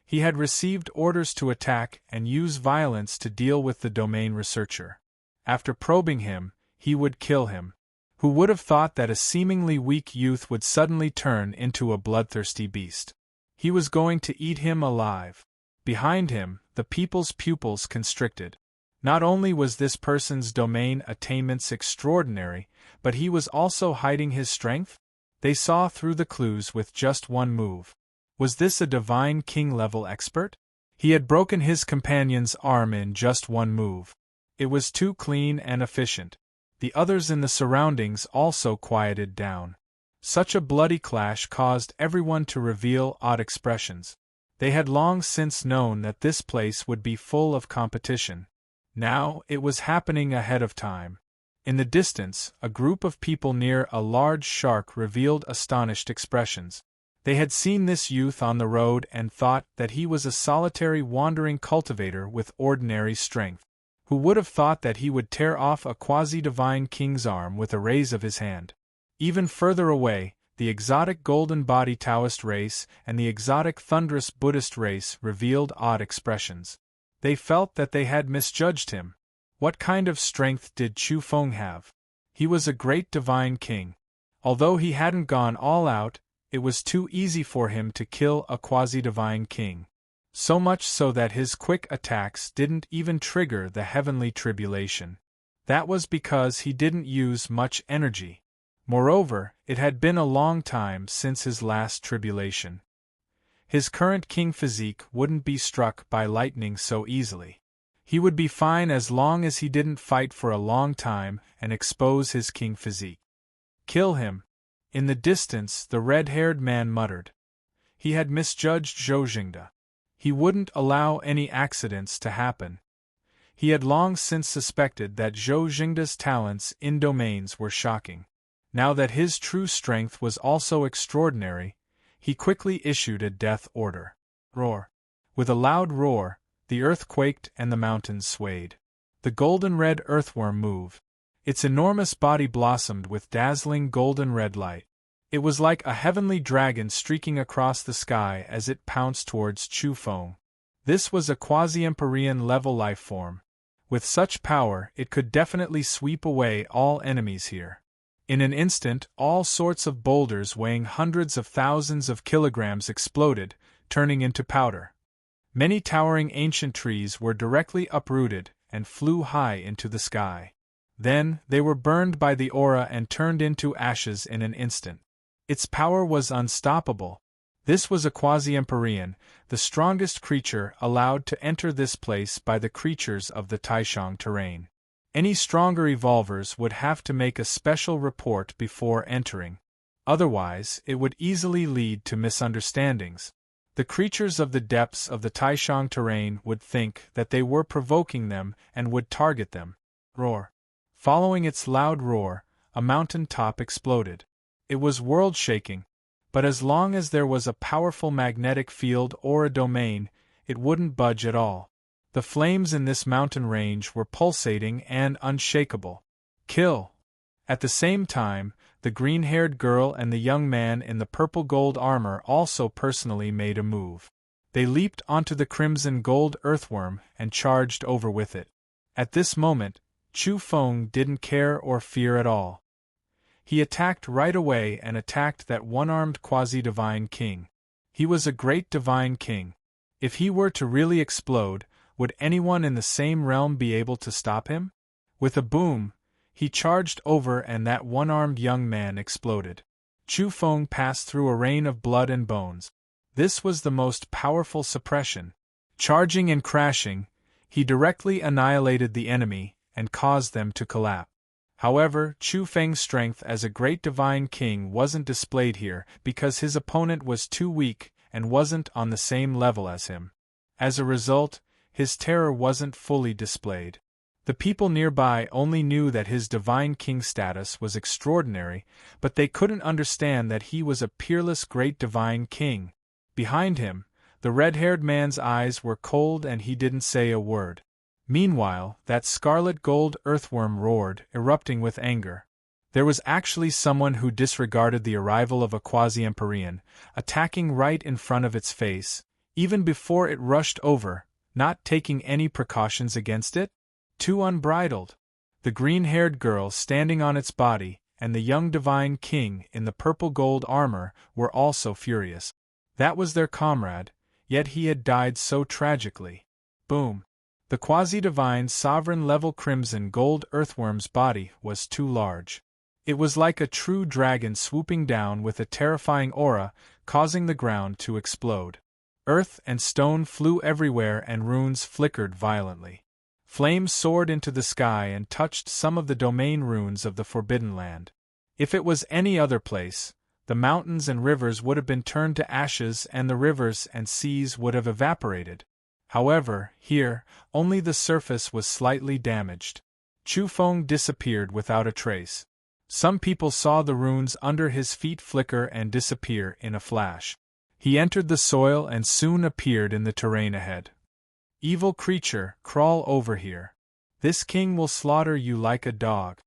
He had received orders to attack and use violence to deal with the domain researcher. After probing him, he would kill him. Who would have thought that a seemingly weak youth would suddenly turn into a bloodthirsty beast? He was going to eat him alive. Behind him, the people's pupils constricted. Not only was this person's domain attainments extraordinary, but he was also hiding his strength? They saw through the clues with just one move. Was this a divine king-level expert? He had broken his companion's arm in just one move. It was too clean and efficient. The others in the surroundings also quieted down. Such a bloody clash caused everyone to reveal odd expressions. They had long since known that this place would be full of competition. Now, it was happening ahead of time. In the distance, a group of people near a large shark revealed astonished expressions. They had seen this youth on the road and thought that he was a solitary wandering cultivator with ordinary strength. Who would have thought that he would tear off a quasi-divine king's arm with a raise of his hand? Even further away, the exotic golden-body Taoist race and the exotic thunderous Buddhist race revealed odd expressions. They felt that they had misjudged him. What kind of strength did Chu Feng have? He was a great divine king. Although he hadn't gone all out, it was too easy for him to kill a quasi-divine king. So much so that his quick attacks didn't even trigger the heavenly tribulation. That was because he didn't use much energy. Moreover, it had been a long time since his last tribulation. His current king physique wouldn't be struck by lightning so easily. He would be fine as long as he didn't fight for a long time and expose his king physique. Kill him. In the distance, the red-haired man muttered. He had misjudged Zhou Jingde. He wouldn't allow any accidents to happen. He had long since suspected that Zhou Jingde's talents in domains were shocking. Now that his true strength was also extraordinary, he quickly issued a death order. Roar. With a loud roar, the earth quaked and the mountains swayed. The golden-red earthworm moved. Its enormous body blossomed with dazzling golden-red light. It was like a heavenly dragon streaking across the sky as it pounced towards Chu Feng. This was a quasi-empyrean level life form. With such power, it could definitely sweep away all enemies here. In an instant, all sorts of boulders weighing hundreds of thousands of kilograms exploded, turning into powder. Many towering ancient trees were directly uprooted and flew high into the sky. Then, they were burned by the aura and turned into ashes in an instant. Its power was unstoppable. This was a quasi-empyrean, the strongest creature allowed to enter this place by the creatures of the Taishang terrain. Any stronger evolvers would have to make a special report before entering. Otherwise, it would easily lead to misunderstandings. The creatures of the depths of the Taishang terrain would think that they were provoking them and would target them. Roar. Following its loud roar, a mountain top exploded. It was world-shaking, but as long as there was a powerful magnetic field or a domain, it wouldn't budge at all. The flames in this mountain range were pulsating and unshakable. Kill! At the same time, the green-haired girl and the young man in the purple-gold armor also personally made a move. They leaped onto the crimson-gold earthworm and charged over with it. At this moment, Chu Feng didn't care or fear at all. He attacked right away and attacked that one-armed quasi-divine king. He was a great divine king. If he were to really explode, would anyone in the same realm be able to stop him? With a boom, he charged over and that one-armed young man exploded. Chu Feng passed through a rain of blood and bones. This was the most powerful suppression. Charging and crashing, he directly annihilated the enemy and caused them to collapse. However, Chu Feng's strength as a great divine king wasn't displayed here because his opponent was too weak and wasn't on the same level as him. As a result, his terror wasn't fully displayed. The people nearby only knew that his divine king status was extraordinary, but they couldn't understand that he was a peerless great divine king. Behind him, the red-haired man's eyes were cold and he didn't say a word. Meanwhile, that scarlet gold earthworm roared, erupting with anger. There was actually someone who disregarded the arrival of a quasi-empyrean, attacking right in front of its face, even before it rushed over, not taking any precautions against it? Too unbridled. The green-haired girl standing on its body, and the young divine king in the purple-gold armor were also furious. That was their comrade, yet he had died so tragically. Boom. The quasi-divine sovereign level crimson gold earthworm's body was too large. It was like a true dragon swooping down with a terrifying aura, causing the ground to explode. Earth and stone flew everywhere and runes flickered violently. Flames soared into the sky and touched some of the domain runes of the Forbidden Land. If it was any other place, the mountains and rivers would have been turned to ashes and the rivers and seas would have evaporated. However, here, only the surface was slightly damaged. Chu Feng disappeared without a trace. Some people saw the runes under his feet flicker and disappear in a flash. He entered the soil and soon appeared in the terrain ahead. Evil creature, crawl over here. This king will slaughter you like a dog.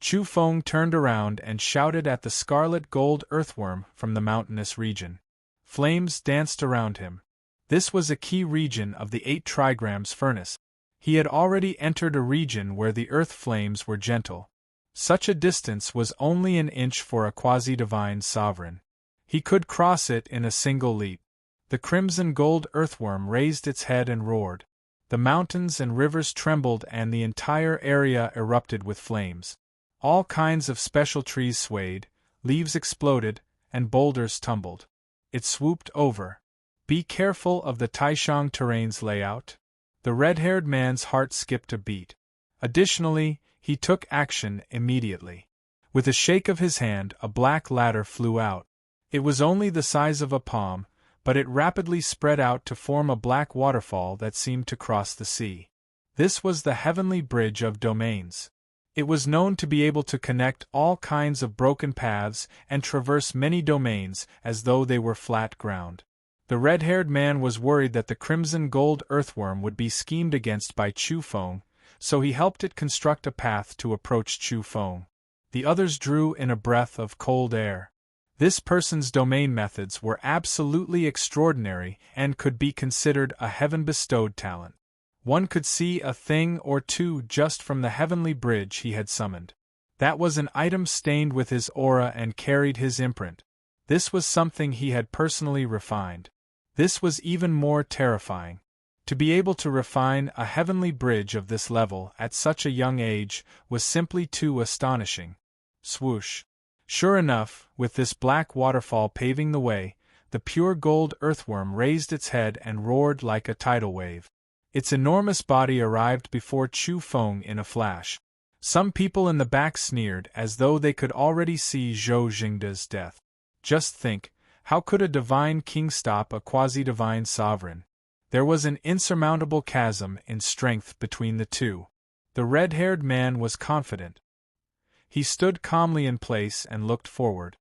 Chu Feng turned around and shouted at the scarlet gold earthworm from the mountainous region. Flames danced around him. This was a key region of the 8 trigrams furnace. He had already entered a region where the earth flames were gentle. Such a distance was only an inch for a quasi-divine sovereign. He could cross it in a single leap. The crimson gold earthworm raised its head and roared. The mountains and rivers trembled and the entire area erupted with flames. All kinds of special trees swayed, leaves exploded, and boulders tumbled. It swooped over. Be careful of the Taishang terrain's layout. The red-haired man's heart skipped a beat. Additionally, he took action immediately. With a shake of his hand, a black ladder flew out. It was only the size of a palm, but it rapidly spread out to form a black waterfall that seemed to cross the sea. This was the heavenly bridge of domains. It was known to be able to connect all kinds of broken paths and traverse many domains as though they were flat ground. The red-haired man was worried that the crimson gold earthworm would be schemed against by Chu Feng, so he helped it construct a path to approach Chu Feng. The others drew in a breath of cold air. This person's domain methods were absolutely extraordinary and could be considered a heaven-bestowed talent. One could see a thing or two just from the heavenly bridge he had summoned. That was an item stained with his aura and carried his imprint. This was something he had personally refined. This was even more terrifying. To be able to refine a heavenly bridge of this level at such a young age was simply too astonishing. Swoosh. Sure enough, with this black waterfall paving the way, the pure gold earthworm raised its head and roared like a tidal wave. Its enormous body arrived before Chu Feng in a flash. Some people in the back sneered as though they could already see Zhou Jingda's death. Just think, how could a divine king stop a quasi-divine sovereign? There was an insurmountable chasm in strength between the two. The red-haired man was confident. He stood calmly in place and looked forward.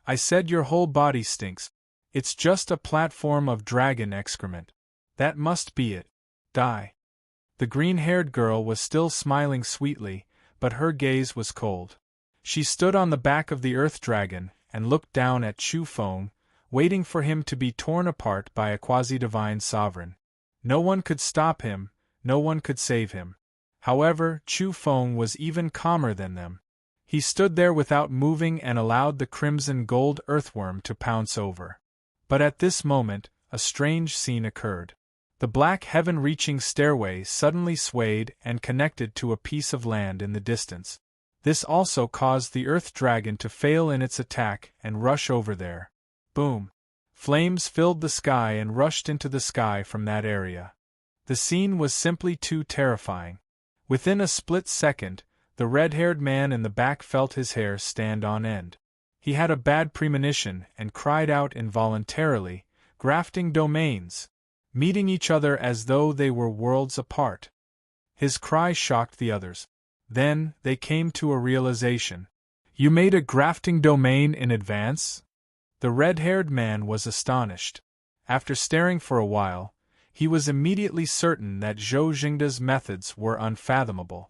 I said your whole body stinks. It's just a platform of dragon excrement. That must be it. Die. The green-haired girl was still smiling sweetly, but her gaze was cold. She stood on the back of the earth dragon and looked down at Chu Feng, waiting for him to be torn apart by a quasi-divine sovereign. No one could stop him, no one could save him. However, Chu Feng was even calmer than them. He stood there without moving and allowed the crimson gold earthworm to pounce over. But at this moment, a strange scene occurred. The black heaven-reaching stairway suddenly swayed and connected to a piece of land in the distance. This also caused the earth dragon to fail in its attack and rush over there. Boom! Flames filled the sky and rushed into the sky from that area. The scene was simply too terrifying. Within a split second, the red-haired man in the back felt his hair stand on end. He had a bad premonition and cried out involuntarily, grafting domains, meeting each other as though they were worlds apart. His cry shocked the others. Then, they came to a realization. You made a grafting domain in advance? The red-haired man was astonished. After staring for a while, he was immediately certain that Zhou Jingda's methods were unfathomable.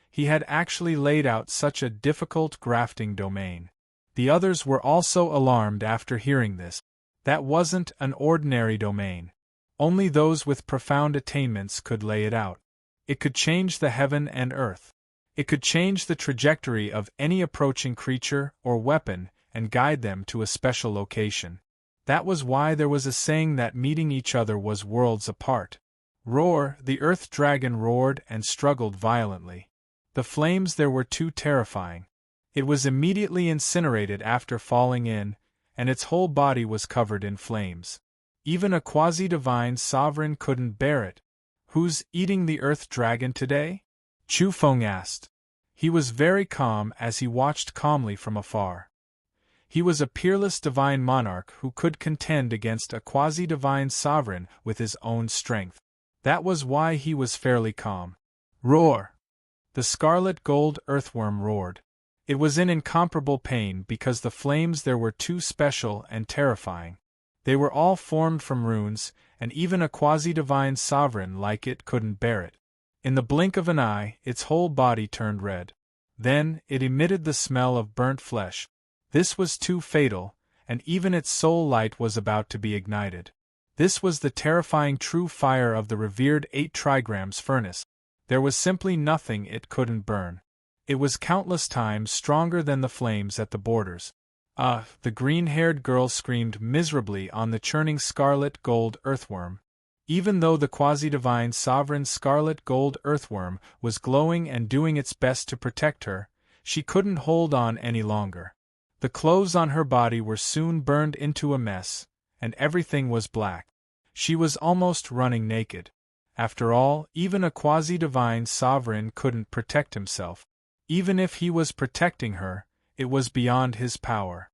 He had actually laid out such a difficult grafting domain. The others were also alarmed after hearing this. That wasn't an ordinary domain. Only those with profound attainments could lay it out. It could change the heaven and earth. It could change the trajectory of any approaching creature or weapon and guide them to a special location. That was why there was a saying that meeting each other was worlds apart. Roar! The earth dragon roared and struggled violently. The flames there were too terrifying. It was immediately incinerated after falling in, and its whole body was covered in flames. Even a quasi-divine sovereign couldn't bear it. Who's eating the earth dragon today? Chu Feng asked. He was very calm as he watched calmly from afar. He was a peerless divine monarch who could contend against a quasi-divine sovereign with his own strength. That was why he was fairly calm. Roar! The scarlet gold earthworm roared. It was in incomparable pain because the flames there were too special and terrifying. They were all formed from runes, and even a quasi-divine sovereign like it couldn't bear it. In the blink of an eye, its whole body turned red. Then, it emitted the smell of burnt flesh. This was too fatal, and even its soul light was about to be ignited. This was the terrifying true fire of the revered 8 trigrams furnace. There was simply nothing it couldn't burn. It was countless times stronger than the flames at the borders. The green-haired girl screamed miserably on the churning scarlet gold earthworm. Even though the quasi-divine sovereign scarlet gold earthworm was glowing and doing its best to protect her, she couldn't hold on any longer. The clothes on her body were soon burned into a mess, and everything was black. She was almost running naked. After all, even a quasi-divine sovereign couldn't protect himself. Even if he was protecting her, it was beyond his power.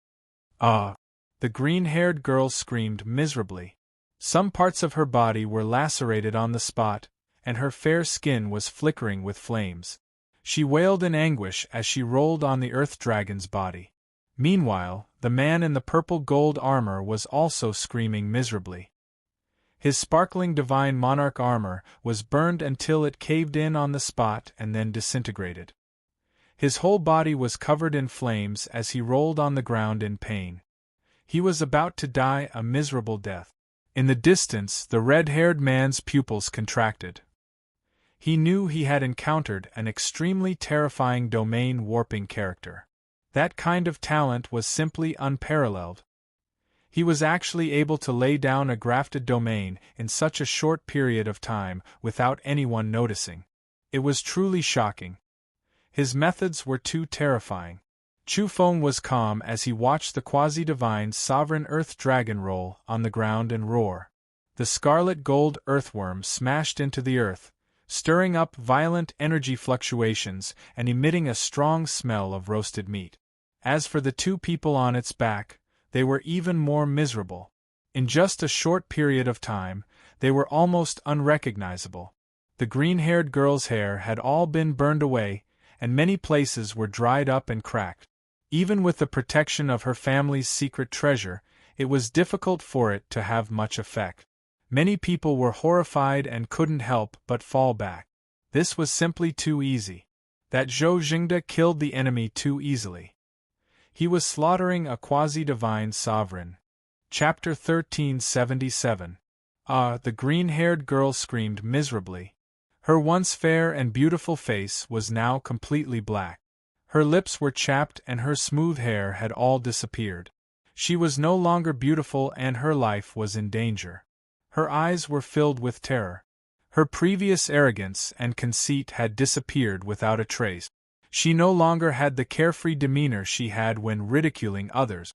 The green-haired girl screamed miserably. Some parts of her body were lacerated on the spot, and her fair skin was flickering with flames. She wailed in anguish as she rolled on the earth dragon's body. Meanwhile, the man in the purple gold armor was also screaming miserably. His sparkling divine monarch armor was burned until it caved in on the spot and then disintegrated. His whole body was covered in flames as he rolled on the ground in pain. He was about to die a miserable death. In the distance, the red-haired man's pupils contracted. He knew he had encountered an extremely terrifying domain-warping character. That kind of talent was simply unparalleled. He was actually able to lay down a grafted domain in such a short period of time without anyone noticing. It was truly shocking. His methods were too terrifying. Chu Feng was calm as he watched the quasi-divine sovereign earth dragon roll on the ground and roar. The scarlet gold earthworm smashed into the earth, stirring up violent energy fluctuations and emitting a strong smell of roasted meat. As for the 2 people on its back, they were even more miserable. In just a short period of time, they were almost unrecognizable. The green-haired girl's hair had all been burned away, and many places were dried up and cracked. Even with the protection of her family's secret treasure, it was difficult for it to have much effect. Many people were horrified and couldn't help but fall back. This was simply too easy. That Zhou Jingda killed the enemy too easily. He was slaughtering a quasi-divine sovereign. Chapter 1377. The green-haired girl screamed miserably. Her once fair and beautiful face was now completely black. Her lips were chapped and her smooth hair had all disappeared. She was no longer beautiful and her life was in danger. Her eyes were filled with terror. Her previous arrogance and conceit had disappeared without a trace. She no longer had the carefree demeanor she had when ridiculing others.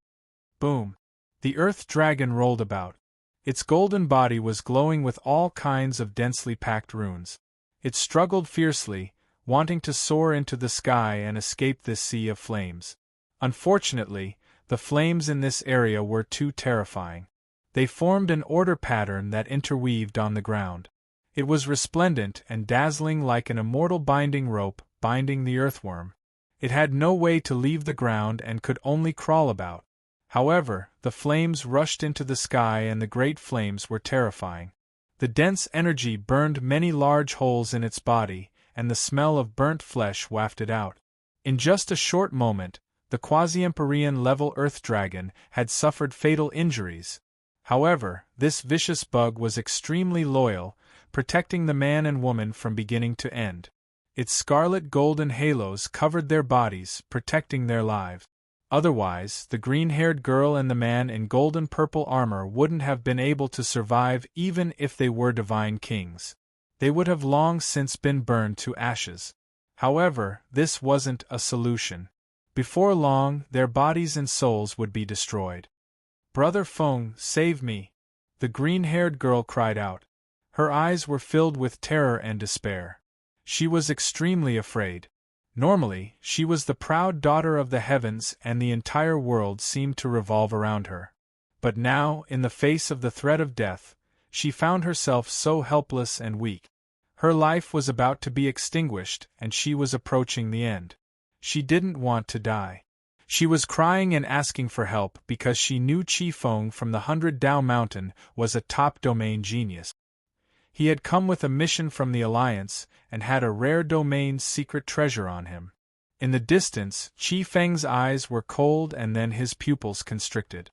Boom! The earth dragon rolled about. Its golden body was glowing with all kinds of densely packed runes. It struggled fiercely, wanting to soar into the sky and escape this sea of flames. Unfortunately, the flames in this area were too terrifying. They formed an order pattern that interweaved on the ground. It was resplendent and dazzling like an immortal binding rope binding the earthworm. It had no way to leave the ground and could only crawl about. However, the flames rushed into the sky and the great flames were terrifying. The dense energy burned many large holes in its body, and the smell of burnt flesh wafted out. In just a short moment, the quasi-empyrean level earth dragon had suffered fatal injuries. However, this vicious bug was extremely loyal, protecting the man and woman from beginning to end. Its scarlet golden halos covered their bodies, protecting their lives. Otherwise, the green-haired girl and the man in golden-purple armor wouldn't have been able to survive even if they were divine kings. They would have long since been burned to ashes. However, this wasn't a solution. Before long, their bodies and souls would be destroyed. "Brother Feng, save me!" the green-haired girl cried out. Her eyes were filled with terror and despair. She was extremely afraid. Normally, she was the proud daughter of the heavens and the entire world seemed to revolve around her. But now, in the face of the threat of death, she found herself so helpless and weak. Her life was about to be extinguished and she was approaching the end. She didn't want to die. She was crying and asking for help because she knew Qi Feng from the 100 Dao Mountain was a top domain genius. He had come with a mission from the Alliance, and had a rare domain's secret treasure on him. In the distance, Qi Feng's eyes were cold and then his pupils constricted.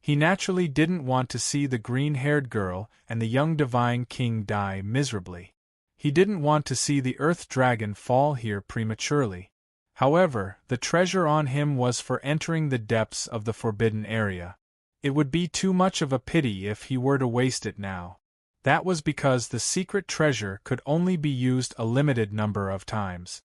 He naturally didn't want to see the green-haired girl and the young divine king die miserably. He didn't want to see the earth dragon fall here prematurely. However, the treasure on him was for entering the depths of the forbidden area. It would be too much of a pity if he were to waste it now. That was because the secret treasure could only be used a limited number of times.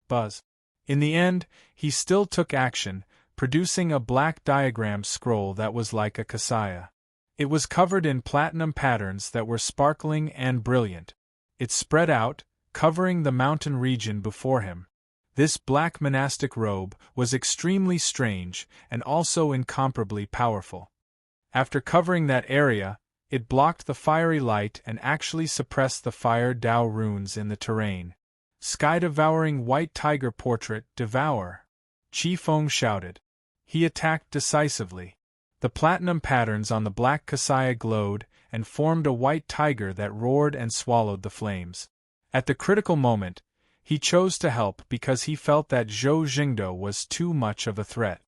Buzz. In the end, he still took action, producing a black diagram scroll that was like a kasaya. It was covered in platinum patterns that were sparkling and brilliant. It spread out, covering the mountain region before him. This black monastic robe was extremely strange and also incomparably powerful. After covering that area, it blocked the fiery light and actually suppressed the fire Dao runes in the terrain. "Sky-devouring white tiger portrait, devour!" Qi Feng shouted. He attacked decisively. The platinum patterns on the black kasaya glowed and formed a white tiger that roared and swallowed the flames. At the critical moment, he chose to help because he felt that Zhou Jingdo was too much of a threat.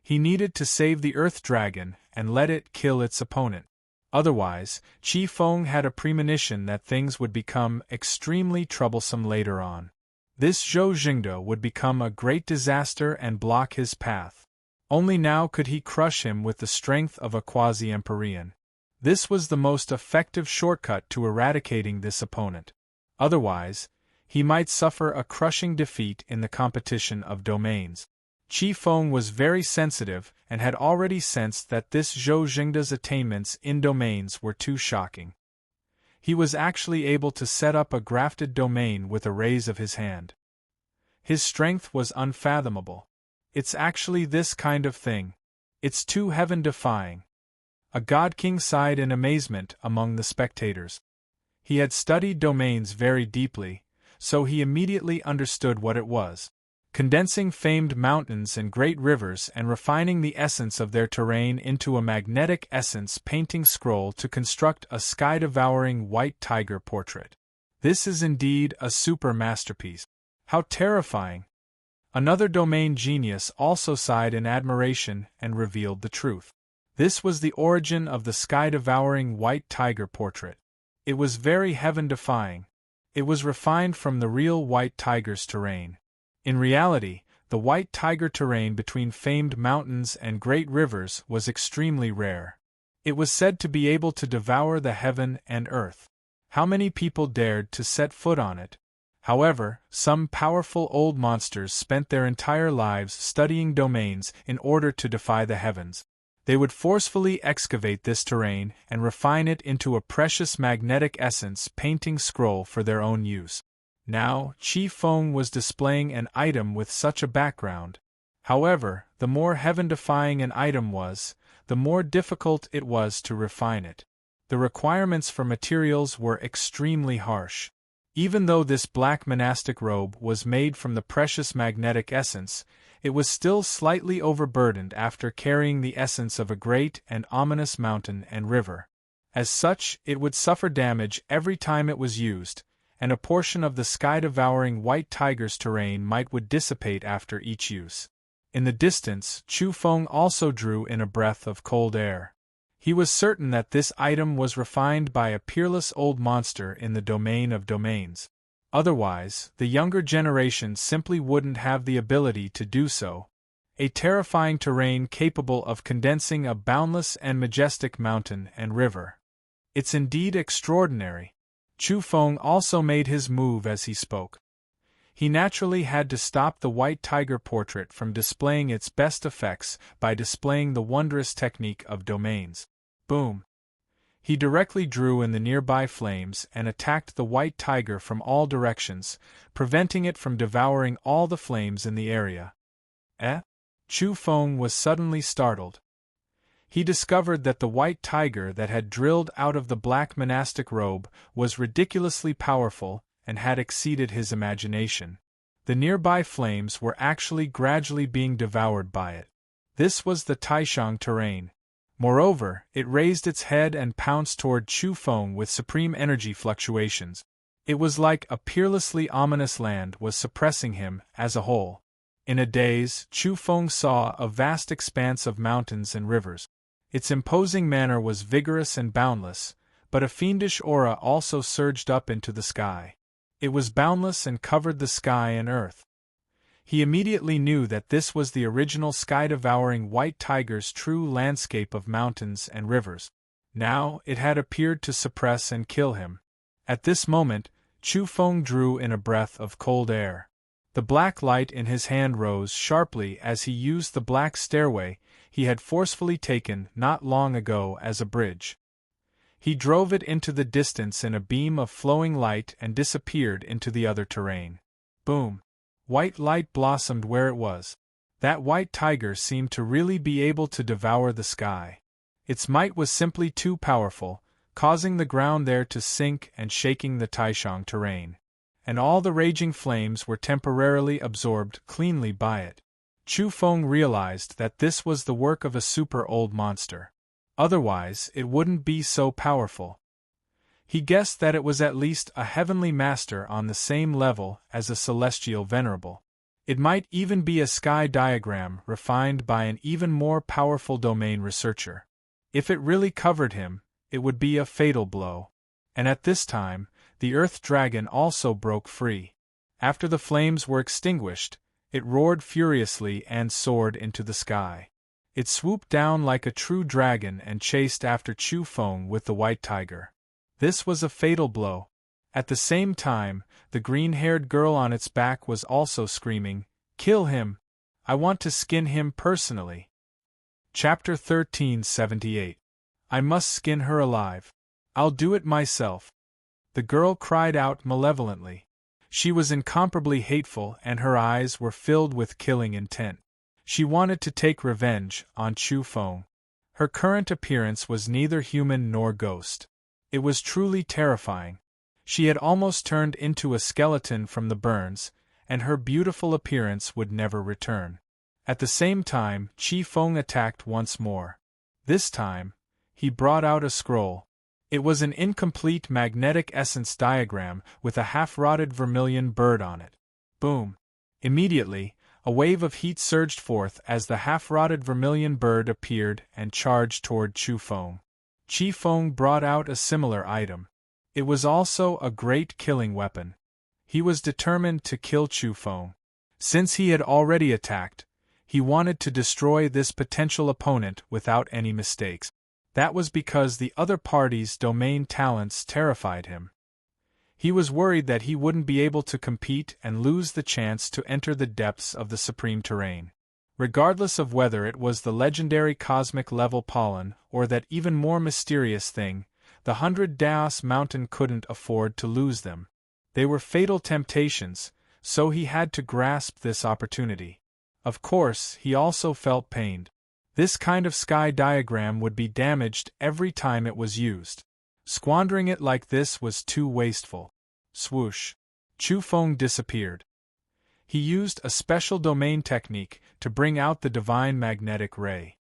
He needed to save the earth dragon and let it kill its opponent. Otherwise, Qi Feng had a premonition that things would become extremely troublesome later on. This Zhou Jingdo would become a great disaster and block his path. Only now could he crush him with the strength of a quasi-empyrean. This was the most effective shortcut to eradicating this opponent. Otherwise, he might suffer a crushing defeat in the competition of domains. Qi Feng was very sensitive and had already sensed that this Zhou Jingda's attainments in domains were too shocking. He was actually able to set up a grafted domain with a raise of his hand. His strength was unfathomable. It's actually this kind of thing. It's too heaven-defying. A god-king sighed in amazement among the spectators. He had studied domains very deeply, so he immediately understood what it was. Condensing famed mountains and great rivers and refining the essence of their terrain into a magnetic essence painting scroll to construct a sky-devouring white tiger portrait. This is indeed a super masterpiece. How terrifying! Another domain genius also sighed in admiration and revealed the truth. This was the origin of the sky-devouring white tiger portrait. It was very heaven-defying. It was refined from the real white tiger's terrain. In reality, the white tiger terrain between famed mountains and great rivers was extremely rare. It was said to be able to devour the heaven and earth. How many people dared to set foot on it? However, some powerful old monsters spent their entire lives studying domains in order to defy the heavens. They would forcefully excavate this terrain and refine it into a precious magnetic essence painting scroll for their own use. Now, Qi Feng was displaying an item with such a background. However, the more heaven-defying an item was, the more difficult it was to refine it. The requirements for materials were extremely harsh. Even though this black monastic robe was made from the precious magnetic essence, it was still slightly overburdened after carrying the essence of a great and ominous mountain and river. As such, it would suffer damage every time it was used, and a portion of the sky-devouring white tiger's terrain would dissipate after each use. In the distance, Chu Feng also drew in a breath of cold air. He was certain that this item was refined by a peerless old monster in the domain of domains. Otherwise, the younger generation simply wouldn't have the ability to do so. A terrifying terrain capable of condensing a boundless and majestic mountain and river. It's indeed extraordinary. Chu Feng also made his move as he spoke. He naturally had to stop the white tiger portrait from displaying its best effects by displaying the wondrous technique of domains. Boom! He directly drew in the nearby flames and attacked the white tiger from all directions, preventing it from devouring all the flames in the area. Chu Feng was suddenly startled. He discovered that the white tiger that had drilled out of the black monastic robe was ridiculously powerful and had exceeded his imagination. The nearby flames were actually gradually being devoured by it. This was the Taishang terrain. Moreover, it raised its head and pounced toward Chu Feng with supreme energy fluctuations. It was like a peerlessly ominous land was suppressing him as a whole. In a daze, Chu Feng saw a vast expanse of mountains and rivers. Its imposing manner was vigorous and boundless, but a fiendish aura also surged up into the sky. It was boundless and covered the sky and earth. He immediately knew that this was the original sky-devouring white tiger's true landscape of mountains and rivers. Now, it had appeared to suppress and kill him. At this moment, Chu Feng drew in a breath of cold air. The black light in his hand rose sharply as he used the black stairway he had forcefully taken not long ago as a bridge. He drove it into the distance in a beam of flowing light and disappeared into the other terrain. Boom! White light blossomed where it was. That white tiger seemed to really be able to devour the sky. Its might was simply too powerful, causing the ground there to sink and shaking the Taishang terrain. And all the raging flames were temporarily absorbed cleanly by it. Chu Feng realized that this was the work of a super-old monster. Otherwise, it wouldn't be so powerful. He guessed that it was at least a heavenly master on the same level as a celestial venerable. It might even be a sky diagram refined by an even more powerful domain researcher. If it really covered him, it would be a fatal blow. And at this time, the Earth Dragon also broke free. After the flames were extinguished, it roared furiously and soared into the sky. It swooped down like a true dragon and chased after Chu Feng with the white tiger. This was a fatal blow. At the same time, the green-haired girl on its back was also screaming, "Kill him! I want to skin him personally." Chapter 1378. I must skin her alive. I'll do it myself. The girl cried out malevolently. She was incomparably hateful and her eyes were filled with killing intent. She wanted to take revenge on Chu Feng. Her current appearance was neither human nor ghost. It was truly terrifying. She had almost turned into a skeleton from the burns, and her beautiful appearance would never return. At the same time, Chu Feng attacked once more. This time, he brought out a scroll. It was an incomplete magnetic essence diagram with a half-rotted vermilion bird on it. Boom! Immediately, a wave of heat surged forth as the half-rotted vermilion bird appeared and charged toward Chu Feng. Chu Feng brought out a similar item. It was also a great killing weapon. He was determined to kill Chu Feng. Since he had already attacked, he wanted to destroy this potential opponent without any mistakes. That was because the other party's domain talents terrified him. He was worried that he wouldn't be able to compete and lose the chance to enter the depths of the supreme terrain. Regardless of whether it was the legendary cosmic level pollen or that even more mysterious thing, the 100 Daos mountain couldn't afford to lose them. They were fatal temptations, so he had to grasp this opportunity. Of course, he also felt pained. This kind of sky diagram would be damaged every time it was used. Squandering it like this was too wasteful. Swoosh. Chu Feng disappeared. He used a special domain technique to bring out the divine magnetic ray.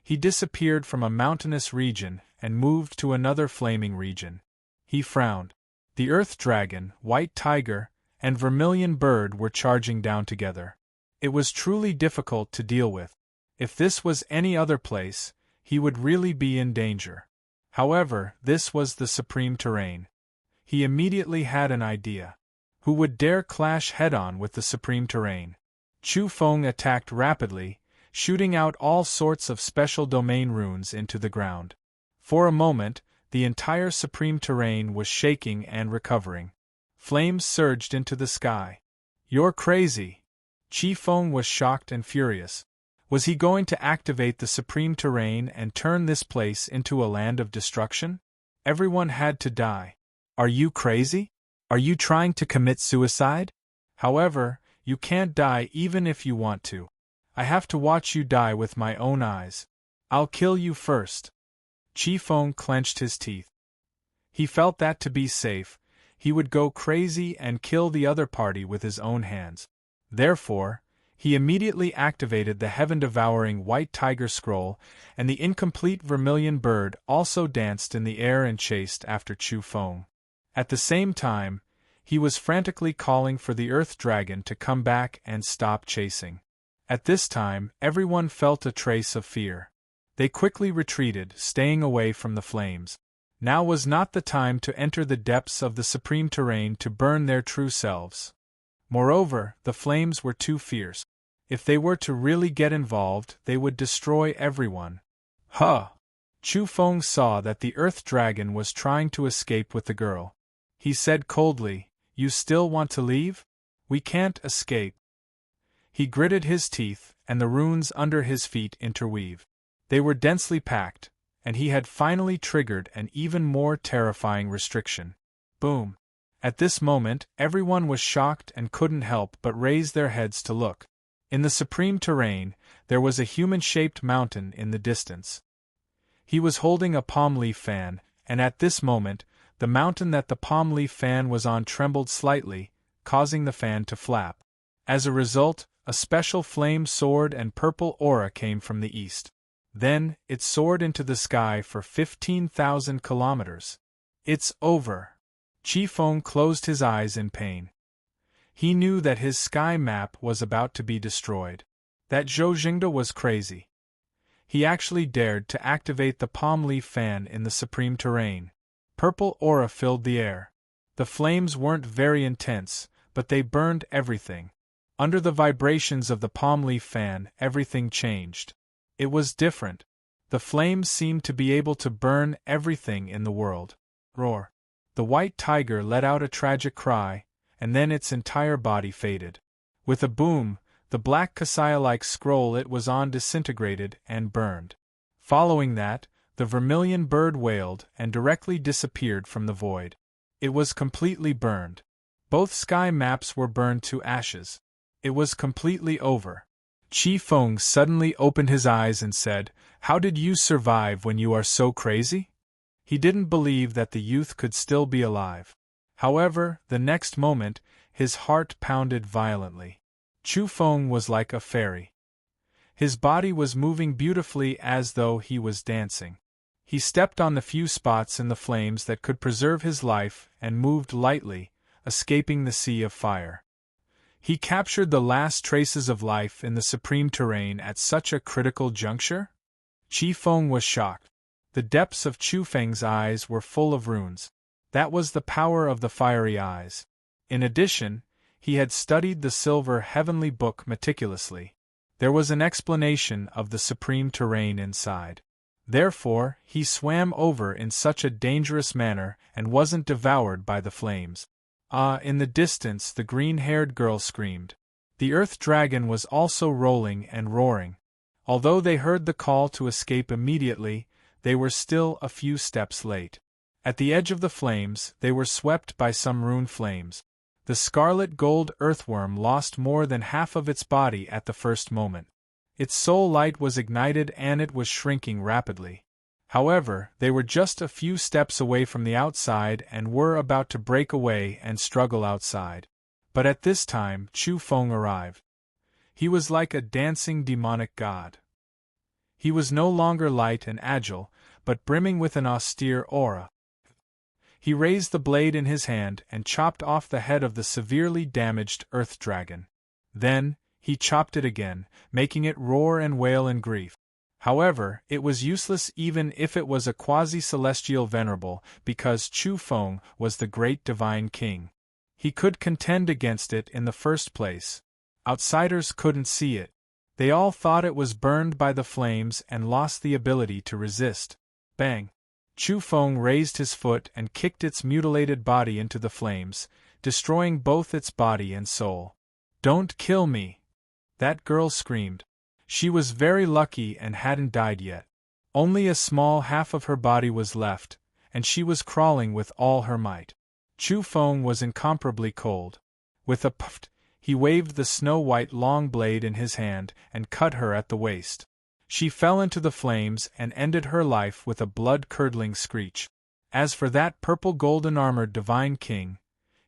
He disappeared from a mountainous region and moved to another flaming region. He frowned. The Earth Dragon, White Tiger, and Vermilion Bird were charging down together. It was truly difficult to deal with. If this was any other place, he would really be in danger. However, this was the supreme terrain. He immediately had an idea. Who would dare clash head-on with the supreme terrain? Chu Feng attacked rapidly, shooting out all sorts of special domain runes into the ground. For a moment, the entire supreme terrain was shaking and recovering. Flames surged into the sky. "You're crazy!" Chi Feng was shocked and furious. Was he going to activate the supreme terrain and turn this place into a land of destruction? Everyone had to die. Are you crazy? Are you trying to commit suicide? However, you can't die even if you want to. I have to watch you die with my own eyes. I'll kill you first. Chi Feng clenched his teeth. He felt that to be safe, he would go crazy and kill the other party with his own hands. Therefore, he immediately activated the heaven-devouring White Tiger scroll, and the incomplete Vermilion Bird also danced in the air and chased after Chu Feng. At the same time, he was frantically calling for the Earth Dragon to come back and stop chasing. At this time, everyone felt a trace of fear. They quickly retreated, staying away from the flames. Now was not the time to enter the depths of the supreme terrain to burn their true selves. Moreover, the flames were too fierce. If they were to really get involved, they would destroy everyone. Huh! Chu Feng saw that the Earth Dragon was trying to escape with the girl. He said coldly, "You still want to leave? We can't escape." He gritted his teeth, and the runes under his feet interweave. They were densely packed, and he had finally triggered an even more terrifying restriction. Boom! At this moment, everyone was shocked and couldn't help but raise their heads to look. In the supreme terrain, there was a human-shaped mountain in the distance. He was holding a palm leaf fan, and at this moment, the mountain that the palm leaf fan was on trembled slightly, causing the fan to flap. As a result, a special flame sword and purple aura came from the east. Then, it soared into the sky for 15,000 kilometers. It's over. Chi Feng closed his eyes in pain. He knew that his sky map was about to be destroyed. That Zhou Jingde was crazy. He actually dared to activate the palm leaf fan in the supreme terrain. Purple aura filled the air. The flames weren't very intense, but they burned everything. Under the vibrations of the palm leaf fan, everything changed. It was different. The flames seemed to be able to burn everything in the world. Roar! The White Tiger let out a tragic cry, and then its entire body faded. With a boom, the black Kasaya-like scroll it was on disintegrated and burned. Following that, the Vermilion Bird wailed and directly disappeared from the void. It was completely burned. Both sky maps were burned to ashes. It was completely over. Chi Feng suddenly opened his eyes and said, "How did you survive when you are so crazy?" He didn't believe that the youth could still be alive. However, the next moment, his heart pounded violently. Chu Feng was like a fairy. His body was moving beautifully as though he was dancing. He stepped on the few spots in the flames that could preserve his life and moved lightly, escaping the sea of fire. He captured the last traces of life in the supreme terrain at such a critical juncture? Chi Feng was shocked. The depths of Chu Feng's eyes were full of runes. That was the power of the fiery eyes. In addition, he had studied the silver heavenly book meticulously. There was an explanation of the supreme terrain inside. Therefore, he swam over in such a dangerous manner and wasn't devoured by the flames. In the distance the green-haired girl screamed. The Earth Dragon was also rolling and roaring. Although they heard the call to escape immediately, they were still a few steps late. At the edge of the flames, they were swept by some rune flames. The scarlet gold earthworm lost more than half of its body at the first moment. Its soul light was ignited and it was shrinking rapidly. However, they were just a few steps away from the outside and were about to break away and struggle outside. But at this time, Chu Feng arrived. He was like a dancing demonic god. He was no longer light and agile, but brimming with an austere aura. He raised the blade in his hand and chopped off the head of the severely damaged earth dragon. Then, he chopped it again, making it roar and wail in grief. However, it was useless even if it was a quasi-celestial venerable, because Chu Feng was the great divine king. He could contend against it in the first place. Outsiders couldn't see it. They all thought it was burned by the flames and lost the ability to resist. Bang! Chu Feng raised his foot and kicked its mutilated body into the flames, destroying both its body and soul. "Don't kill me!" that girl screamed. She was very lucky and hadn't died yet. Only a small half of her body was left, and she was crawling with all her might. Chu Feng was incomparably cold. With a puff, he waved the snow-white long blade in his hand and cut her at the waist. She fell into the flames and ended her life with a blood-curdling screech. As for that purple-golden-armored divine king,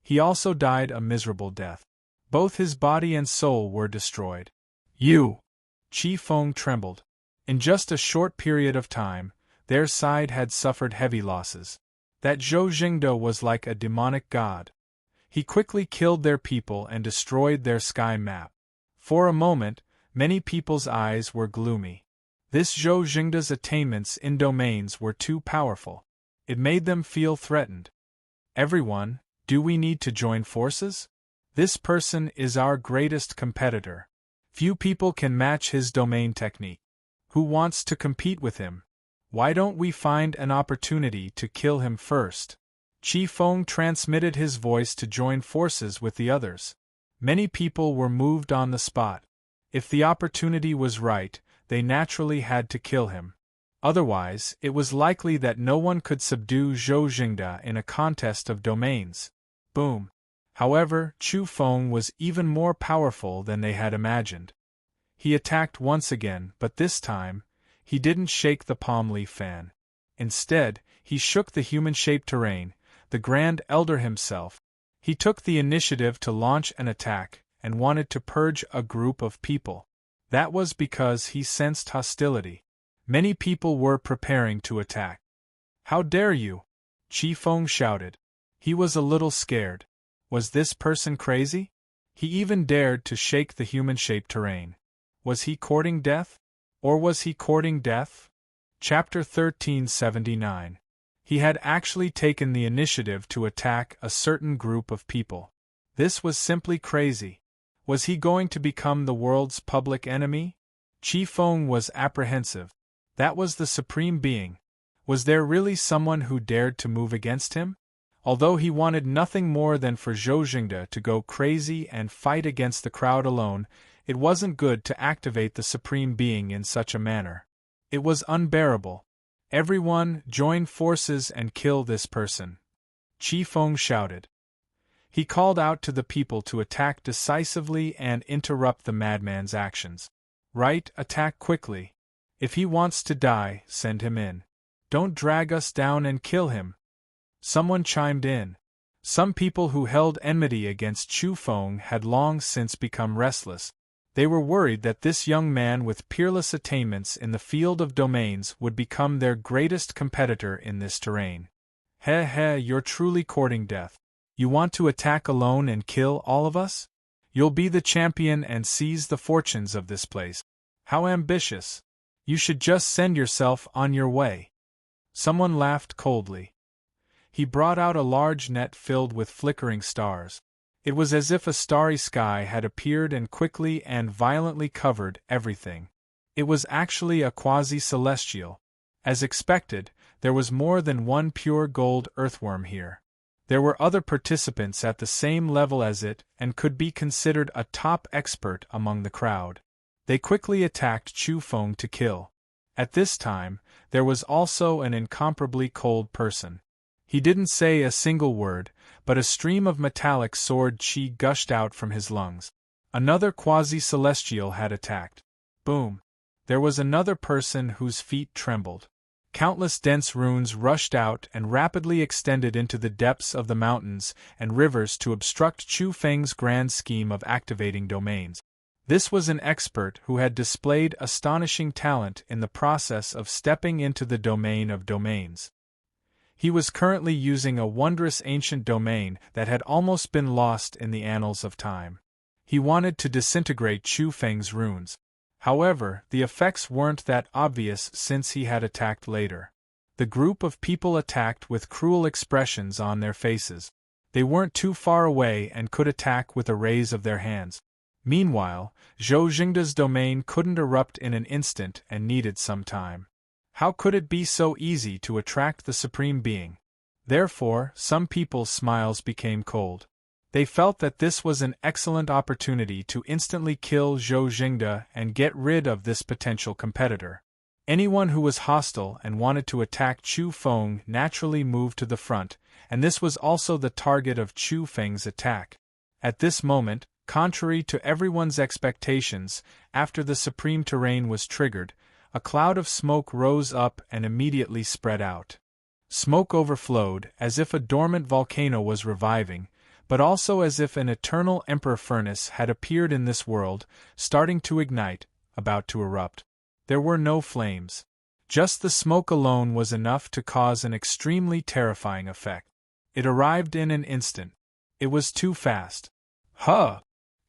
he also died a miserable death. Both his body and soul were destroyed. "You!" Chi Feng trembled. In just a short period of time, their side had suffered heavy losses. That Zhou Jingde was like a demonic god. He quickly killed their people and destroyed their sky map. For a moment, many people's eyes were gloomy. This Zhou Jingde's attainments in domains were too powerful. It made them feel threatened. "Everyone, do we need to join forces? This person is our greatest competitor. Few people can match his domain technique. Who wants to compete with him? Why don't we find an opportunity to kill him first?" Chi Feng transmitted his voice to join forces with the others. Many people were moved on the spot. If the opportunity was right, they naturally had to kill him. Otherwise, it was likely that no one could subdue Zhou Jingde in a contest of domains. Boom! However, Chu Feng was even more powerful than they had imagined. He attacked once again, but this time, he didn't shake the palm leaf fan. Instead, he shook the human-shaped terrain, the Grand Elder himself. He took the initiative to launch an attack and wanted to purge a group of people. That was because he sensed hostility. Many people were preparing to attack. "How dare you?" Chi Feng shouted. He was a little scared. Was this person crazy? He even dared to shake the human-shaped terrain. Was he courting death? Or was he courting death? Chapter 1379. He had actually taken the initiative to attack a certain group of people. This was simply crazy. Was he going to become the world's public enemy? Chi Feng was apprehensive. That was the Supreme Being. Was there really someone who dared to move against him? Although he wanted nothing more than for Zhou Jingde to go crazy and fight against the crowd alone, it wasn't good to activate the Supreme Being in such a manner. It was unbearable. "Everyone, join forces and kill this person," Chi Feng shouted. He called out to the people to attack decisively and interrupt the madman's actions. "Right, attack quickly. If he wants to die, send him in. Don't drag us down and kill him." Someone chimed in. Some people who held enmity against Chu Feng had long since become restless. They were worried that this young man with peerless attainments in the field of domains would become their greatest competitor in this terrain. "Heh, you're truly courting death. You want to attack alone and kill all of us? You'll be the champion and seize the fortunes of this place. How ambitious. You should just send yourself on your way." Someone laughed coldly. He brought out a large net filled with flickering stars. It was as if a starry sky had appeared and quickly and violently covered everything. It was actually a quasi-celestial. As expected, there was more than one pure gold earthworm here. There were other participants at the same level as it and could be considered a top expert among the crowd. They quickly attacked Chu Feng to kill. At this time, there was also an incomparably cold person. He didn't say a single word, but a stream of metallic sword chi gushed out from his lungs. Another quasi-celestial had attacked. Boom! There was another person whose feet trembled. Countless dense runes rushed out and rapidly extended into the depths of the mountains and rivers to obstruct Chu Feng's grand scheme of activating domains. This was an expert who had displayed astonishing talent in the process of stepping into the domain of domains. He was currently using a wondrous ancient domain that had almost been lost in the annals of time. He wanted to disintegrate Chu Feng's runes. However, the effects weren't that obvious since he had attacked later. The group of people attacked with cruel expressions on their faces. They weren't too far away and could attack with a raise of their hands. Meanwhile, Zhou Jingda's domain couldn't erupt in an instant and needed some time. How could it be so easy to attract the Supreme Being? Therefore, some people's smiles became cold. They felt that this was an excellent opportunity to instantly kill Zhou Jingda and get rid of this potential competitor. Anyone who was hostile and wanted to attack Chu Feng naturally moved to the front, and this was also the target of Chu Feng's attack. At this moment, contrary to everyone's expectations, after the Supreme Terrain was triggered, a cloud of smoke rose up and immediately spread out. Smoke overflowed, as if a dormant volcano was reviving, but also as if an eternal emperor furnace had appeared in this world, starting to ignite, about to erupt. There were no flames. Just the smoke alone was enough to cause an extremely terrifying effect. It arrived in an instant. It was too fast. Huh!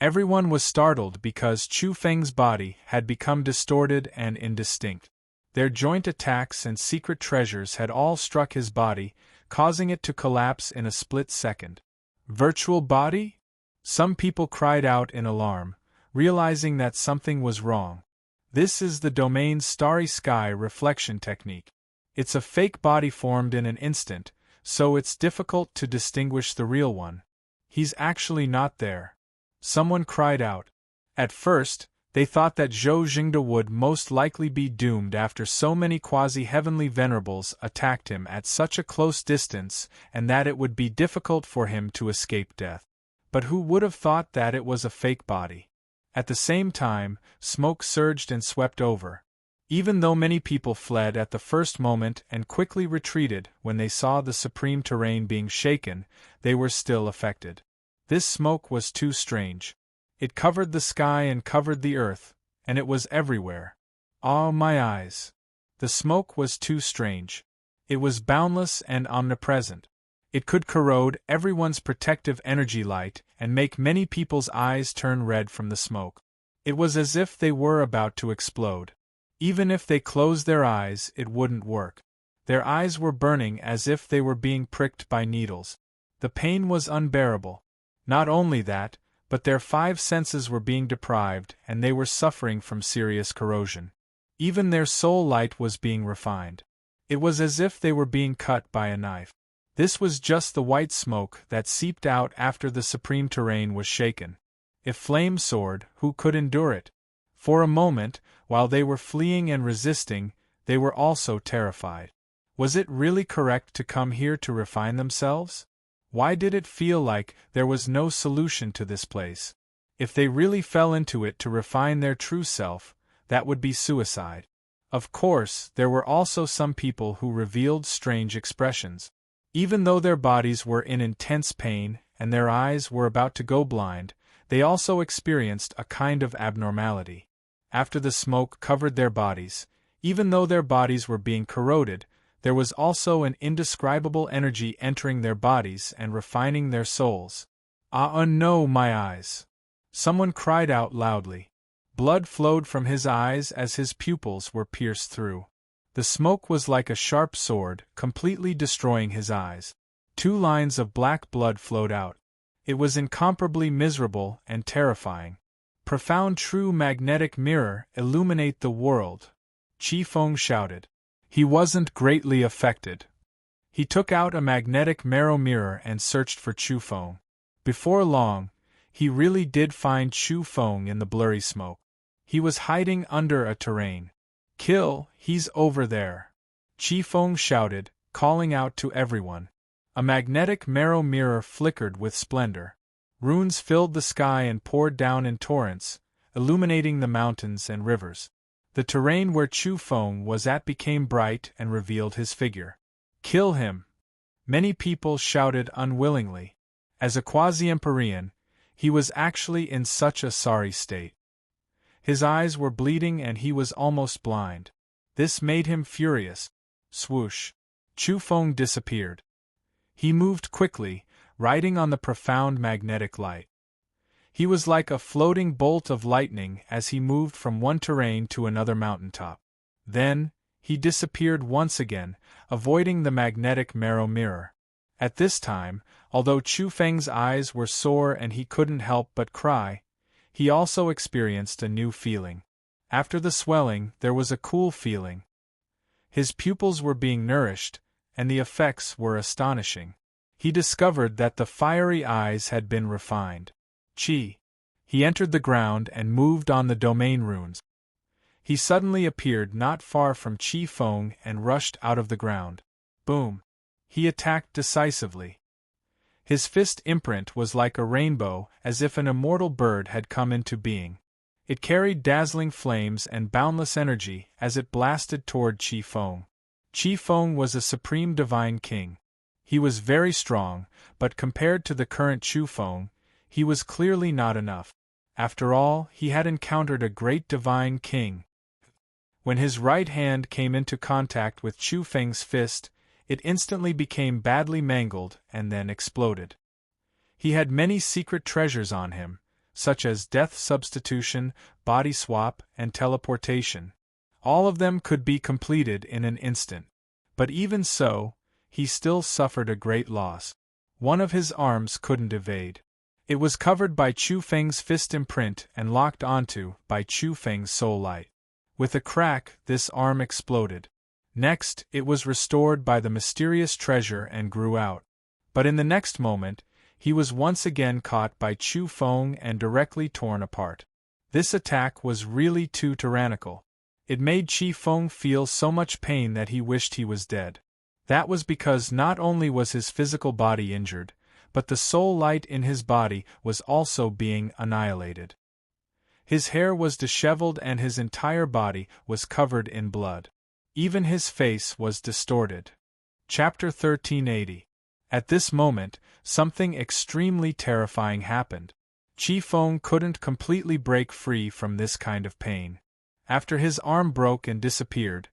Everyone was startled because Chu Feng's body had become distorted and indistinct. Their joint attacks and secret treasures had all struck his body, causing it to collapse in a split second. Virtual body? Some people cried out in alarm, realizing that something was wrong. This is the domain's starry sky reflection technique. It's a fake body formed in an instant, so it's difficult to distinguish the real one. He's actually not there. Someone cried out. At first, they thought that Zhou Jingda would most likely be doomed after so many quasi-heavenly venerables attacked him at such a close distance and that it would be difficult for him to escape death. But who would have thought that it was a fake body? At the same time, smoke surged and swept over. Even though many people fled at the first moment and quickly retreated when they saw the Supreme Terrain being shaken, they were still affected. This smoke was too strange. It covered the sky and covered the earth, and it was everywhere. Ah, my eyes! The smoke was too strange. It was boundless and omnipresent. It could corrode everyone's protective energy light and make many people's eyes turn red from the smoke. It was as if they were about to explode. Even if they closed their eyes, it wouldn't work. Their eyes were burning as if they were being pricked by needles. The pain was unbearable. Not only that, but their 5 senses were being deprived and they were suffering from serious corrosion. Even their soul light was being refined. It was as if they were being cut by a knife. This was just the white smoke that seeped out after the Supreme Terrain was shaken. If flame soared, who could endure it? For a moment, while they were fleeing and resisting, they were also terrified. Was it really correct to come here to refine themselves? Why did it feel like there was no solution to this place? If they really fell into it to refine their true self, that would be suicide. Of course, there were also some people who revealed strange expressions. Even though their bodies were in intense pain and their eyes were about to go blind, they also experienced a kind of abnormality. After the smoke covered their bodies, even though their bodies were being corroded, there was also an indescribable energy entering their bodies and refining their souls. Ah, no, my eyes! Someone cried out loudly. Blood flowed from his eyes as his pupils were pierced through. The smoke was like a sharp sword, completely destroying his eyes. 2 lines of black blood flowed out. It was incomparably miserable and terrifying. Profound true magnetic mirror, illuminate the world! Qi Feng shouted. He wasn't greatly affected. He took out a magnetic marrow mirror and searched for Chu Feng. Before long, he really did find Chu Feng in the blurry smoke. He was hiding under a terrain. Kill, he's over there! Qi Feng shouted, calling out to everyone. A magnetic marrow mirror flickered with splendor. Runes filled the sky and poured down in torrents, illuminating the mountains and rivers. The terrain where Chu Feng was at became bright and revealed his figure. "Kill him!" Many people shouted unwillingly. As a quasi-Empyrean, he was actually in such a sorry state. His eyes were bleeding and he was almost blind. This made him furious. Swoosh! Chu Feng disappeared. He moved quickly, riding on the profound magnetic light. He was like a floating bolt of lightning as he moved from one terrain to another mountaintop. Then, he disappeared once again, avoiding the magnetic mirror. At this time, although Chu Feng's eyes were sore and he couldn't help but cry, he also experienced a new feeling. After the swelling, there was a cool feeling. His pupils were being nourished, and the effects were astonishing. He discovered that the fiery eyes had been refined. Chi. He entered the ground and moved on the domain runes. He suddenly appeared not far from Chi Feng and rushed out of the ground. Boom! He attacked decisively. His fist imprint was like a rainbow, as if an immortal bird had come into being. It carried dazzling flames and boundless energy as it blasted toward Chi Feng. Chi Feng was a supreme divine king. He was very strong, but compared to the current Chu Feng, he was clearly not enough. After all, he had encountered a great divine king. When his right hand came into contact with Chu Feng's fist, it instantly became badly mangled and then exploded. He had many secret treasures on him, such as death substitution, body swap, and teleportation. All of them could be completed in an instant. But even so, he still suffered a great loss. One of his arms couldn't evade. It was covered by Chu Feng's fist imprint and locked onto by Chu Feng's soul light. With a crack, this arm exploded. Next, it was restored by the mysterious treasure and grew out. But in the next moment, he was once again caught by Chu Feng and directly torn apart. This attack was really too tyrannical. It made Chi Feng feel so much pain that he wished he was dead. That was because not only was his physical body injured, but the soul light in his body was also being annihilated. His hair was disheveled and his entire body was covered in blood. Even his face was distorted. Chapter 1380. At this moment, something extremely terrifying happened. Chi Feng couldn't completely break free from this kind of pain. After his arm broke and disappeared,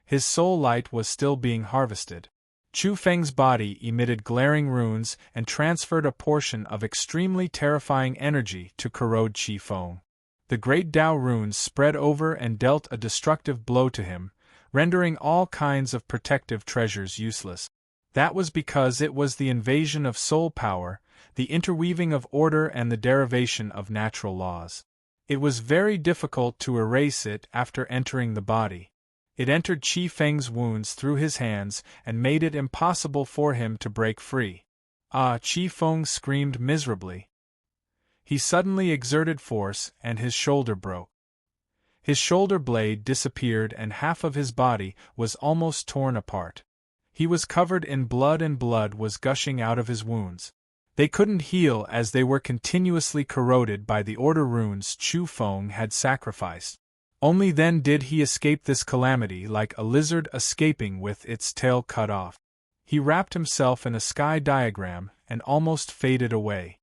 his soul light was still being harvested. Chu Feng's body emitted glaring runes and transferred a portion of extremely terrifying energy to corrode Chi Feng. The great Tao runes spread over and dealt a destructive blow to him, rendering all kinds of protective treasures useless. That was because it was the invasion of soul power, the interweaving of order and the derivation of natural laws. It was very difficult to erase it after entering the body. It entered Chi Feng's wounds through his hands and made it impossible for him to break free. Ah! Chi Feng screamed miserably. He suddenly exerted force and his shoulder broke. His shoulder blade disappeared and half of his body was almost torn apart. He was covered in blood and blood was gushing out of his wounds. They couldn't heal as they were continuously corroded by the order runes Chu Feng had sacrificed. Only then did he escape this calamity like a lizard escaping with its tail cut off. He wrapped himself in a sky diagram and almost faded away.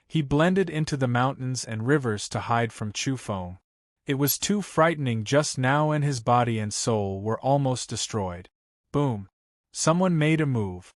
He blended into the mountains and rivers to hide from Chu Feng. It was too frightening just now and his body and soul were almost destroyed. Boom! Someone made a move.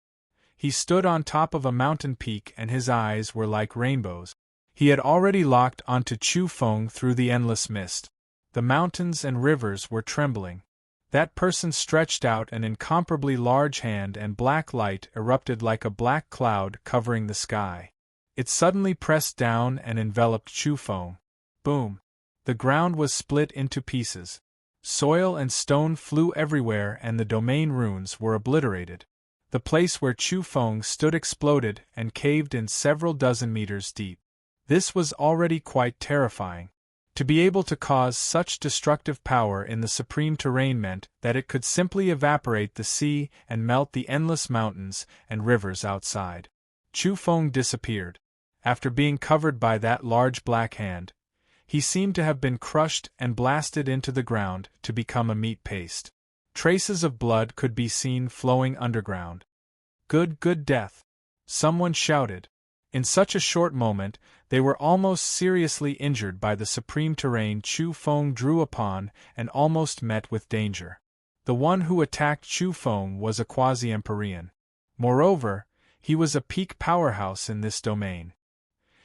He stood on top of a mountain peak and his eyes were like rainbows. He had already locked onto Chu Feng through the endless mist. The mountains and rivers were trembling. That person stretched out an incomparably large hand and black light erupted like a black cloud covering the sky. It suddenly pressed down and enveloped Chu Feng. Boom! The ground was split into pieces. Soil and stone flew everywhere and the domain runes were obliterated. The place where Chu Feng stood exploded and caved in several dozen meters deep. This was already quite terrifying. To be able to cause such destructive power in the supreme terrain meant that it could simply evaporate the sea and melt the endless mountains and rivers outside. Chu Feng disappeared. After being covered by that large black hand, He seemed to have been crushed and blasted into the ground to become a meat paste. Traces of blood could be seen flowing underground. Good death! Someone shouted. In such a short moment, they were almost seriously injured by the supreme terrain Chu Feng drew upon and almost met with danger. The one who attacked Chu Feng was a quasi-Empyrean. Moreover, he was a peak powerhouse in this domain.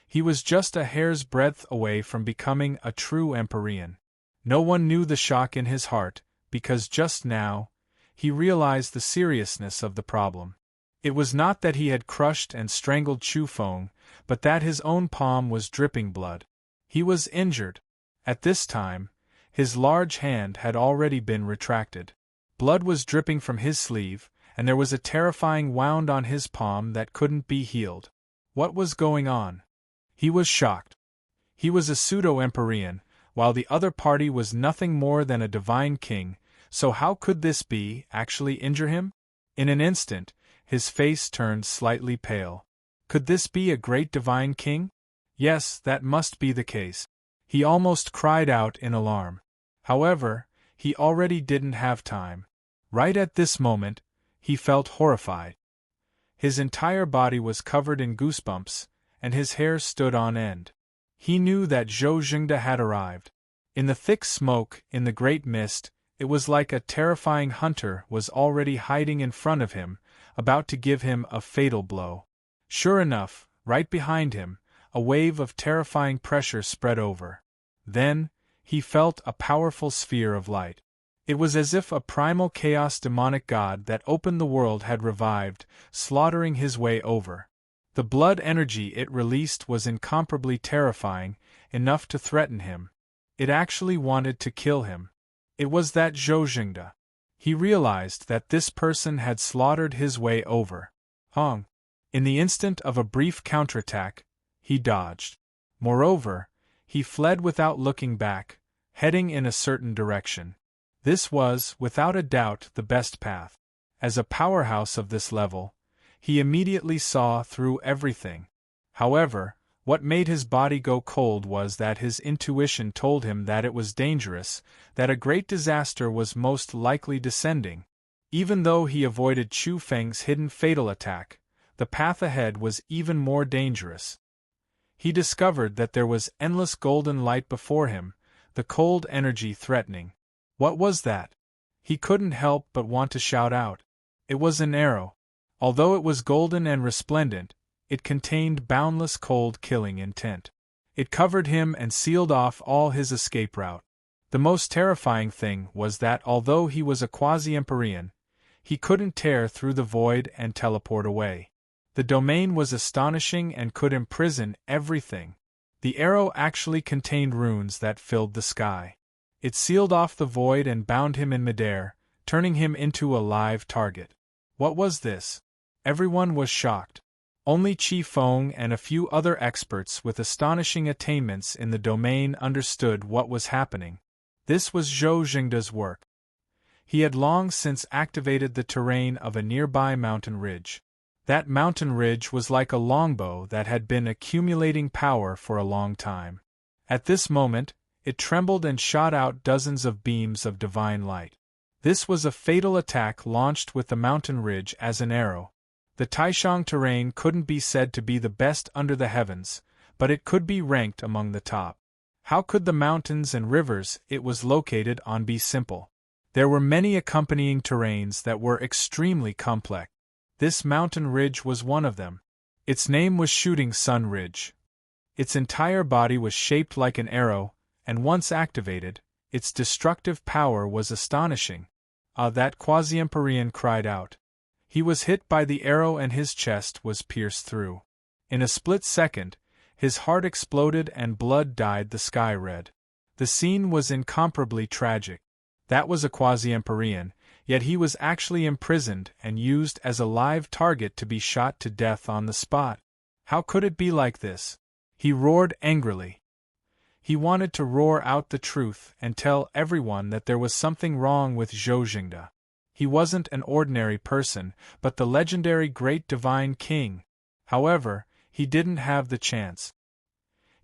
He was just a hair's breadth away from becoming a true Empyrean. No one knew the shock in his heart, because just now, he realized the seriousness of the problem. It was not that he had crushed and strangled Chu Feng, but that his own palm was dripping blood. He was injured. At this time, his large hand had already been retracted. Blood was dripping from his sleeve, and there was a terrifying wound on his palm that couldn't be healed. What was going on? He was shocked. He was a pseudo-Empyrean, while the other party was nothing more than a divine king, so how could this be actually injure him? In an instant, his face turned slightly pale. Could this be a great divine king? Yes, that must be the case. He almost cried out in alarm. However, he already didn't have time. Right at this moment, he felt horrified. His entire body was covered in goosebumps, and his hair stood on end. He knew that Zhou Jingde had arrived. In the thick smoke, in the great mist, it was like a terrifying hunter was already hiding in front of him, about to give him a fatal blow. Sure enough, right behind him, a wave of terrifying pressure spread over. Then, he felt a powerful sphere of light. It was as if a primal chaos demonic god that opened the world had revived, slaughtering his way over. The blood energy it released was incomparably terrifying, enough to threaten him. It actually wanted to kill him. It was that Zhou Jingde. He realized that this person had slaughtered his way over. Hong. In the instant of a brief counterattack, he dodged. Moreover, he fled without looking back, heading in a certain direction. This was, without a doubt, the best path. As a powerhouse of this level, he immediately saw through everything. However, what made his body go cold was that his intuition told him that it was dangerous, that a great disaster was most likely descending. Even though he avoided Chu Feng's hidden fatal attack, the path ahead was even more dangerous. He discovered that there was endless golden light before him, the cold energy threatening. What was that? He couldn't help but want to shout out. It was an arrow. Although it was golden and resplendent, it contained boundless cold killing intent. It covered him and sealed off all his escape route. The most terrifying thing was that although he was a quasi-Empyrean, he couldn't tear through the void and teleport away. The domain was astonishing and could imprison everything. The arrow actually contained runes that filled the sky. It sealed off the void and bound him in midair, turning him into a live target. What was this? Everyone was shocked. Only Qi Feng and a few other experts with astonishing attainments in the domain understood what was happening. This was Zhou Jingde's work. He had long since activated the terrain of a nearby mountain ridge. That mountain ridge was like a longbow that had been accumulating power for a long time. At this moment, it trembled and shot out dozens of beams of divine light. This was a fatal attack launched with the mountain ridge as an arrow. The Taishang terrain couldn't be said to be the best under the heavens, but it could be ranked among the top. How could the mountains and rivers it was located on be simple? There were many accompanying terrains that were extremely complex. This mountain ridge was one of them. Its name was Shooting Sun Ridge. Its entire body was shaped like an arrow, and once activated, its destructive power was astonishing. That quasi-Empyrean cried out. He was hit by the arrow and his chest was pierced through. In a split second, his heart exploded and blood dyed the sky red. The scene was incomparably tragic. That was a quasi-Empyrean, yet he was actually imprisoned and used as a live target to be shot to death on the spot. How could it be like this? He roared angrily. He wanted to roar out the truth and tell everyone that there was something wrong with Zhou Jingde. He wasn't an ordinary person, but the legendary great divine king. However, he didn't have the chance.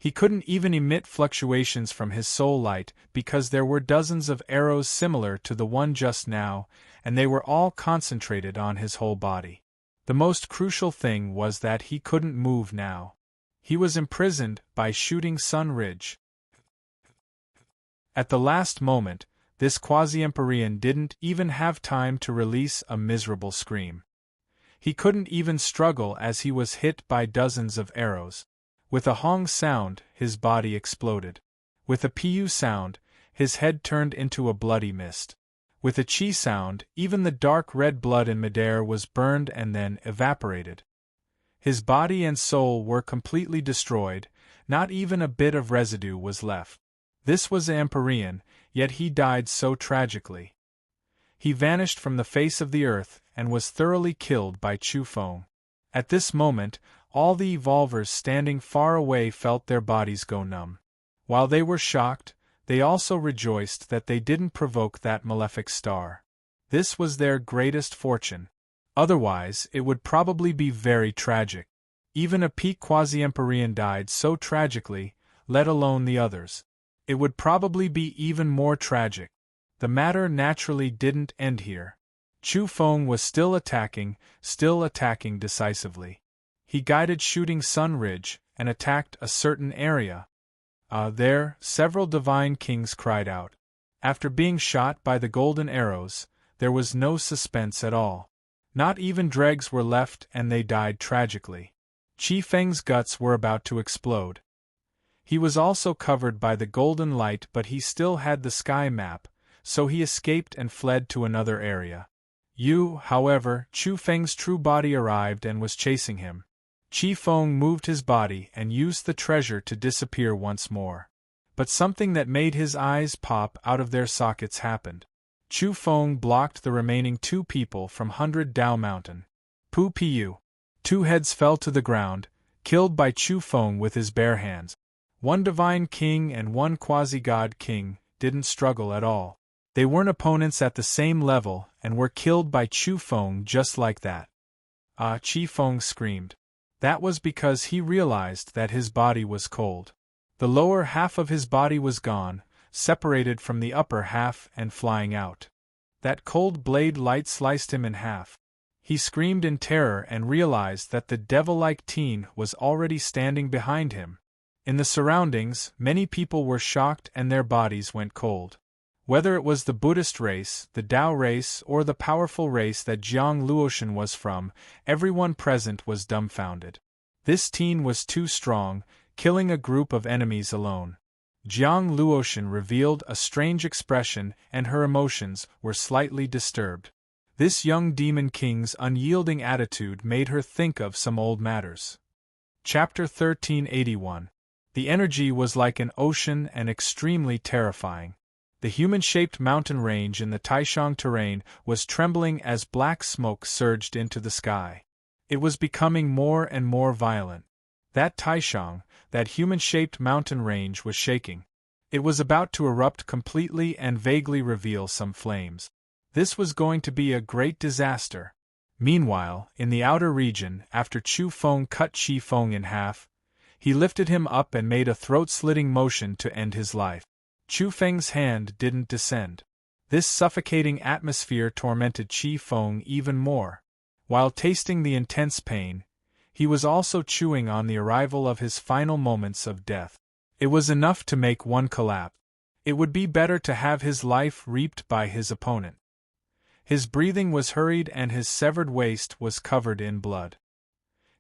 He couldn't even emit fluctuations from his soul light because there were dozens of arrows similar to the one just now, and they were all concentrated on his whole body. The most crucial thing was that he couldn't move now. He was imprisoned by shooting sun ridge. At the last moment, this quasi-Empyrean didn't even have time to release a miserable scream. He couldn't even struggle as he was hit by dozens of arrows. With a hong sound, his body exploded. With a pu sound, his head turned into a bloody mist. With a chi sound, even the dark red blood in midair was burned and then evaporated. His body and soul were completely destroyed, not even a bit of residue was left. This was the Empyrean, yet he died so tragically. He vanished from the face of the earth and was thoroughly killed by Chu Feng. At this moment, all the evolvers standing far away felt their bodies go numb. While they were shocked, they also rejoiced that they didn't provoke that malefic star. This was their greatest fortune. Otherwise, it would probably be very tragic. Even a peak quasi-Empyrean died so tragically, let alone the others. It would probably be even more tragic. The matter naturally didn't end here. Chu Feng was still attacking decisively. He guided shooting Sun Ridge and attacked a certain area. There, several divine kings cried out. After being shot by the golden arrows, there was no suspense at all. Not even dregs were left and they died tragically. Qi Feng's guts were about to explode. He was also covered by the golden light, but he still had the sky map, so he escaped and fled to another area. However, Chu Feng's true body arrived and was chasing him. Qi Feng moved his body and used the treasure to disappear once more. But something that made his eyes pop out of their sockets happened. Chu Feng blocked the remaining two people from 100 Dao Mountain. Pu. Two heads fell to the ground, killed by Chu Feng with his bare hands. One divine king and one quasi-god king didn't struggle at all. They weren't opponents at the same level and were killed by Chu Feng just like that. Qi Feng screamed. That was because he realized that his body was cold. The lower half of his body was gone, separated from the upper half and flying out. That cold blade light sliced him in half. He screamed in terror and realized that the devil-like teen was already standing behind him. In the surroundings, many people were shocked and their bodies went cold. Whether it was the Buddhist race, the Tao race, or the powerful race that Jiang Luoshan was from, everyone present was dumbfounded. This teen was too strong, killing a group of enemies alone. Jiang Luoshan revealed a strange expression and her emotions were slightly disturbed. This young demon king's unyielding attitude made her think of some old matters. Chapter 1381. The energy was like an ocean and extremely terrifying. The human-shaped mountain range in the Taishang terrain was trembling as black smoke surged into the sky. It was becoming more and more violent. That Taishang, that human-shaped mountain range was shaking. It was about to erupt completely and vaguely reveal some flames. This was going to be a great disaster. Meanwhile, in the outer region, after Chu Feng cut Qi Feng in half, he lifted him up and made a throat-slitting motion to end his life. Chu Feng's hand didn't descend. This suffocating atmosphere tormented Qi Feng even more. While tasting the intense pain, he was also chewing on the arrival of his final moments of death. It was enough to make one collapse. It would be better to have his life reaped by his opponent. His breathing was hurried and his severed waist was covered in blood.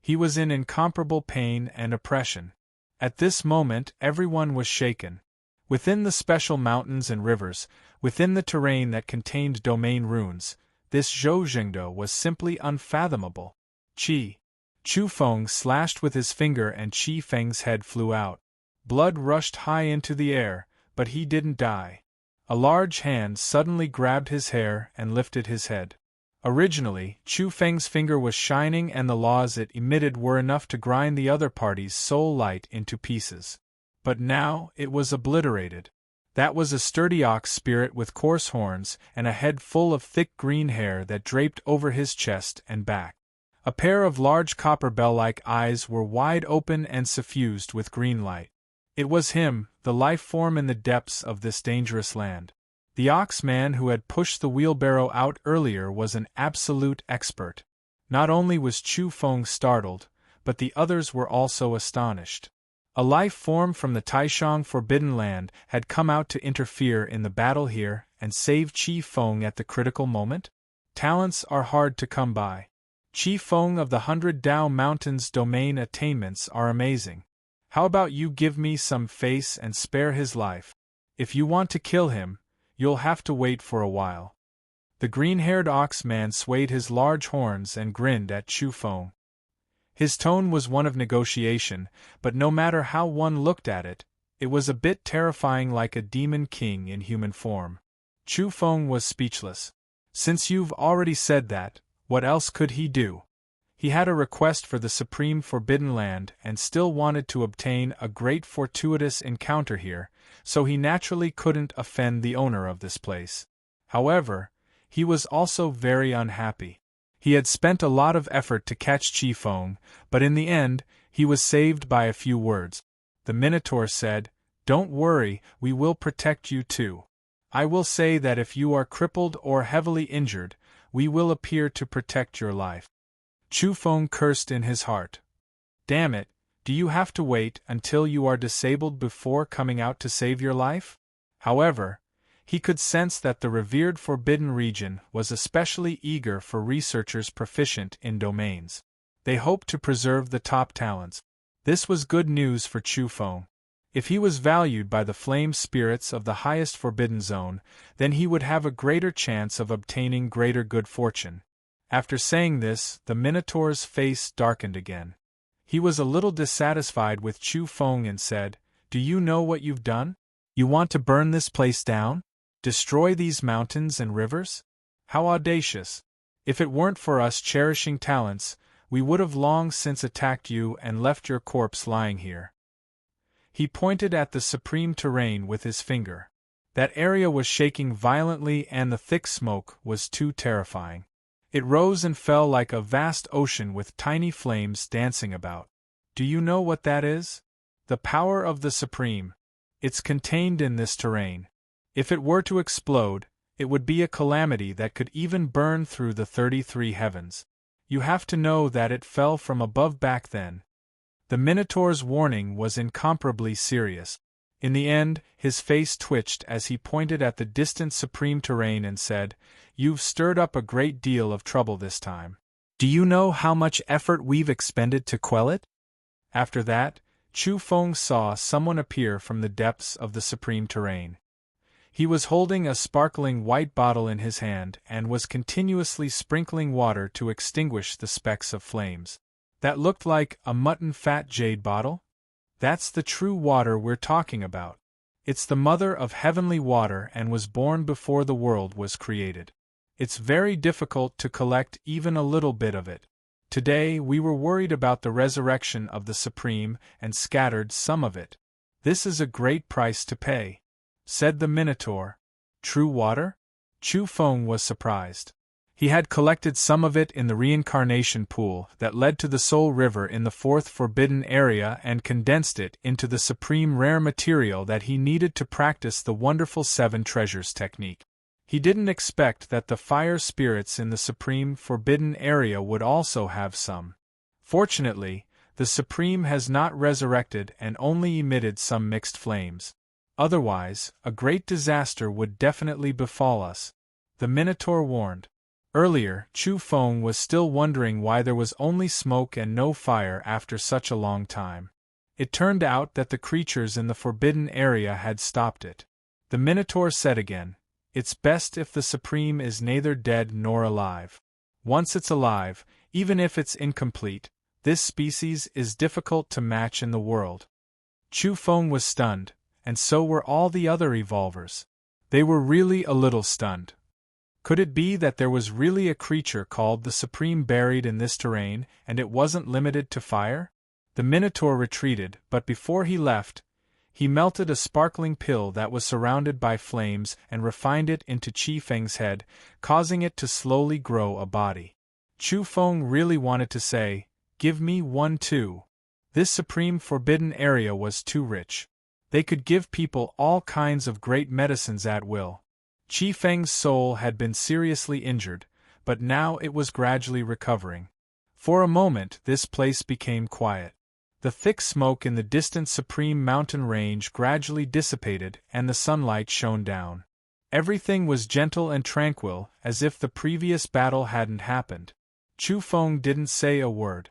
He was in incomparable pain and oppression. At this moment, everyone was shaken. Within the special mountains and rivers, within the terrain that contained domain runes, this Zhou was simply unfathomable. Chu Feng slashed with his finger and Qi Feng's head flew out. Blood rushed high into the air, but he didn't die. A large hand suddenly grabbed his hair and lifted his head. Originally, Chu Feng's finger was shining and the laws it emitted were enough to grind the other party's soul light into pieces. But now, it was obliterated. That was a sturdy ox spirit with coarse horns and a head full of thick green hair that draped over his chest and back. A pair of large copper bell-like eyes were wide open and suffused with green light. It was him, the life form in the depths of this dangerous land. The ox-man who had pushed the wheelbarrow out earlier was an absolute expert. Not only was Chu Feng startled, but the others were also astonished. A life form from the Taishang Forbidden Land had come out to interfere in the battle here and save Chi Feng at the critical moment? Talents are hard to come by. Chi Feng of the 100 Dao Mountains domain attainments are amazing. How about you give me some face and spare his life? If you want to kill him, you'll have to wait for a while. The green-haired ox-man swayed his large horns and grinned at Chu Feng. His tone was one of negotiation, but no matter how one looked at it, it was a bit terrifying, like a demon king in human form. Chu Feng was speechless. Since you've already said that, what else could he do? He had a request for the Supreme Forbidden Land and still wanted to obtain a great fortuitous encounter here, so he naturally couldn't offend the owner of this place. However, he was also very unhappy. He had spent a lot of effort to catch Chi Feng, but in the end, he was saved by a few words. The Minotaur said, "Don't worry, we will protect you too. I will say that if you are crippled or heavily injured, we will appear to protect your life." Chu Feng cursed in his heart. Damn it, do you have to wait until you are disabled before coming out to save your life? However, he could sense that the revered Forbidden Region was especially eager for researchers proficient in domains. They hoped to preserve the top talents. This was good news for Chu Feng. If he was valued by the flame spirits of the highest forbidden zone, then he would have a greater chance of obtaining greater good fortune. After saying this, the Minotaur's face darkened again. He was a little dissatisfied with Chu Feng and said, "Do you know what you've done? You want to burn this place down? Destroy these mountains and rivers? How audacious! If it weren't for us cherishing talents, we would have long since attacked you and left your corpse lying here." He pointed at the supreme terrain with his finger. That area was shaking violently and the thick smoke was too terrifying. It rose and fell like a vast ocean with tiny flames dancing about. Do you know what that is? The power of the Supreme. It's contained in this terrain. If it were to explode, it would be a calamity that could even burn through the 33 heavens. You have to know that it fell from above back then. The Minotaur's warning was incomparably serious. In the end, his face twitched as he pointed at the distant supreme terrain and said, "You've stirred up a great deal of trouble this time. Do you know how much effort we've expended to quell it?" After that, Chu Feng saw someone appear from the depths of the supreme terrain. He was holding a sparkling white bottle in his hand and was continuously sprinkling water to extinguish the specks of flames. That looked like a mutton fat jade bottle? That's the true water we're talking about. It's the mother of heavenly water and was born before the world was created. It's very difficult to collect even a little bit of it. Today we were worried about the resurrection of the Supreme and scattered some of it. This is a great price to pay," said the Minotaur. "True water?" Chu Feng was surprised. He had collected some of it in the reincarnation pool that led to the Soul River in the 4th Forbidden Area and condensed it into the supreme rare material that he needed to practice the wonderful 7 treasures technique. He didn't expect that the fire spirits in the Supreme Forbidden Area would also have some. Fortunately, the Supreme has not resurrected and only emitted some mixed flames. Otherwise, a great disaster would definitely befall us, the Minotaur warned. Earlier, Chu Feng was still wondering why there was only smoke and no fire after such a long time. It turned out that the creatures in the forbidden area had stopped it. The Minotaur said again, "It's best if the Supreme is neither dead nor alive. Once it's alive, even if it's incomplete, this species is difficult to match in the world." Chu Feng was stunned, and so were all the other evolvers. They were really a little stunned. Could it be that there was really a creature called the Supreme buried in this terrain, and it wasn't limited to fire? The Minotaur retreated, but before he left, he melted a sparkling pill that was surrounded by flames and refined it into Chi Feng's head, causing it to slowly grow a body. Chu Feng really wanted to say, "Give me one too." This supreme forbidden area was too rich. They could give people all kinds of great medicines at will. Qi Feng's soul had been seriously injured, but now it was gradually recovering. For a moment this place became quiet. The thick smoke in the distant supreme mountain range gradually dissipated and the sunlight shone down. Everything was gentle and tranquil, as if the previous battle hadn't happened. Chu Feng didn't say a word.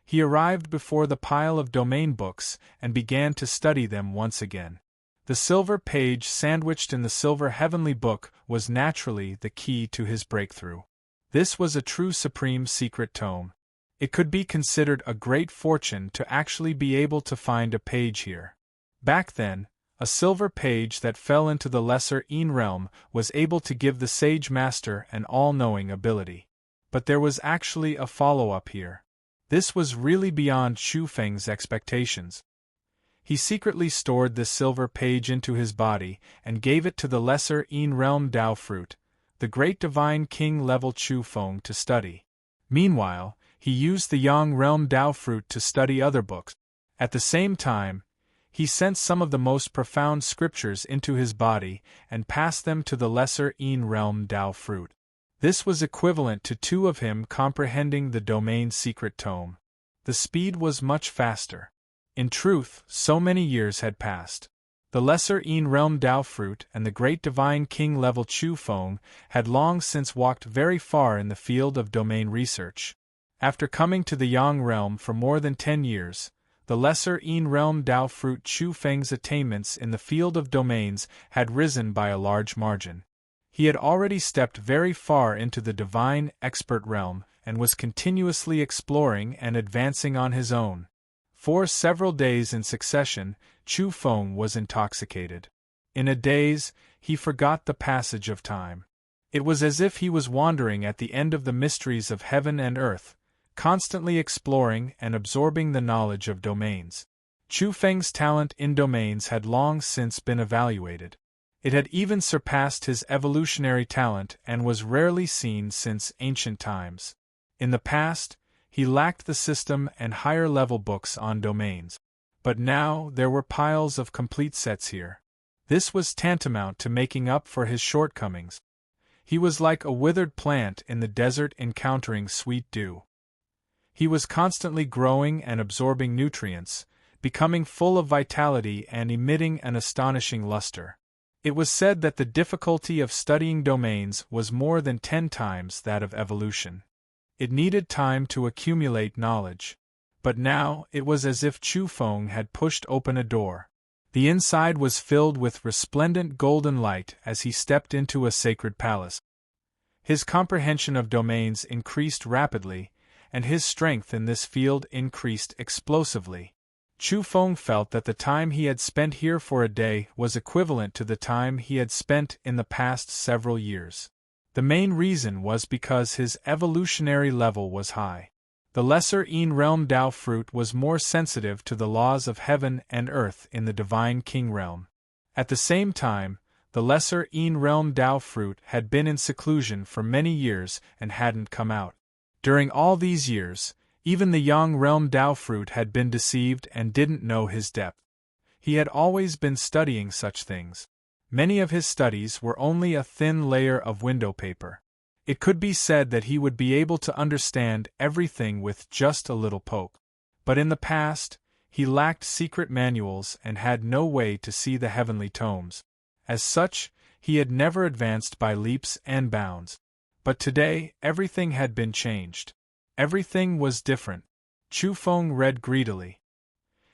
He arrived before the pile of domain books and began to study them once again. The silver page sandwiched in the silver heavenly book was naturally the key to his breakthrough. This was a true supreme secret tome. It could be considered a great fortune to actually be able to find a page here. Back then, a silver page that fell into the lesser Yin realm was able to give the sage master an all-knowing ability. But there was actually a follow-up here. This was really beyond Xu Feng's expectations. He secretly stored this silver page into his body and gave it to the lesser Yin realm Dao fruit, the great divine king level Chu Feng, to study. Meanwhile, he used the Yang realm Dao fruit to study other books. At the same time, he sent some of the most profound scriptures into his body and passed them to the lesser Yin realm Dao fruit. This was equivalent to 2 of him comprehending the domain secret tome. The speed was much faster. In truth, so many years had passed. The lesser Yin realm Dao fruit and the great divine king level Chu Feng had long since walked very far in the field of domain research. After coming to the Yang realm for more than 10 years, the lesser Yin realm Dao fruit Chu Feng's attainments in the field of domains had risen by a large margin. He had already stepped very far into the divine expert realm and was continuously exploring and advancing on his own. For several days in succession, Chu Feng was intoxicated. In a daze, he forgot the passage of time. It was as if he was wandering at the end of the mysteries of heaven and earth, constantly exploring and absorbing the knowledge of domains. Chu Feng's talent in domains had long since been evaluated. It had even surpassed his evolutionary talent and was rarely seen since ancient times. In the past, he lacked the system and higher-level books on domains. But now there were piles of complete sets here. This was tantamount to making up for his shortcomings. He was like a withered plant in the desert encountering sweet dew. He was constantly growing and absorbing nutrients, becoming full of vitality and emitting an astonishing luster. It was said that the difficulty of studying domains was more than 10 times that of evolution. It needed time to accumulate knowledge. But now it was as if Chu Feng had pushed open a door. The inside was filled with resplendent golden light as he stepped into a sacred palace. His comprehension of domains increased rapidly, and his strength in this field increased explosively. Chu Feng felt that the time he had spent here for a day was equivalent to the time he had spent in the past several years. The main reason was because his evolutionary level was high. The lesser Yin realm Dao fruit was more sensitive to the laws of heaven and earth in the divine king realm. At the same time, the lesser Yin realm Dao fruit had been in seclusion for many years and hadn't come out. During all these years, even the Yang realm Dao fruit had been deceived and didn't know his depth. He had always been studying such things. Many of his studies were only a thin layer of window paper. It could be said that he would be able to understand everything with just a little poke. But in the past, he lacked secret manuals and had no way to see the heavenly tomes. As such, he had never advanced by leaps and bounds. But today, everything had been changed. Everything was different. Chu Feng read greedily.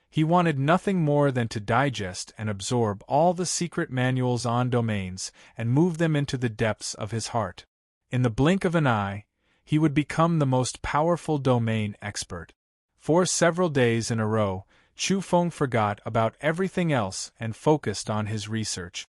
He wanted nothing more than to digest and absorb all the secret manuals on domains and move them into the depths of his heart. In the blink of an eye, he would become the most powerful domain expert. For several days in a row, Chu Feng forgot about everything else and focused on his research.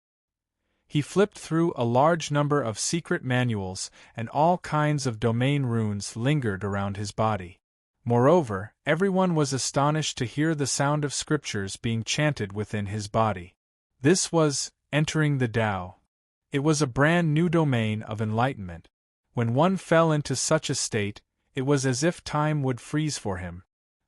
He flipped through a large number of secret manuals, and all kinds of domain runes lingered around his body. Moreover, everyone was astonished to hear the sound of scriptures being chanted within his body. This was entering the Tao. It was a brand new domain of enlightenment. When one fell into such a state, it was as if time would freeze for him.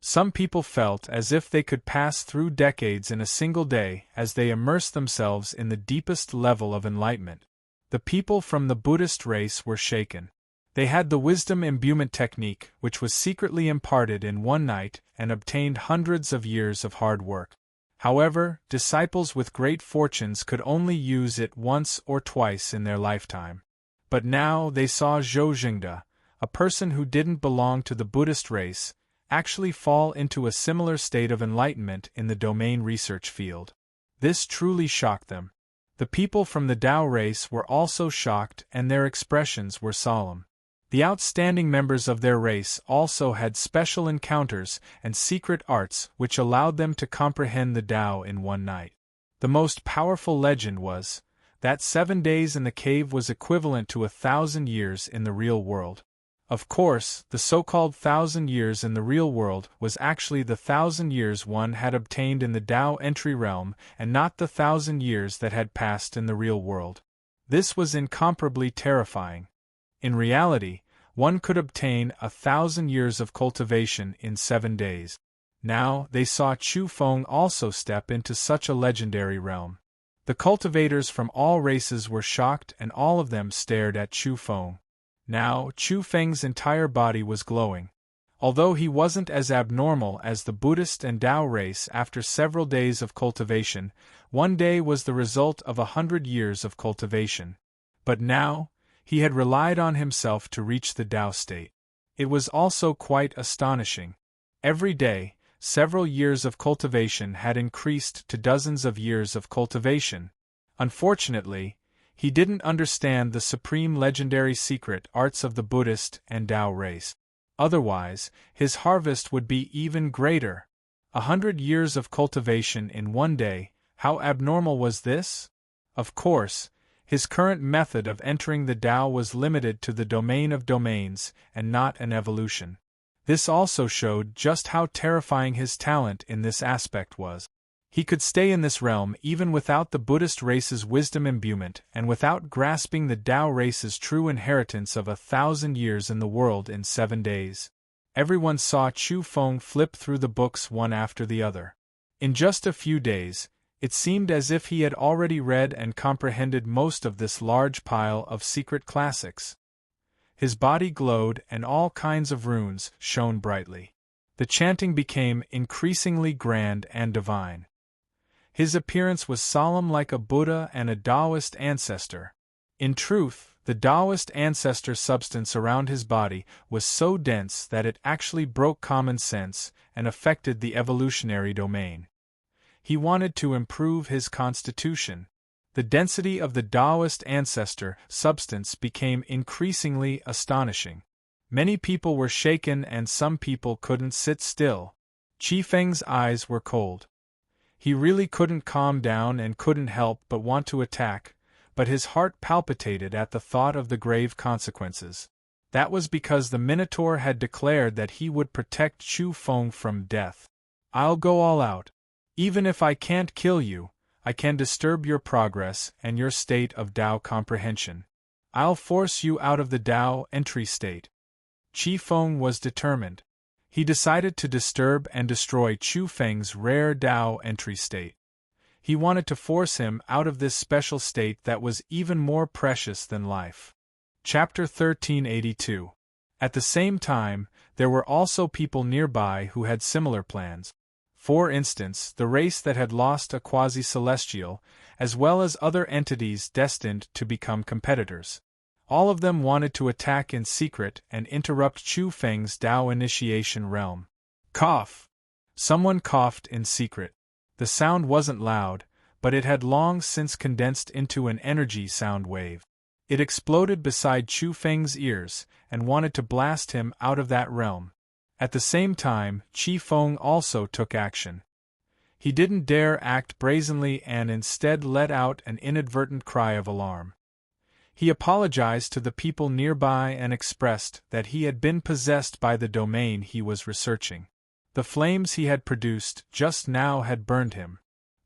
Some people felt as if they could pass through decades in a single day as they immersed themselves in the deepest level of enlightenment. The people from the Buddhist race were shaken. They had the wisdom imbuement technique, which was secretly imparted in one night and obtained hundreds of years of hard work. However, disciples with great fortunes could only use it once or twice in their lifetime. But now they saw Zhou Jingde, a person who didn't belong to the Buddhist race, actually fall into a similar state of enlightenment in the domain research field. This truly shocked them. The people from the Tao race were also shocked, and their expressions were solemn. The outstanding members of their race also had special encounters and secret arts which allowed them to comprehend the Tao in one night. The most powerful legend was that 7 days in the cave was equivalent to 1,000 years in the real world. Of course, the so-called 1,000 years in the real world was actually the 1,000 years one had obtained in the Tao entry realm and not the 1,000 years that had passed in the real world. This was incomparably terrifying. In reality, one could obtain 1,000 years of cultivation in 7 days. Now, they saw Chu Feng also step into such a legendary realm. The cultivators from all races were shocked and all of them stared at Chu Feng. Now, Chu Feng's entire body was glowing. Although he wasn't as abnormal as the Buddhist and Tao race after several days of cultivation, one day was the result of 100 years of cultivation. But now, he had relied on himself to reach the Tao state. It was also quite astonishing. Every day, several years of cultivation had increased to dozens of years of cultivation. Unfortunately, he didn't understand the supreme legendary secret arts of the Buddhist and Tao race. Otherwise, his harvest would be even greater. 100 years of cultivation in one day, how abnormal was this? Of course, his current method of entering the Tao was limited to the domain of domains and not an evolution. This also showed just how terrifying his talent in this aspect was. He could stay in this realm even without the Buddhist race's wisdom imbuement and without grasping the Tao race's true inheritance of 1,000 years in the world in 7 days. Everyone saw Chu Feng flip through the books one after the other. In just a few days, it seemed as if he had already read and comprehended most of this large pile of secret classics. His body glowed and all kinds of runes shone brightly. The chanting became increasingly grand and divine. His appearance was solemn like a Buddha and a Taoist ancestor. In truth, the Taoist ancestor substance around his body was so dense that it actually broke common sense and affected the evolutionary domain. He wanted to improve his constitution. The density of the Taoist ancestor substance became increasingly astonishing. Many people were shaken and some people couldn't sit still. Qi Feng's eyes were cold. He really couldn't calm down and couldn't help but want to attack, but his heart palpitated at the thought of the grave consequences. That was because the Minotaur had declared that he would protect Chu Feng from death. "I'll go all out. Even if I can't kill you, I can disturb your progress and your state of Tao comprehension. I'll force you out of the Tao entry state." Qi Feng was determined. He decided to disturb and destroy Chu Feng's rare Tao entry state. He wanted to force him out of this special state that was even more precious than life. Chapter 1382. At the same time, there were also people nearby who had similar plans. For instance, the race that had lost a quasi-celestial, as well as other entities destined to become competitors. All of them wanted to attack in secret and interrupt Chu Feng's Tao initiation realm. Cough! Someone coughed in secret. The sound wasn't loud, but it had long since condensed into an energy sound wave. It exploded beside Chu Feng's ears and wanted to blast him out of that realm. At the same time, Qi Feng also took action. He didn't dare act brazenly and instead let out an inadvertent cry of alarm. He apologized to the people nearby and expressed that he had been possessed by the domain he was researching. The flames he had produced just now had burned him.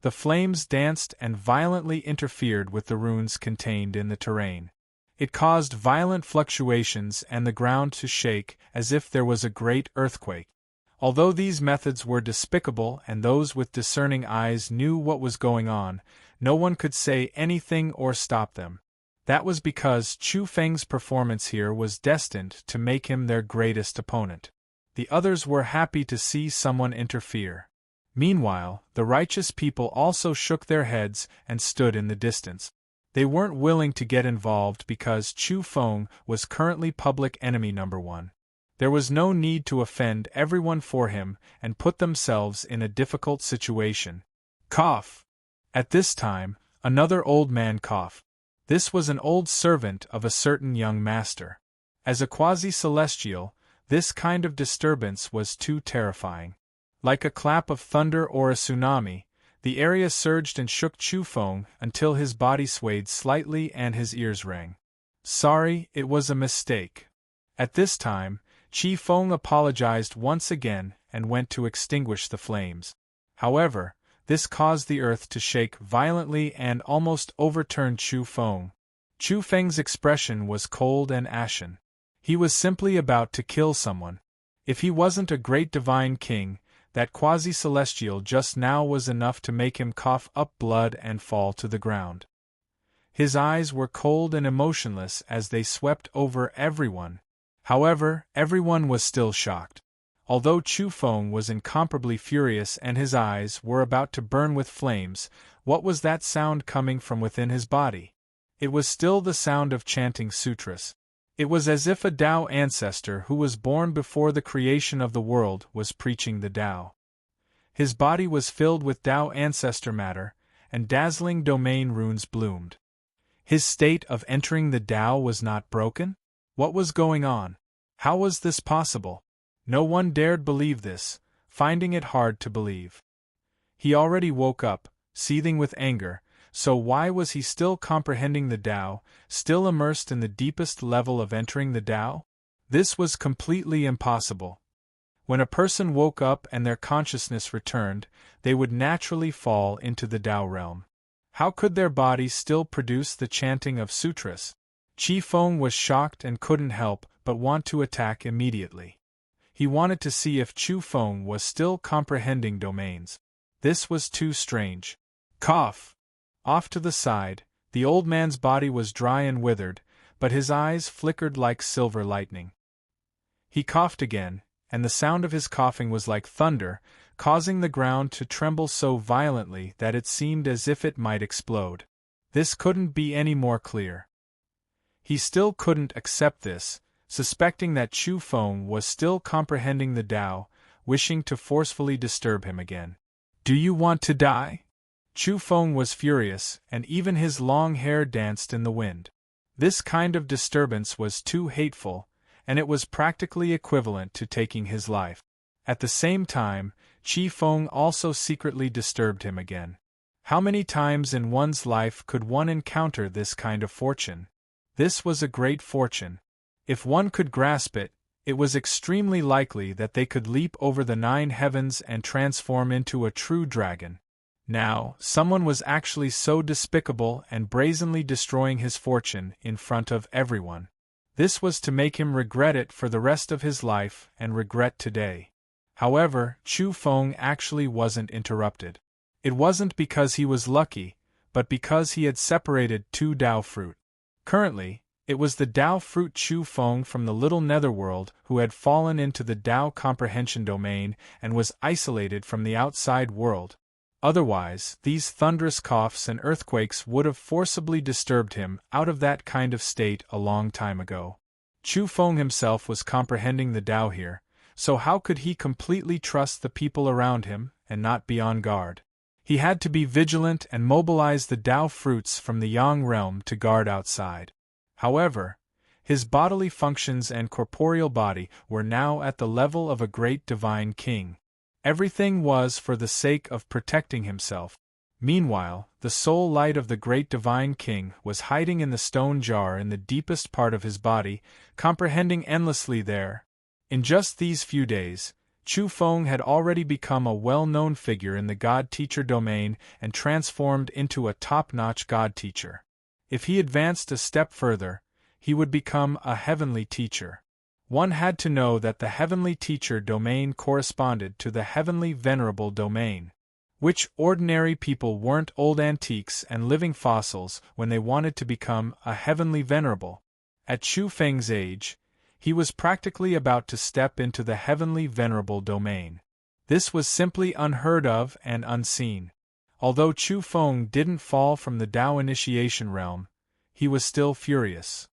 The flames danced and violently interfered with the runes contained in the terrain. It caused violent fluctuations and the ground to shake as if there was a great earthquake. Although these methods were despicable and those with discerning eyes knew what was going on, no one could say anything or stop them. That was because Chu Feng's performance here was destined to make him their greatest opponent. The others were happy to see someone interfere. Meanwhile, the righteous people also shook their heads and stood in the distance. They weren't willing to get involved because Chu Feng was currently public enemy number one. There was no need to offend everyone for him and put themselves in a difficult situation. Cough! At this time, another old man coughed. This was an old servant of a certain young master. As a quasi-celestial, this kind of disturbance was too terrifying. Like a clap of thunder or a tsunami, the area surged and shook Chu Feng until his body swayed slightly and his ears rang. Sorry, it was a mistake. At this time, Chi Feng apologized once again and went to extinguish the flames. However, this caused the earth to shake violently and almost overturned Chu Feng. Chu Feng's expression was cold and ashen. He was simply about to kill someone. If he wasn't a great divine king, that quasi-celestial just now was enough to make him cough up blood and fall to the ground. His eyes were cold and emotionless as they swept over everyone. However, everyone was still shocked. Although Chu Feng was incomparably furious and his eyes were about to burn with flames, what was that sound coming from within his body? It was still the sound of chanting sutras. It was as if a Tao ancestor who was born before the creation of the world was preaching the Tao. His body was filled with Tao ancestor matter, and dazzling domain runes bloomed. His state of entering the Tao was not broken? What was going on? How was this possible? No one dared believe this, finding it hard to believe. He already woke up, seething with anger, so why was he still comprehending the Tao, still immersed in the deepest level of entering the Tao? This was completely impossible. When a person woke up and their consciousness returned, they would naturally fall into the Tao realm. How could their bodies still produce the chanting of sutras? Chi Feng was shocked and couldn't help but want to attack immediately. He wanted to see if Chu Feng was still comprehending domains. This was too strange. Cough! Off to the side, the old man's body was dry and withered, but his eyes flickered like silver lightning. He coughed again, and the sound of his coughing was like thunder, causing the ground to tremble so violently that it seemed as if it might explode. This couldn't be any more clear. He still couldn't accept this, suspecting that Chu Feng was still comprehending the Tao, wishing to forcefully disturb him again. Do you want to die? Chu Feng was furious, and even his long hair danced in the wind. This kind of disturbance was too hateful, and it was practically equivalent to taking his life. At the same time, Chi Feng also secretly disturbed him again. How many times in one's life could one encounter this kind of fortune? This was a great fortune. If one could grasp it, it was extremely likely that they could leap over the 9 heavens and transform into a true dragon. Now, someone was actually so despicable and brazenly destroying his fortune in front of everyone. This was to make him regret it for the rest of his life and regret today. However, Chu Feng actually wasn't interrupted. It wasn't because he was lucky, but because he had separated 2 Tao fruit. Currently, it was the Tao fruit Chu Feng from the little netherworld who had fallen into the Tao comprehension domain and was isolated from the outside world. Otherwise, these thunderous coughs and earthquakes would have forcibly disturbed him out of that kind of state a long time ago. Chu Feng himself was comprehending the Tao here, so how could he completely trust the people around him and not be on guard? He had to be vigilant and mobilize the Tao fruits from the Yang realm to guard outside. However, his bodily functions and corporeal body were now at the level of a great divine king. Everything was for the sake of protecting himself. Meanwhile, the soul light of the great divine king was hiding in the stone jar in the deepest part of his body, comprehending endlessly there. In just these few days, Chu Feng had already become a well-known figure in the God-Teacher domain and transformed into a top-notch God-Teacher. If he advanced a step further, he would become a heavenly teacher. One had to know that the heavenly teacher domain corresponded to the heavenly venerable domain, which ordinary people weren't old antiques and living fossils when they wanted to become a heavenly venerable. At Chu Feng's age, he was practically about to step into the heavenly venerable domain. This was simply unheard of and unseen. Although Chu Feng didn't fall from the Tao initiation realm, he was still furious.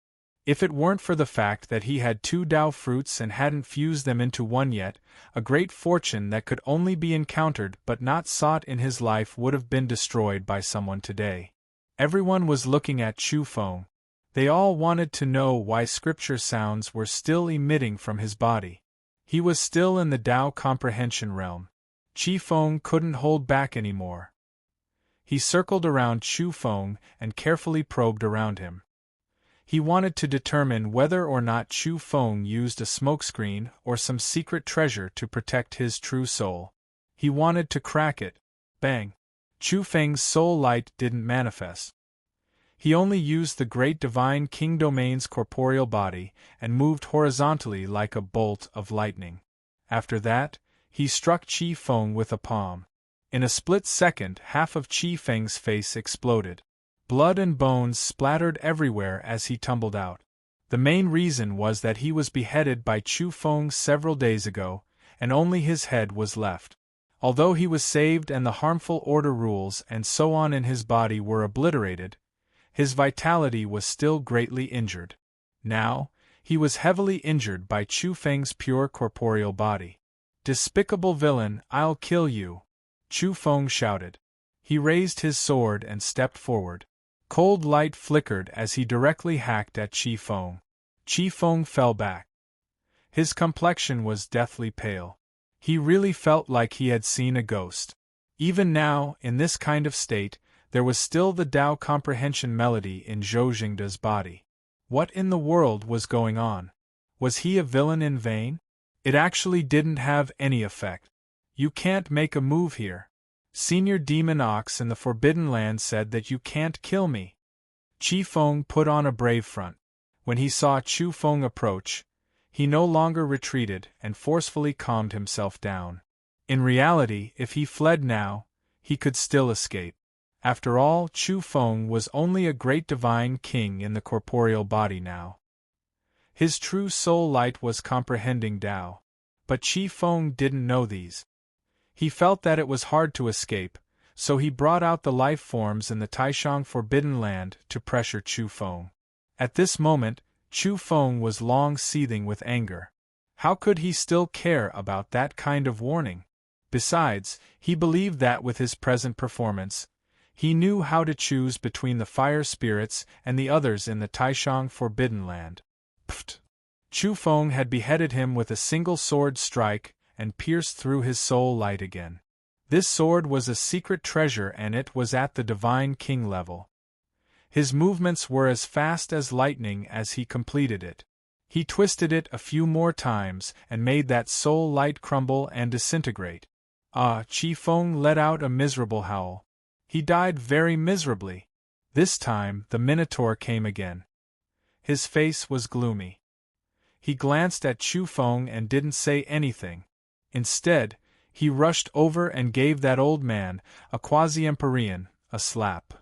If it weren't for the fact that he had 2 Tao fruits and hadn't fused them into one yet, a great fortune that could only be encountered but not sought in his life would have been destroyed by someone today. Everyone was looking at Chu Feng. They all wanted to know why scripture sounds were still emitting from his body. He was still in the Tao comprehension realm. Chi Feng couldn't hold back anymore. He circled around Chu Feng and carefully probed around him. He wanted to determine whether or not Chu Feng used a smokescreen or some secret treasure to protect his true soul. He wanted to crack it. Bang! Chu Feng's soul light didn't manifest. He only used the great divine king domain's corporeal body and moved horizontally like a bolt of lightning. After that, he struck Chi Feng with a palm. In a split second, half of Chi Feng's face exploded. Blood and bones splattered everywhere as he tumbled out. The main reason was that he was beheaded by Chu Feng several days ago, and only his head was left. Although he was saved and the harmful order rules and so on in his body were obliterated, his vitality was still greatly injured. Now, he was heavily injured by Chu Feng's pure corporeal body. "Despicable villain, I'll kill you!" Chu Feng shouted. He raised his sword and stepped forward. Cold light flickered as he directly hacked at Chi Feng. Chi Feng fell back. His complexion was deathly pale. He really felt like he had seen a ghost. Even now, in this kind of state, there was still the Tao comprehension melody in Zhou Jingda's body. What in the world was going on? Was he a villain in vain? It actually didn't have any effect. "You can't make a move here. Senior Demon Ox in the Forbidden Land said that you can't kill me." Chi Feng put on a brave front. When he saw Chu Feng approach, he no longer retreated and forcefully calmed himself down. In reality, if he fled now, he could still escape. After all, Chu Feng was only a great divine king in the corporeal body now. His true soul light was comprehending Tao. But Chi Feng didn't know these. He felt that it was hard to escape, so he brought out the life forms in the Taishang Forbidden Land to pressure Chu Feng. At this moment, Chu Feng was long seething with anger. How could he still care about that kind of warning? Besides, he believed that with his present performance, he knew how to choose between the fire spirits and the others in the Taishang Forbidden Land. Pfft! Chu Feng had beheaded him with a single sword strike and pierced through his soul light again. This sword was a secret treasure and it was at the divine king level. His movements were as fast as lightning as he completed it. He twisted it a few more times and made that soul light crumble and disintegrate. Chi Feng let out a miserable howl. He died very miserably. This time, the Minotaur came again. His face was gloomy. He glanced at Chu Feng and didn't say anything. Instead, he rushed over and gave that old man, a quasi-Empyrean, a slap.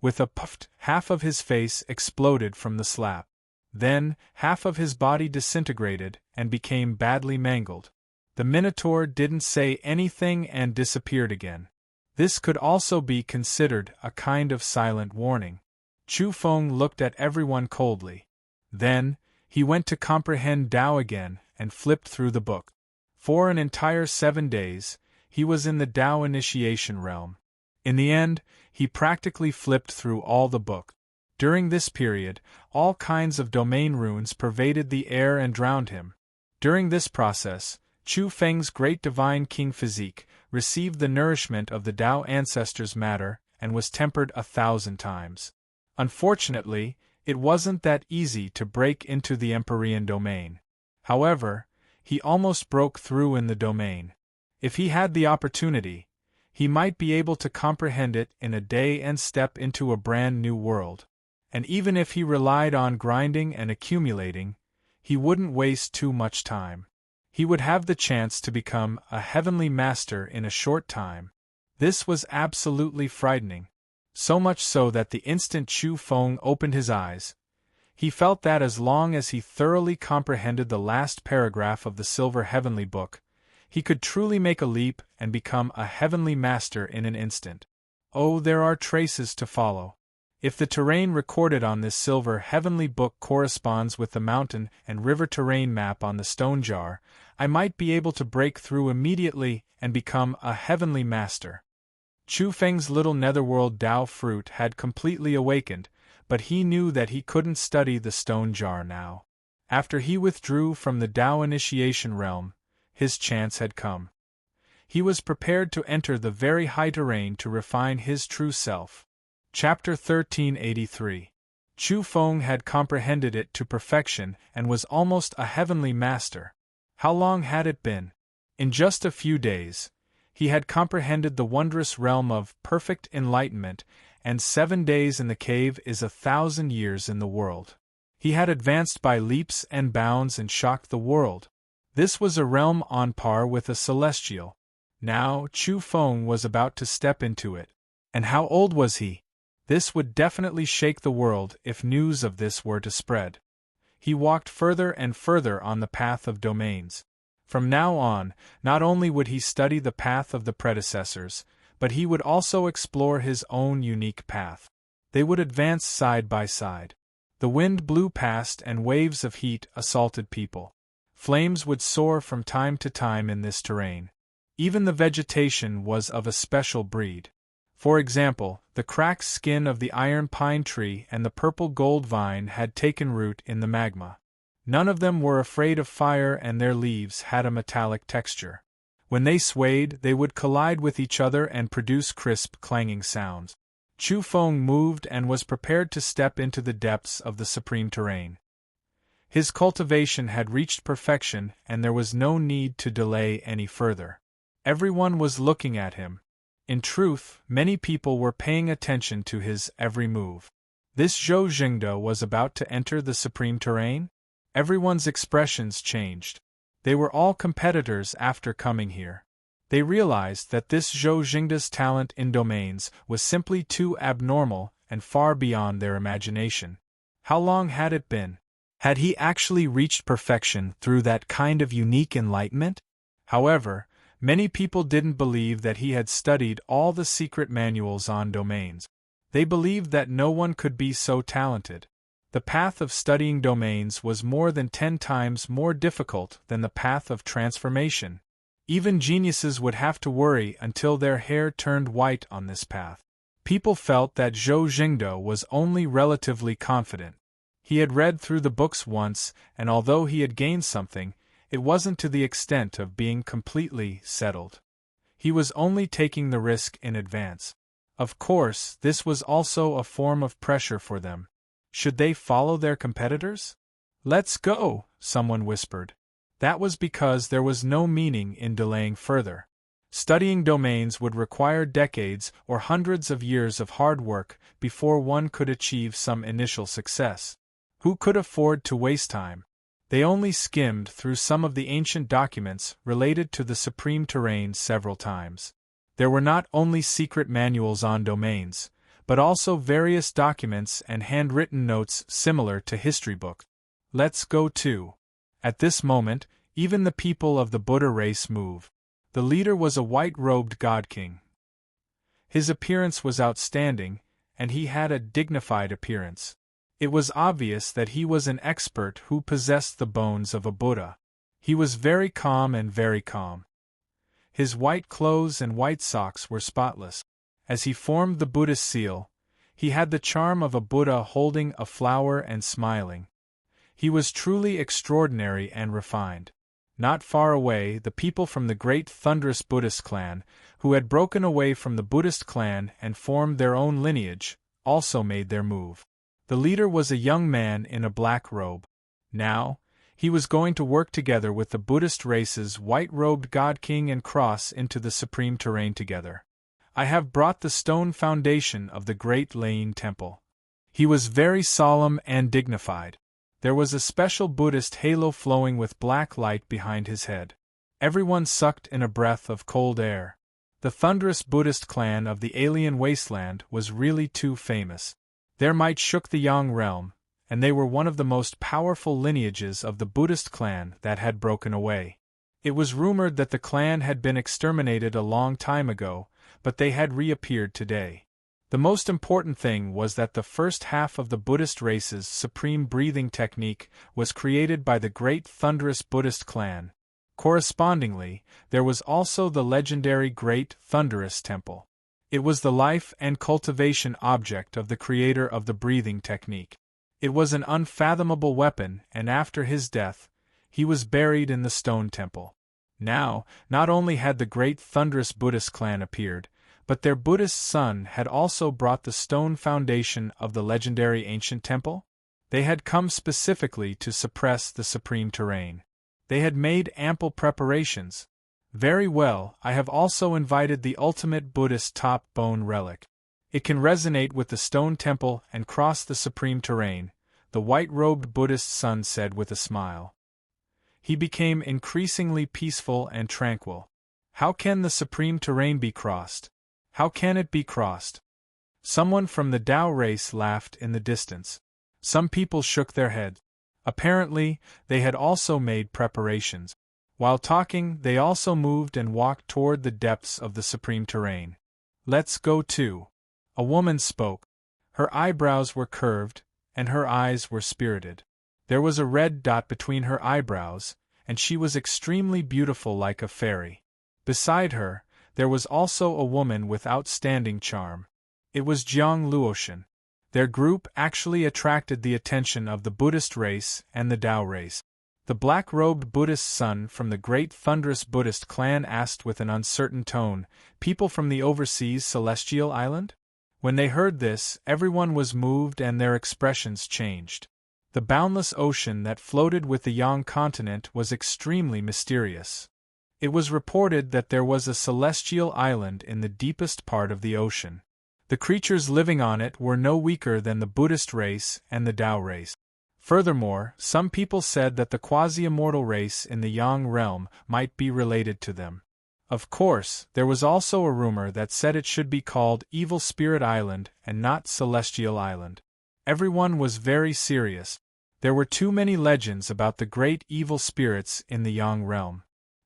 With a puff, half of his face exploded from the slap. Then, half of his body disintegrated and became badly mangled. The Minotaur didn't say anything and disappeared again. This could also be considered a kind of silent warning. Chu Feng looked at everyone coldly. Then, he went to comprehend Tao again and flipped through the book. For an entire 7 days, he was in the Tao initiation realm. In the end, he practically flipped through all the book. During this period, all kinds of domain runes pervaded the air and drowned him. During this process, Chu Feng's great divine king physique received the nourishment of the Tao ancestors' matter and was tempered 1,000 times. Unfortunately, it wasn't that easy to break into the Empyrean domain. However, he almost broke through in the domain. If he had the opportunity, he might be able to comprehend it in a day and step into a brand new world. And even if he relied on grinding and accumulating, he wouldn't waste too much time. He would have the chance to become a heavenly master in a short time. This was absolutely frightening. So much so that the instant Chu Feng opened his eyes, he felt that as long as he thoroughly comprehended the last paragraph of the Silver Heavenly Book, he could truly make a leap and become a heavenly master in an instant. Oh, there are traces to follow. If the terrain recorded on this Silver Heavenly Book corresponds with the mountain and river terrain map on the stone jar, I might be able to break through immediately and become a heavenly master. Chu Feng's little netherworld Tao fruit had completely awakened, but he knew that he couldn't study the stone jar now. After he withdrew from the Tao initiation realm, his chance had come. He was prepared to enter the very high terrain to refine his true self. Chapter 1383. Chu Feng had comprehended it to perfection and was almost a heavenly master. How long had it been? In just a few days, he had comprehended the wondrous realm of perfect enlightenment, and 7 days in the cave is 1,000 years in the world. He had advanced by leaps and bounds and shocked the world. This was a realm on par with a celestial. Now Chu Feng was about to step into it. And how old was he? This would definitely shake the world if news of this were to spread. He walked further and further on the path of domains. From now on, not only would he study the path of the predecessors, but he would also explore his own unique path. They would advance side by side. The wind blew past and waves of heat assaulted people. Flames would soar from time to time in this terrain. Even the vegetation was of a special breed. For example, the cracked skin of the iron pine tree and the purple gold vine had taken root in the magma. None of them were afraid of fire, and their leaves had a metallic texture. When they swayed, they would collide with each other and produce crisp, clanging sounds. Chu Feng moved and was prepared to step into the depths of the supreme terrain. His cultivation had reached perfection, and there was no need to delay any further. Everyone was looking at him. In truth, many people were paying attention to his every move. This Zhou Jingde was about to enter the supreme terrain? Everyone's expressions changed. They were all competitors after coming here. They realized that this Zhou Jingde's talent in domains was simply too abnormal and far beyond their imagination. How long had it been? Had he actually reached perfection through that kind of unique enlightenment? However, many people didn't believe that he had studied all the secret manuals on domains. They believed that no one could be so talented. The path of studying domains was more than 10 times more difficult than the path of transformation. Even geniuses would have to worry until their hair turned white on this path. People felt that Zhou Jingde was only relatively confident. He had read through the books once, and although he had gained something, it wasn't to the extent of being completely settled. He was only taking the risk in advance. Of course, this was also a form of pressure for them. Should they follow their competitors? "Let's go," someone whispered. That was because there was no meaning in delaying further. Studying domains would require decades or hundreds of years of hard work before one could achieve some initial success. Who could afford to waste time? They only skimmed through some of the ancient documents related to the supreme terrain several times. There were not only secret manuals on domains, but also various documents and handwritten notes similar to history books. "Let's go too." At this moment, even the people of the Buddha race moved. The leader was a white-robed god king. His appearance was outstanding, and he had a dignified appearance. It was obvious that he was an expert who possessed the bones of a Buddha. He was very calm and very calm. His white clothes and white socks were spotless. As he formed the Buddhist seal, he had the charm of a Buddha holding a flower and smiling. He was truly extraordinary and refined. Not far away, the people from the great thunderous Buddhist clan, who had broken away from the Buddhist clan and formed their own lineage, also made their move. The leader was a young man in a black robe. Now, he was going to work together with the Buddhist race's white-robed god king and cross into the supreme terrain together. "I have brought the stone foundation of the great Lane Temple." He was very solemn and dignified. There was a special Buddhist halo flowing with black light behind his head. Everyone sucked in a breath of cold air. The thunderous Buddhist clan of the alien wasteland was really too famous. Their might shook the Yang realm, and they were one of the most powerful lineages of the Buddhist clan that had broken away. It was rumored that the clan had been exterminated a long time ago, but they had reappeared today. The most important thing was that the first half of the Buddhist race's supreme breathing technique was created by the great thunderous Buddhist clan. Correspondingly, there was also the legendary Great Thunderous Temple. It was the life and cultivation object of the creator of the breathing technique. It was an unfathomable weapon, and after his death, he was buried in the stone temple. Now, not only had the Great Thunderous Buddhist clan appeared, but their Buddhist son had also brought the stone foundation of the legendary ancient temple. They had come specifically to suppress the supreme terrain. They had made ample preparations. Very well, I have also invited the ultimate Buddhist top bone relic. It can resonate with the stone temple and cross the supreme terrain, the white-robed Buddhist son said with a smile. He became increasingly peaceful and tranquil. How can the supreme terrain be crossed? How can it be crossed? Someone from the Tao race laughed in the distance. Some people shook their heads. Apparently, they had also made preparations. While talking, they also moved and walked toward the depths of the supreme terrain. Let's go too. A woman spoke. Her eyebrows were curved, and her eyes were spirited. There was a red dot between her eyebrows, and she was extremely beautiful like a fairy. Beside her, there was also a woman with outstanding charm. It was Jiang Luoshan. Their group actually attracted the attention of the Buddhist race and the Tao race. The black-robed Buddhist son from the Great Thunderous Buddhist clan asked with an uncertain tone, "People from the overseas celestial island?" When they heard this, everyone was moved and their expressions changed. The boundless ocean that floated with the Yang continent was extremely mysterious. It was reported that there was a celestial island in the deepest part of the ocean. The creatures living on it were no weaker than the Buddhist race and the Tao race. Furthermore, some people said that the quasi-immortal race in the Yang realm might be related to them. Of course, there was also a rumor that said it should be called Evil Spirit Island and not Celestial Island. Everyone was very serious. There were too many legends about the great evil spirits in the Yang realm.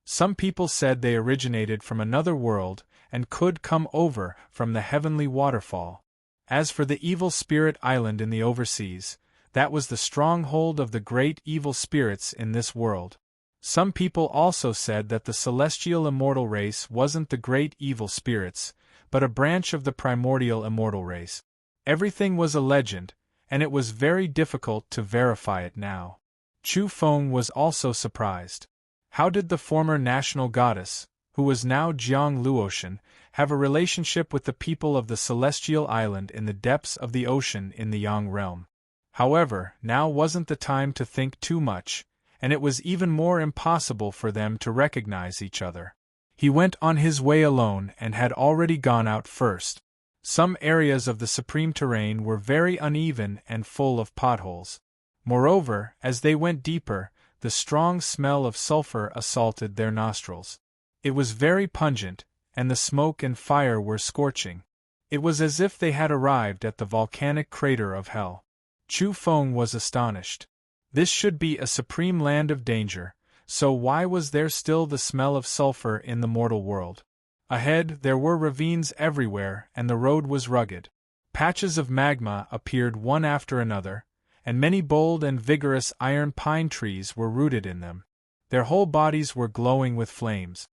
Some people said they originated from another world and could come over from the heavenly waterfall. As for the Evil Spirit Island in the overseas, that was the stronghold of the great evil spirits in this world. Some people also said that the celestial immortal race wasn't the great evil spirits, but a branch of the primordial immortal race. Everything was a legend, and it was very difficult to verify it now. Chu Feng was also surprised. How did the former national goddess, who was now Jiang Luoshan, have a relationship with the people of the celestial island in the depths of the ocean in the Yang realm? However, now wasn't the time to think too much, and it was even more impossible for them to recognize each other. He went on his way alone and had already gone out first. Some areas of the supreme terrain were very uneven and full of potholes. Moreover, as they went deeper, the strong smell of sulfur assaulted their nostrils. It was very pungent, and the smoke and fire were scorching. It was as if they had arrived at the volcanic crater of hell. Chu Feng was astonished. This should be a supreme land of danger, so why was there still the smell of sulfur in the mortal world? Ahead, there were ravines everywhere, and the road was rugged. Patches of magma appeared one after another, and many bold and vigorous iron pine trees were rooted in them. Their whole bodies were glowing with flames.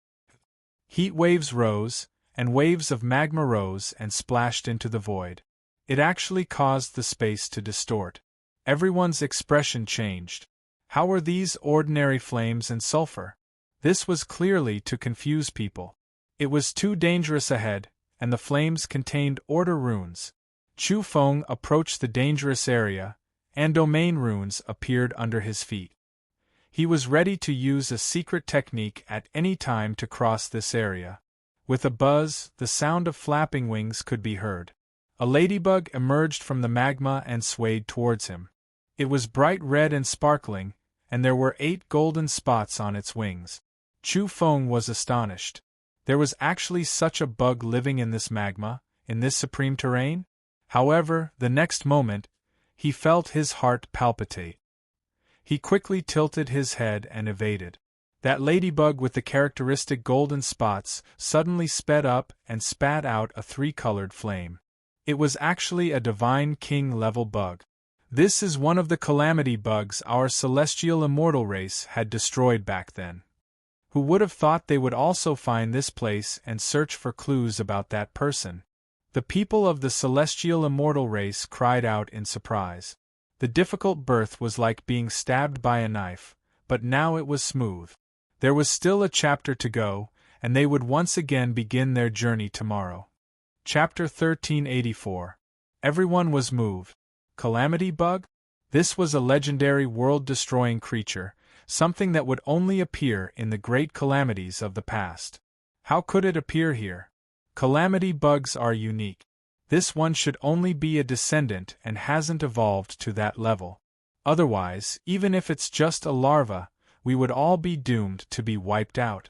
Heat waves rose, and waves of magma rose and splashed into the void. It actually caused the space to distort. Everyone's expression changed. How were these ordinary flames and sulfur? This was clearly to confuse people. It was too dangerous ahead, and the flames contained order runes. Chu Feng approached the dangerous area, and domain runes appeared under his feet. He was ready to use a secret technique at any time to cross this area. With a buzz, the sound of flapping wings could be heard. A ladybug emerged from the magma and swayed towards him. It was bright red and sparkling, and there were 8 golden spots on its wings. Chu Feng was astonished. There was actually such a bug living in this magma, in this supreme terrain? However, the next moment, he felt his heart palpitate. He quickly tilted his head and evaded. That ladybug with the characteristic golden spots suddenly sped up and spat out a 3-colored flame. It was actually a divine king-level bug. This is one of the calamity bugs our celestial immortal race had destroyed back then. Who would have thought they would also find this place and search for clues about that person? The people of the celestial immortal race cried out in surprise. The difficult birth was like being stabbed by a knife, but now it was smooth. There was still a chapter to go, and they would once again begin their journey tomorrow. Chapter 1384. Everyone was moved. Calamity bug? This was a legendary world-destroying creature, something that would only appear in the great calamities of the past. How could it appear here? Calamity bugs are unique. This one should only be a descendant and hasn't evolved to that level. Otherwise, even if it's just a larva, we would all be doomed to be wiped out.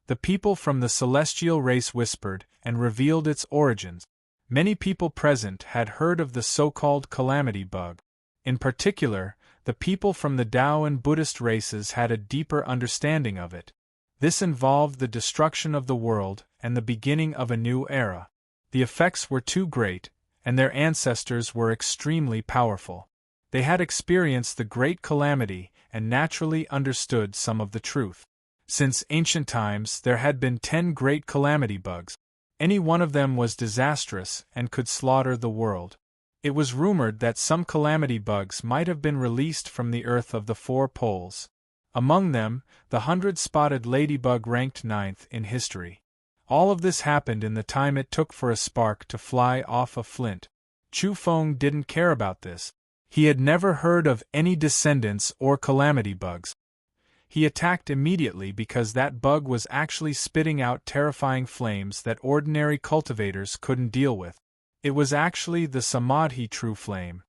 The people from the celestial race whispered and revealed its origins. Many people present had heard of the so-called calamity bug. In particular, the people from the Tao and Buddhist races had a deeper understanding of it. This involved the destruction of the world and the beginning of a new era. The effects were too great, and their ancestors were extremely powerful. They had experienced the great calamity and naturally understood some of the truth. Since ancient times there had been 10 great calamity bugs. Any one of them was disastrous and could slaughter the world. It was rumored that some calamity bugs might have been released from the earth of the 4 poles. Among them, the 100-spotted ladybug ranked 9th in history. All of this happened in the time it took for a spark to fly off a flint. Chu Feng didn't care about this. He had never heard of any descendants or calamity bugs. He attacked immediately because that bug was actually spitting out terrifying flames that ordinary cultivators couldn't deal with. It was actually the Samadhi True Flame.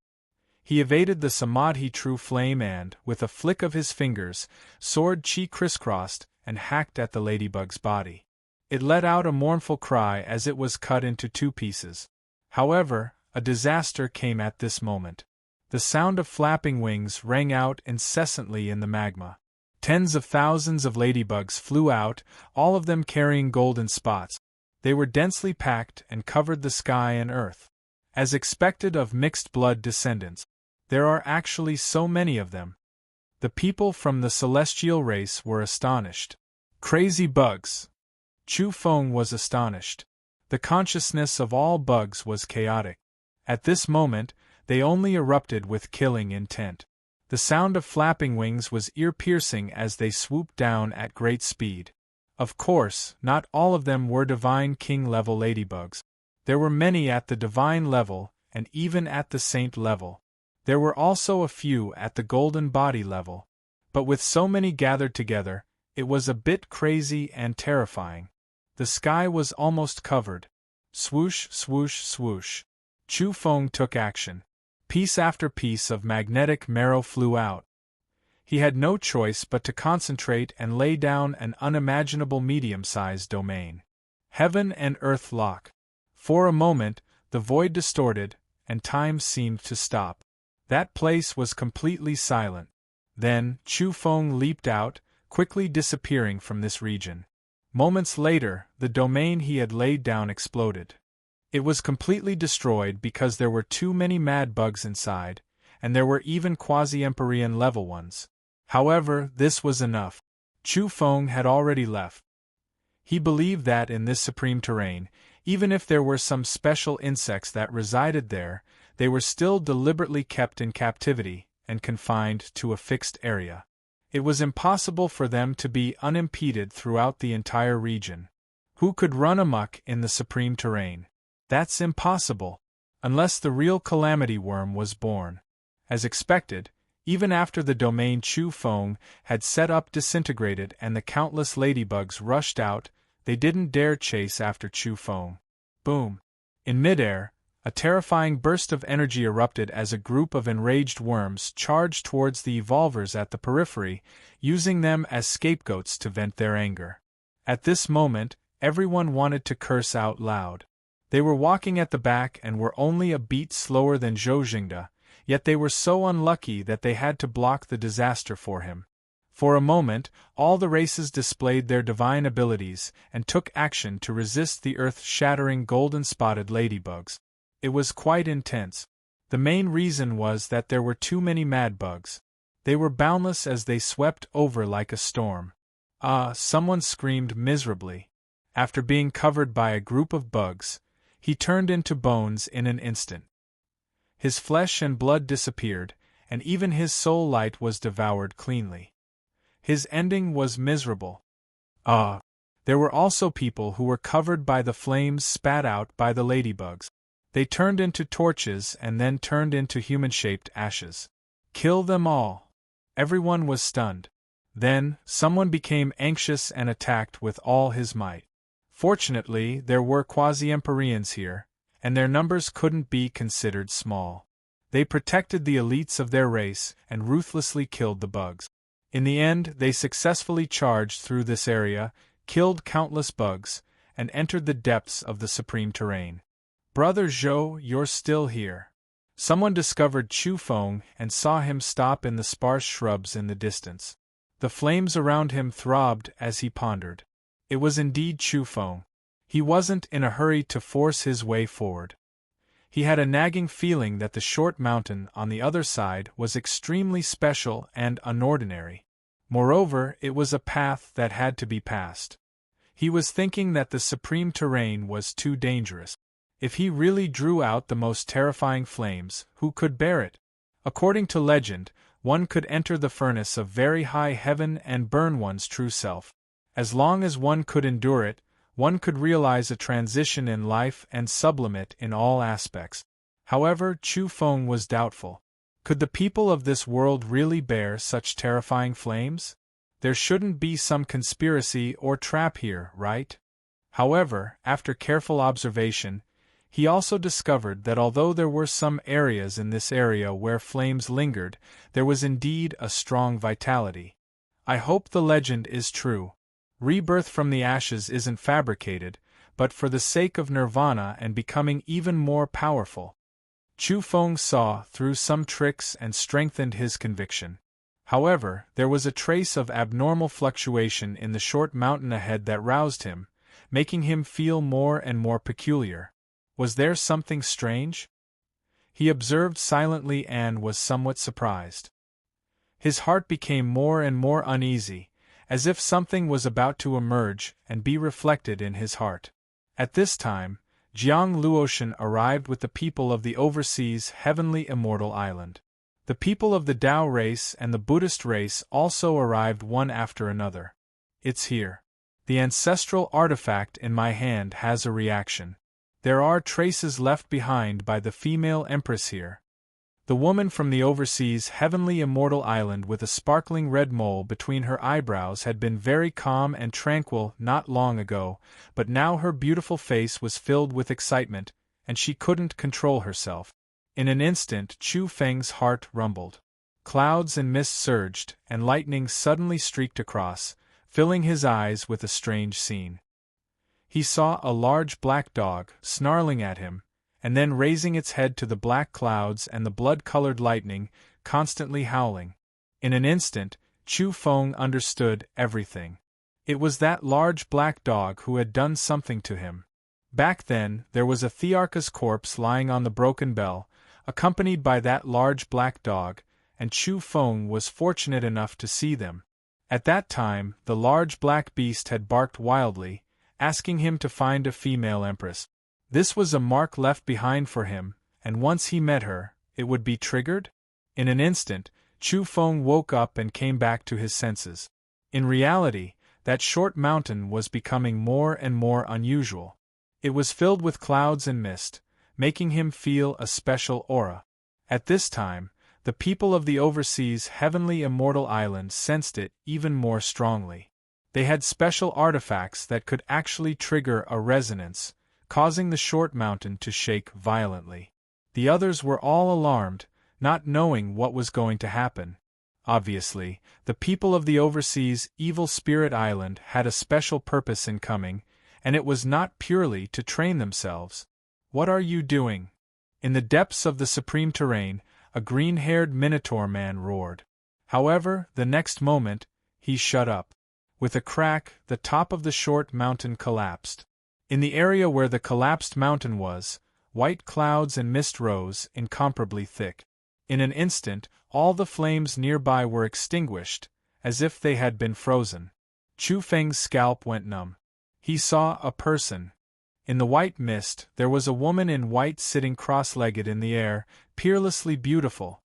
He evaded the Samadhi True Flame and, with a flick of his fingers, sword chi crisscrossed and hacked at the ladybug's body. It let out a mournful cry as it was cut into 2 pieces. However, a disaster came at this moment. The sound of flapping wings rang out incessantly in the magma. Tens of thousands of ladybugs flew out, all of them carrying golden spots. They were densely packed and covered the sky and earth. As expected of mixed-blood descendants, there are actually so many of them. The people from the celestial race were astonished. Crazy bugs! Chu Feng was astonished. The consciousness of all bugs was chaotic. At this moment, they only erupted with killing intent. The sound of flapping wings was ear-piercing as they swooped down at great speed. Of course, not all of them were Divine King-level ladybugs. There were many at the Divine level, and even at the Saint level. There were also a few at the Golden Body level. But with so many gathered together, it was a bit crazy and terrifying. The sky was almost covered. Swoosh, swoosh, swoosh. Chu Feng took action. Piece after piece of magnetic marrow flew out. He had no choice but to concentrate and lay down an unimaginable medium-sized domain. Heaven and earth lock. For a moment, the void distorted, and time seemed to stop. That place was completely silent. Then, Chu Feng leaped out, quickly disappearing from this region. Moments later, the domain he had laid down exploded. It was completely destroyed because there were too many mad bugs inside, and there were even quasi-Empyrean level ones. However, this was enough. Chu Feng had already left. He believed that in this supreme terrain, even if there were some special insects that resided there, they were still deliberately kept in captivity and confined to a fixed area. It was impossible for them to be unimpeded throughout the entire region. Who could run amok in the supreme terrain? That's impossible, unless the real calamity worm was born. As expected, even after the domain Chu Feng had set up disintegrated and the countless ladybugs rushed out, they didn't dare chase after Chu Feng. Boom! In midair, A terrifying burst of energy erupted as a group of enraged worms charged towards the evolvers at the periphery, using them as scapegoats to vent their anger. At this moment, everyone wanted to curse out loud. They were walking at the back and were only a beat slower than Zhou Jingde, yet they were so unlucky that they had to block the disaster for him. For a moment, all the races displayed their divine abilities and took action to resist the earth-shattering golden-spotted ladybugs. It was quite intense. The main reason was that there were too many mad bugs. They were boundless as they swept over like a storm. Ah, someone screamed miserably. After being covered by a group of bugs, he turned into bones in an instant. His flesh and blood disappeared, and even his soul light was devoured cleanly. His ending was miserable. Ah! There were also people who were covered by the flames spat out by the ladybugs. They turned into torches and then turned into human-shaped ashes. Kill them all! Everyone was stunned. Then, someone became anxious and attacked with all his might. Fortunately, there were quasi-Empyreans here, and their numbers couldn't be considered small. They protected the elites of their race and ruthlessly killed the bugs. In the end, they successfully charged through this area, killed countless bugs, and entered the depths of the supreme terrain. Brother Zhou, you're still here. Someone discovered Chu Feng and saw him stop in the sparse shrubs in the distance. The flames around him throbbed as he pondered. It was indeed Chu Feng. He wasn't in a hurry to force his way forward. He had a nagging feeling that the short mountain on the other side was extremely special and unordinary. Moreover, it was a path that had to be passed. He was thinking that the supreme terrain was too dangerous. If he really drew out the most terrifying flames, who could bear it? According to legend, one could enter the furnace of very high heaven and burn one's true self. As long as one could endure it, one could realize a transition in life and sublimate it in all aspects. However, Chu Feng was doubtful. Could the people of this world really bear such terrifying flames? There shouldn't be some conspiracy or trap here, right? However, after careful observation, he also discovered that although there were some areas in this area where flames lingered, there was indeed a strong vitality. I hope the legend is true. Rebirth from the ashes isn't fabricated, but for the sake of nirvana and becoming even more powerful. Chu Feng saw through some tricks and strengthened his conviction. However, there was a trace of abnormal fluctuation in the short mountain ahead that roused him, making him feel more and more peculiar. Was there something strange? He observed silently and was somewhat surprised. His heart became more and more uneasy, as if something was about to emerge and be reflected in his heart. At this time, Jiang Luotian arrived with the people of the overseas heavenly immortal island. The people of the Tao race and the Buddhist race also arrived one after another. It's here. The ancestral artifact in my hand has a reaction. There are traces left behind by the female empress here. The woman from the overseas heavenly immortal island with a sparkling red mole between her eyebrows had been very calm and tranquil not long ago, but now her beautiful face was filled with excitement, and she couldn't control herself. In an instant Chu Feng's heart rumbled. Clouds and mist surged, and lightning suddenly streaked across, filling his eyes with a strange scene. He saw a large black dog snarling at him, and then raising its head to the black clouds and the blood-colored lightning, constantly howling. In an instant, Chu Feng understood everything. It was that large black dog who had done something to him. Back then, there was a Thearcha's corpse lying on the broken bell, accompanied by that large black dog, and Chu Feng was fortunate enough to see them. At that time, the large black beast had barked wildly, asking him to find a female empress. This was a mark left behind for him, and once he met her, it would be triggered? In an instant, Chu Feng woke up and came back to his senses. In reality, that short mountain was becoming more and more unusual. It was filled with clouds and mist, making him feel a special aura. At this time, the people of the overseas heavenly immortal island sensed it even more strongly. They had special artifacts that could actually trigger a resonance, causing the short mountain to shake violently. The others were all alarmed, not knowing what was going to happen. Obviously, the people of the overseas Evil Spirit Island had a special purpose in coming, and it was not purely to train themselves. "What are you doing?" In the depths of the supreme terrain, a green-haired Minotaur man roared. However, the next moment, he shut up. With a crack, the top of the short mountain collapsed. In the area where the collapsed mountain was, white clouds and mist rose, incomparably thick. In an instant, all the flames nearby were extinguished, as if they had been frozen. Chu Feng's scalp went numb. He saw a person. In the white mist, there was a woman in white sitting cross-legged in the air, peerlessly beautiful.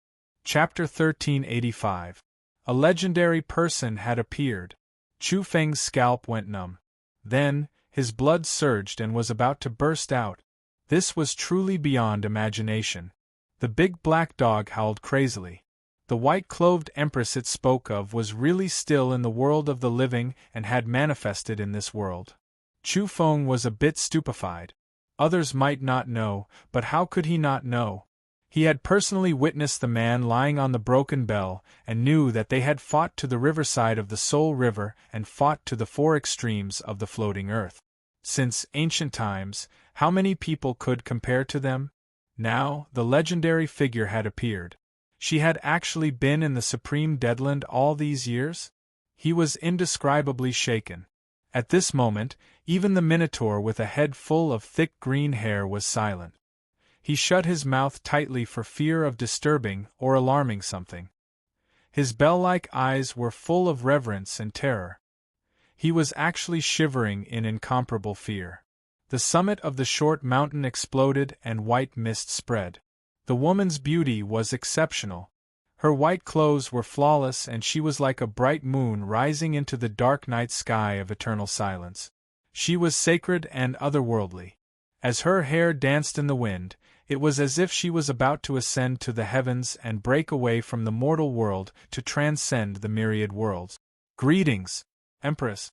Chapter 1385. A legendary person had appeared. Chu Feng's scalp went numb. Then, his blood surged and was about to burst out. This was truly beyond imagination. The big black dog howled crazily. The white-clothed empress it spoke of was really still in the world of the living and had manifested in this world. Chu Feng was a bit stupefied. Others might not know, but how could he not know? He had personally witnessed the man lying on the broken bell, and knew that they had fought to the riverside of the Soul River and fought to the four extremes of the floating earth. Since ancient times, how many people could compare to them? Now, the legendary figure had appeared. She had actually been in the Supreme Deadland all these years? He was indescribably shaken. At this moment, even the Minotaur with a head full of thick green hair was silent. He shut his mouth tightly for fear of disturbing or alarming something. His bell-like eyes were full of reverence and terror. He was actually shivering in incomparable fear. The summit of the short mountain exploded and white mist spread. The woman's beauty was exceptional. Her white clothes were flawless and she was like a bright moon rising into the dark night sky of eternal silence. She was sacred and otherworldly. As her hair danced in the wind, it was as if she was about to ascend to the heavens and break away from the mortal world to transcend the myriad worlds. "Greetings, Empress!"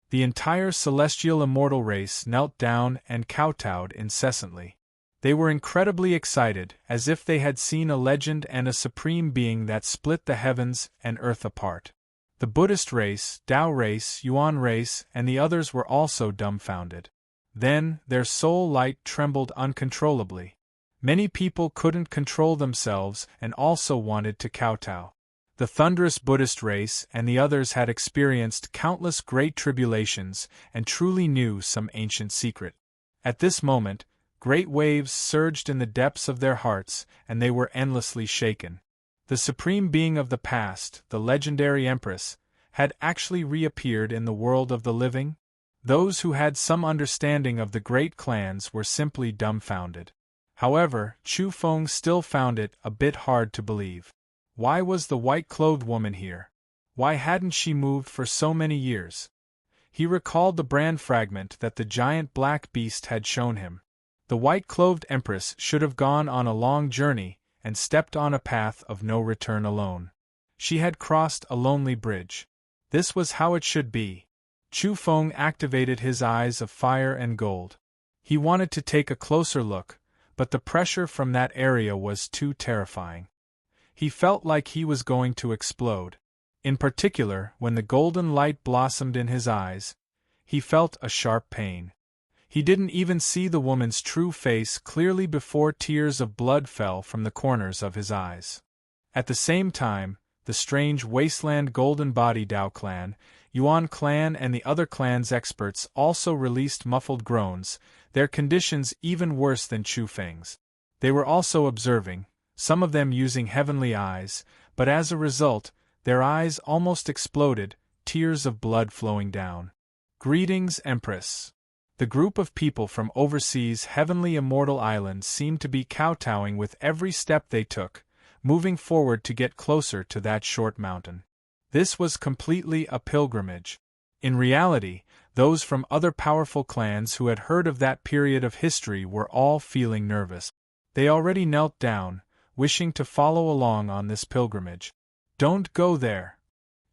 The entire celestial immortal race knelt down and kowtowed incessantly. They were incredibly excited, as if they had seen a legend and a supreme being that split the heavens and earth apart. The Buddhist race, Tao race, Yuan race, and the others were also dumbfounded. Then, their soul light trembled uncontrollably. Many people couldn't control themselves and also wanted to kowtow. The thunderous Buddhist race and the others had experienced countless great tribulations and truly knew some ancient secret. At this moment, great waves surged in the depths of their hearts, and they were endlessly shaken. The supreme being of the past, the legendary Empress, had actually reappeared in the world of the living? Those who had some understanding of the great clans were simply dumbfounded. However, Chu Feng still found it a bit hard to believe. Why was the white-clothed woman here? Why hadn't she moved for so many years? He recalled the brand fragment that the giant black beast had shown him. The white-clothed Empress should have gone on a long journey and stepped on a path of no return alone. She had crossed a lonely bridge. This was how it should be. Chu Feng activated his eyes of fire and gold. He wanted to take a closer look, but the pressure from that area was too terrifying. He felt like he was going to explode. In particular, when the golden light blossomed in his eyes, he felt a sharp pain. He didn't even see the woman's true face clearly before tears of blood fell from the corners of his eyes. At the same time, the strange wasteland Golden Body Dao clan, Yuan clan and the other clans' experts also released muffled groans, their conditions even worse than Chu Feng's. They were also observing, some of them using heavenly eyes, but as a result, their eyes almost exploded, tears of blood flowing down. "Greetings, Empress." The group of people from overseas heavenly immortal islands seemed to be kowtowing with every step they took, moving forward to get closer to that short mountain. This was completely a pilgrimage. In reality, those from other powerful clans who had heard of that period of history were all feeling nervous. They already knelt down, wishing to follow along on this pilgrimage. "Don't go there."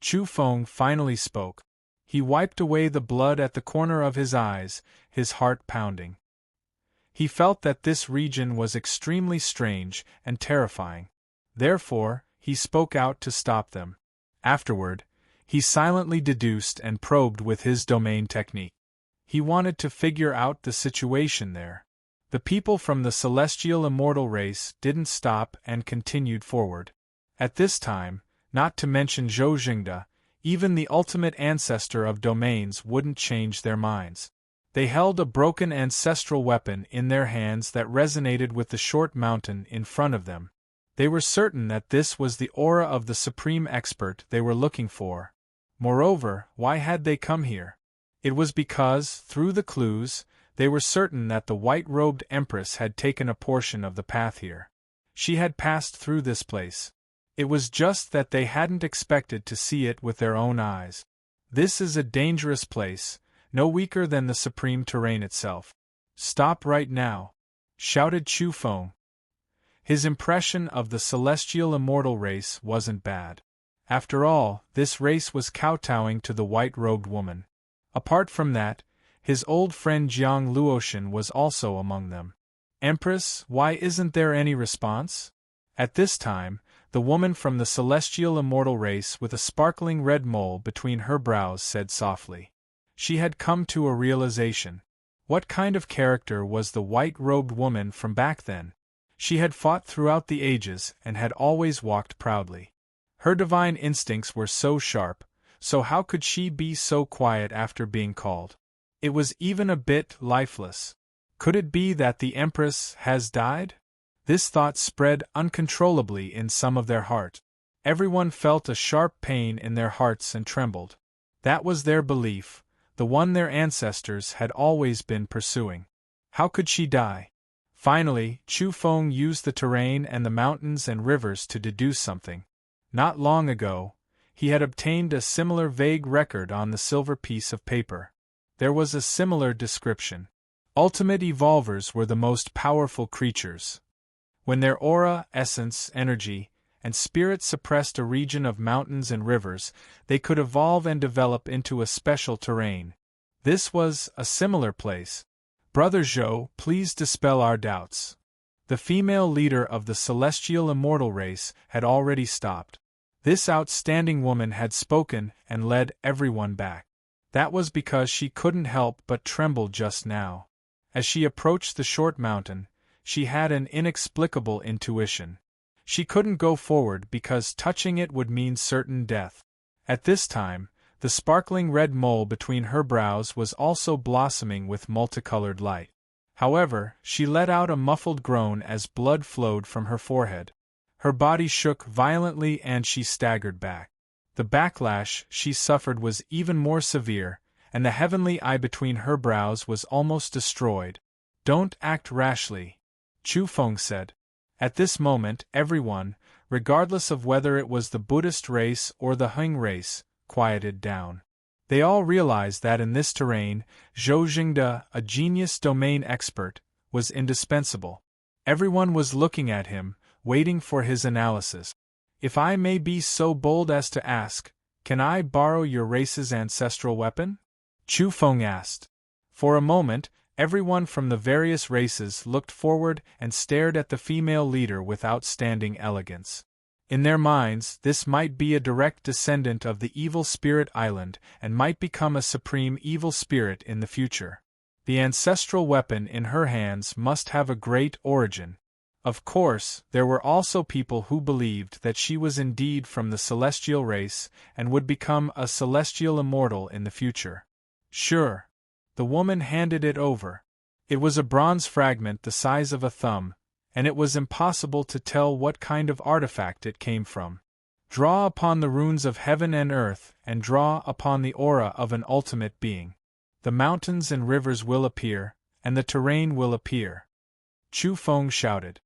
Chu Feng finally spoke. He wiped away the blood at the corner of his eyes, his heart pounding. He felt that this region was extremely strange and terrifying. Therefore, he spoke out to stop them. Afterward, he silently deduced and probed with his domain technique. He wanted to figure out the situation there. The people from the celestial immortal race didn't stop and continued forward. At this time, not to mention Zhou Jingde, even the ultimate ancestor of domains wouldn't change their minds. They held a broken ancestral weapon in their hands that resonated with the short mountain in front of them. They were certain that this was the aura of the supreme expert they were looking for. Moreover, why had they come here? It was because, through the clues, they were certain that the white-robed Empress had taken a portion of the path here. She had passed through this place. It was just that they hadn't expected to see it with their own eyes. This is a dangerous place, no weaker than the supreme terrain itself. Stop right now! Shouted Chu Feng. His impression of the celestial immortal race wasn't bad. After all, this race was kowtowing to the white-robed woman. Apart from that, his old friend Jiang Luoshan was also among them. Empress, why isn't there any response? At this time, the woman from the celestial immortal race with a sparkling red mole between her brows said softly. She had come to a realization. What kind of character was the white-robed woman from back then? She had fought throughout the ages and had always walked proudly. Her divine instincts were so sharp, so how could she be so quiet after being called? It was even a bit lifeless. Could it be that the Empress has died? This thought spread uncontrollably in some of their heart. Everyone felt a sharp pain in their hearts and trembled. That was their belief, the one their ancestors had always been pursuing. How could she die? Finally, Chu Feng used the terrain and the mountains and rivers to deduce something. Not long ago, he had obtained a similar vague record on the silver piece of paper. There was a similar description. Ultimate evolvers were the most powerful creatures. When their aura, essence, energy, and spirit suppressed a region of mountains and rivers, they could evolve and develop into a special terrain. This was a similar place. Brother Zhou, please dispel our doubts. The female leader of the celestial immortal race had already stopped. This outstanding woman had spoken and led everyone back. That was because she couldn't help but tremble just now. As she approached the short mountain, she had an inexplicable intuition. She couldn't go forward because touching it would mean certain death. At this time, the sparkling red mole between her brows was also blossoming with multicolored light. However, she let out a muffled groan as blood flowed from her forehead. Her body shook violently and she staggered back. The backlash she suffered was even more severe, and the heavenly eye between her brows was almost destroyed. Don't act rashly, Chu Feng said. At this moment, everyone, regardless of whether it was the Buddhist race or the Hung race, quieted down. They all realized that in this terrain, Zhou Jingde, a genius domain expert, was indispensable. Everyone was looking at him, waiting for his analysis. If I may be so bold as to ask, can I borrow your race's ancestral weapon? Chu Feng asked. For a moment, everyone from the various races looked forward and stared at the female leader with outstanding elegance. In their minds, this might be a direct descendant of the evil spirit island and might become a supreme evil spirit in the future. The ancestral weapon in her hands must have a great origin. Of course, there were also people who believed that she was indeed from the celestial race and would become a celestial immortal in the future. Sure. The woman handed it over. It was a bronze fragment the size of a thumb, and it was impossible to tell what kind of artifact it came from. Draw upon the runes of heaven and earth, and draw upon the aura of an ultimate being. The mountains and rivers will appear, and the terrain will appear. Chu Feng shouted.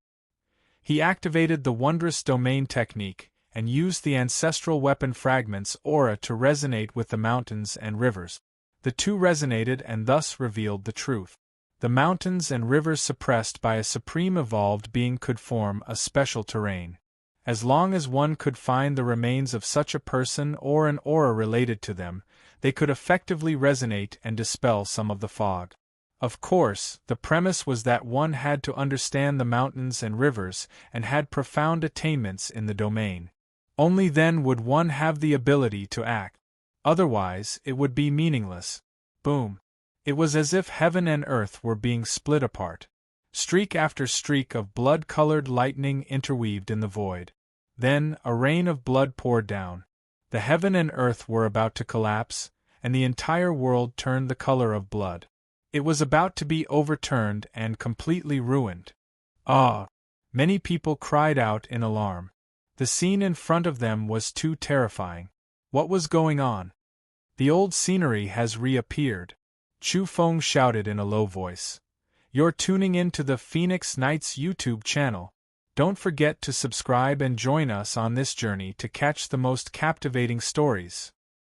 He activated the wondrous domain technique, and used the ancestral weapon fragment's aura to resonate with the mountains and rivers. The two resonated and thus revealed the truth. The mountains and rivers suppressed by a supreme evolved being could form a special terrain. As long as one could find the remains of such a person or an aura related to them, they could effectively resonate and dispel some of the fog. Of course, the premise was that one had to understand the mountains and rivers and had profound attainments in the domain. Only then would one have the ability to act. Otherwise, it would be meaningless. Boom. It was as if heaven and earth were being split apart. Streak after streak of blood-colored lightning interweaved in the void. Then, a rain of blood poured down. The heaven and earth were about to collapse, and the entire world turned the color of blood. It was about to be overturned and completely ruined. Ah! Many people cried out in alarm. The scene in front of them was too terrifying. What was going on? The old scenery has reappeared. Chu Feng shouted in a low voice. You're tuning in to the Phoenix Nights YouTube channel. Don't forget to subscribe and join us on this journey to catch the most captivating stories.